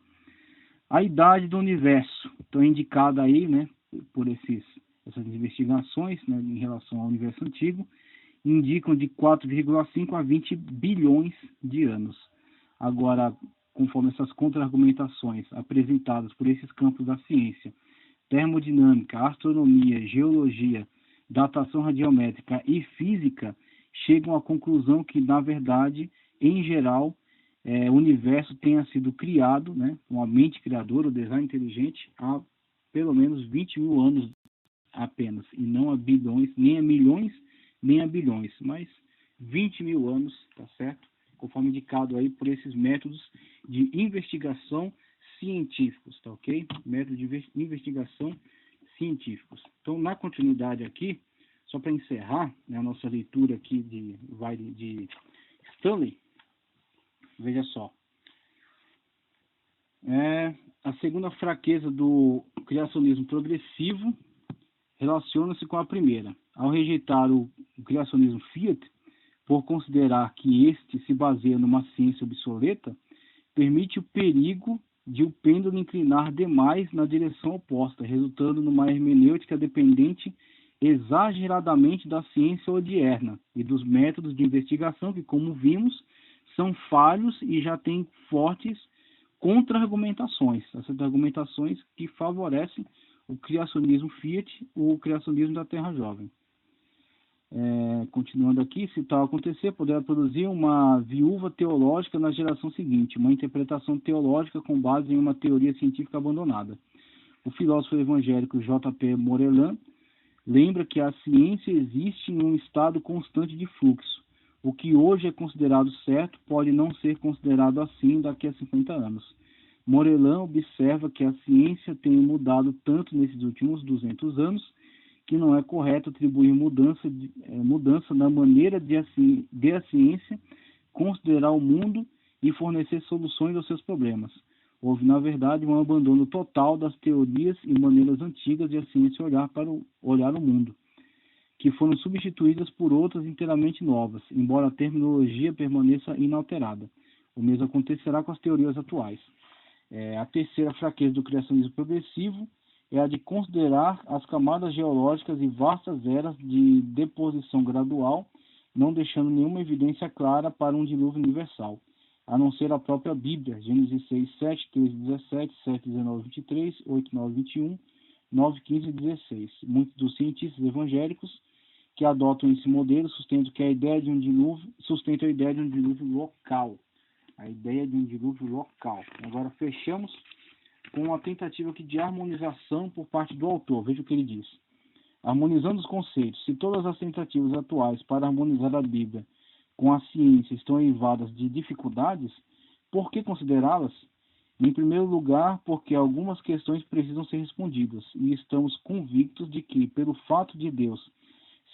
A idade do universo, então indicada aí, né, por essas investigações, né, em relação ao universo antigo, indicam de 4,5 a 20 bilhões de anos. Agora, conforme essas contra-argumentações apresentadas por esses campos da ciência, termodinâmica, astronomia, geologia, datação radiométrica e física, chegam à conclusão que, na verdade, em geral, o universo tenha sido criado, né, com a mente criadora, o design inteligente, há pelo menos 20 mil anos apenas, e não a bilhões, nem a milhões, nem a bilhões, mas 20 mil anos, tá certo? Conforme indicado aí por esses métodos de investigação científicos, tá ok? Métodos de investigação científicos. Então, na continuidade aqui, só para encerrar, né, a nossa leitura aqui de Stanley, veja só. A segunda fraqueza do criacionismo progressivo relaciona-se com a primeira. Ao rejeitar o criacionismo Fiat, por considerar que este se baseia numa ciência obsoleta, permite o perigo de o pêndulo inclinar demais na direção oposta, resultando numa hermenêutica dependente exageradamente da ciência odierna e dos métodos de investigação que, como vimos, são falhos e já têm fortes contra-argumentações. Essas argumentações que favorecem o criacionismo Fiat ou o criacionismo da Terra Jovem. Continuando aqui, se tal acontecer, poderá produzir uma viúva teológica na geração seguinte, uma interpretação teológica com base em uma teoria científica abandonada. O filósofo evangélico J.P. Morellan lembra que a ciência existe em um estado constante de fluxo. O que hoje é considerado certo pode não ser considerado assim daqui a 50 anos. Morellan observa que a ciência tem mudado tanto nesses últimos 200 anos que não é correto atribuir mudança na maneira de a ciência considerar o mundo e fornecer soluções aos seus problemas. Houve, na verdade, um abandono total das teorias e maneiras antigas de a ciência olhar o mundo, que foram substituídas por outras inteiramente novas, embora a terminologia permaneça inalterada. O mesmo acontecerá com as teorias atuais. A terceira fraqueza do criacionismo progressivo é a de considerar as camadas geológicas e vastas eras de deposição gradual, não deixando nenhuma evidência clara para um dilúvio universal, a não ser a própria Bíblia, Gênesis 6, 7, 13, 17, 7, 19, 23, 8, 9, 21, 9, 15 e 16. Muitos dos cientistas evangélicos que adotam esse modelo sustentam a ideia de um dilúvio local. A ideia de um dilúvio local. Agora fechamos com uma tentativa aqui de harmonização por parte do autor. Veja o que ele diz. Harmonizando os conceitos. Se todas as tentativas atuais para harmonizar a Bíblia com a ciência estão eivadas de dificuldades, por que considerá-las? Em primeiro lugar, porque algumas questões precisam ser respondidas, e estamos convictos de que, pelo fato de Deus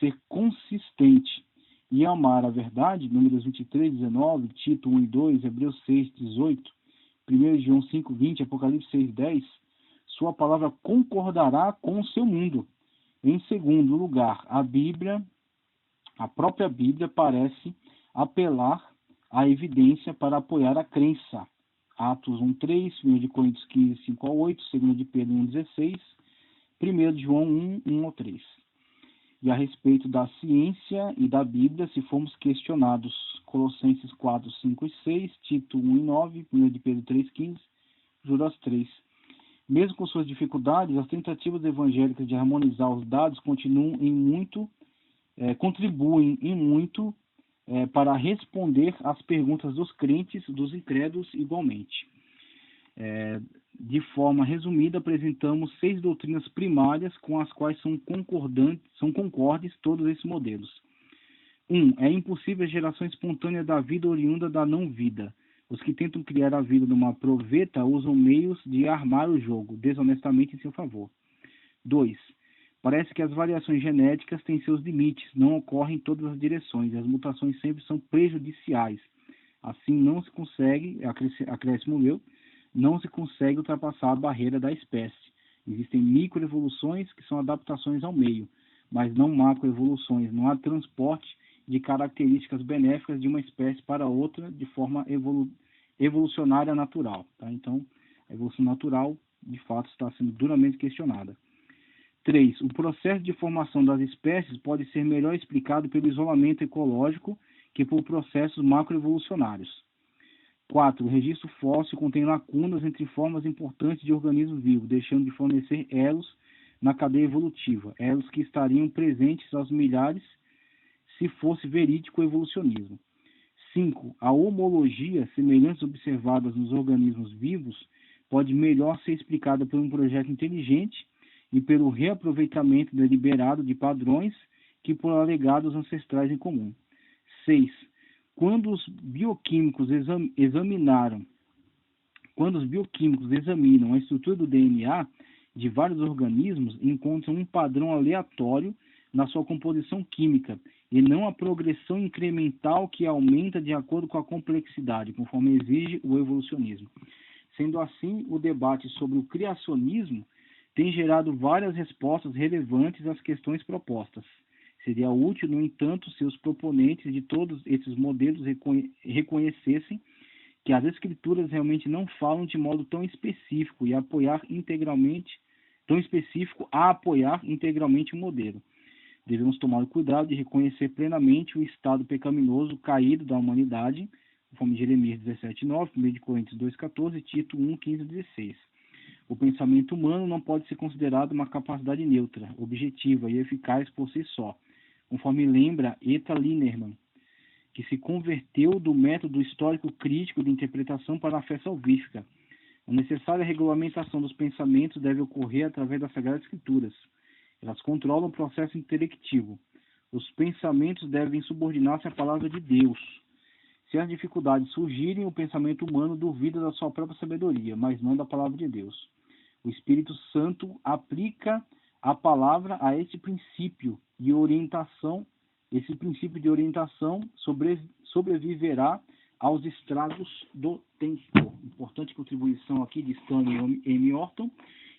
ser consistente e amar a verdade, Números 23, 19, Tito 1 e 2, Hebreus 6, 18, 1 João 5, 20, Apocalipse 6, 10, sua palavra concordará com o seu mundo. Em segundo lugar, a própria Bíblia parece apelar à evidência para apoiar a crença. Atos 1, 3, 1 Coríntios 15, 5 a 8, 2 de Pedro 1, 16, 1 João 1, 1 a 3. E a respeito da ciência e da Bíblia, se formos questionados, Colossenses 4, 5 e 6, Tito 1 e 9, 1 de Pedro 3, 15, Judas 3. Mesmo com suas dificuldades, as tentativas evangélicas de harmonizar os dados contribuem em muito para responder às perguntas dos crentes, dos incrédulos igualmente. De forma resumida, apresentamos 6 doutrinas primárias com as quais são concordes todos esses modelos. É impossível a geração espontânea da vida oriunda da não-vida. Os que tentam criar a vida numa proveta usam meios de armar o jogo, desonestamente em seu favor. 2. Parece que as variações genéticas têm seus limites, não ocorrem em todas as direções, e as mutações sempre são prejudiciais. Assim, não se consegue, acréscimo meu, não se consegue ultrapassar a barreira da espécie. Existem microevoluções que são adaptações ao meio, mas não macroevoluções. Não há transporte de características benéficas de uma espécie para outra de forma evolucionária natural. Tá? Então, a evolução natural, de fato, está sendo duramente questionada. 3. O processo de formação das espécies pode ser melhor explicado pelo isolamento ecológico que por processos macroevolucionários. 4. O registro fóssil contém lacunas entre formas importantes de organismos vivos, deixando de fornecer elos na cadeia evolutiva, elos que estariam presentes aos milhares se fosse verídico o evolucionismo. 5. A homologia, semelhanças observadas nos organismos vivos, pode melhor ser explicada por um projeto inteligente e pelo reaproveitamento deliberado de padrões que por alegados ancestrais em comum. 6. Quando os bioquímicos examinam a estrutura do DNA de vários organismos, encontram um padrão aleatório na sua composição química e não a progressão incremental que aumenta de acordo com a complexidade, conforme exige o evolucionismo. Sendo assim, o debate sobre o criacionismo tem gerado várias respostas relevantes às questões propostas. Seria útil, no entanto, se os proponentes de todos esses modelos reconhecessem que as escrituras realmente não falam de modo tão específico a apoiar integralmente o modelo. Devemos tomar o cuidado de reconhecer plenamente o estado pecaminoso caído da humanidade, conforme Jeremias 17:9, 1 Coríntios 2:14 e Tito 1:15-16. O pensamento humano não pode ser considerado uma capacidade neutra, objetiva e eficaz por si só, conforme lembra Eta Linerman, que se converteu do método histórico crítico de interpretação para a fé salvífica. A necessária regulamentação dos pensamentos deve ocorrer através das Sagradas Escrituras. Elas controlam o processo intelectivo. Os pensamentos devem subordinar-se à palavra de Deus. Se as dificuldades surgirem, o pensamento humano duvida da sua própria sabedoria, mas não da palavra de Deus. O Espírito Santo aplica a palavra a esse princípio de orientação. Esse princípio de orientação sobreviverá aos estragos do tempo. Importante contribuição aqui de Stanley M. Orton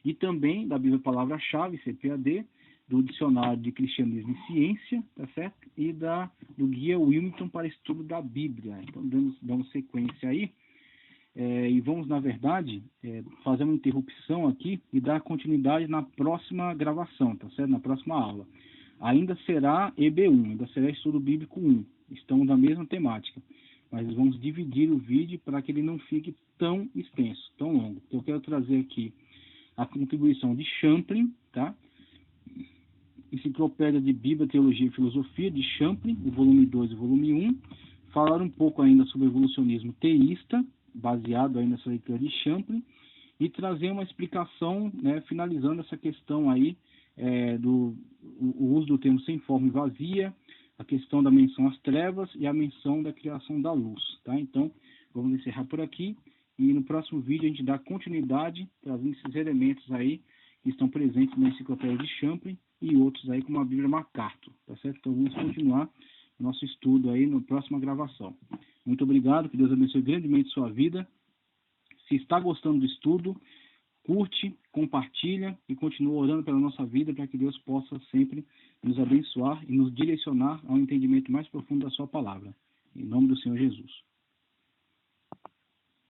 e também da Bíblia Palavra-Chave, CPAD, do Dicionário de Cristianismo e Ciência, tá certo? E do Guia Wilmington para Estudo da Bíblia. Então, damos sequência aí. E vamos, na verdade, fazer uma interrupção aqui e dar continuidade na próxima gravação, tá certo? Na próxima aula. Ainda será EB1, ainda será Estudo Bíblico 1. Estamos na mesma temática. Mas vamos dividir o vídeo para que ele não fique tão extenso, tão longo. Então, eu quero trazer aqui a contribuição de Champlin, tá? Enciclopédia de Bíblia, Teologia e Filosofia, de Champlin, o volume 2 e o volume 1. Falar um pouco ainda sobre o evolucionismo teísta, baseado aí nessa leitura de Champlin, e trazer uma explicação, né, finalizando essa questão aí, o uso do termo sem forma e vazia, a questão da menção às trevas e a menção da criação da luz, tá? Então, vamos encerrar por aqui e no próximo vídeo a gente dá continuidade, trazendo esses elementos aí que estão presentes na enciclopédia de Champlin e outros aí como a Bíblia MacArthur, tá certo? Então, vamos continuar nosso estudo aí na próxima gravação. Muito obrigado, que Deus abençoe grandemente sua vida. Se está gostando do estudo, curte, compartilha e continua orando pela nossa vida para que Deus possa sempre nos abençoar e nos direcionar ao entendimento mais profundo da sua palavra. Em nome do Senhor Jesus.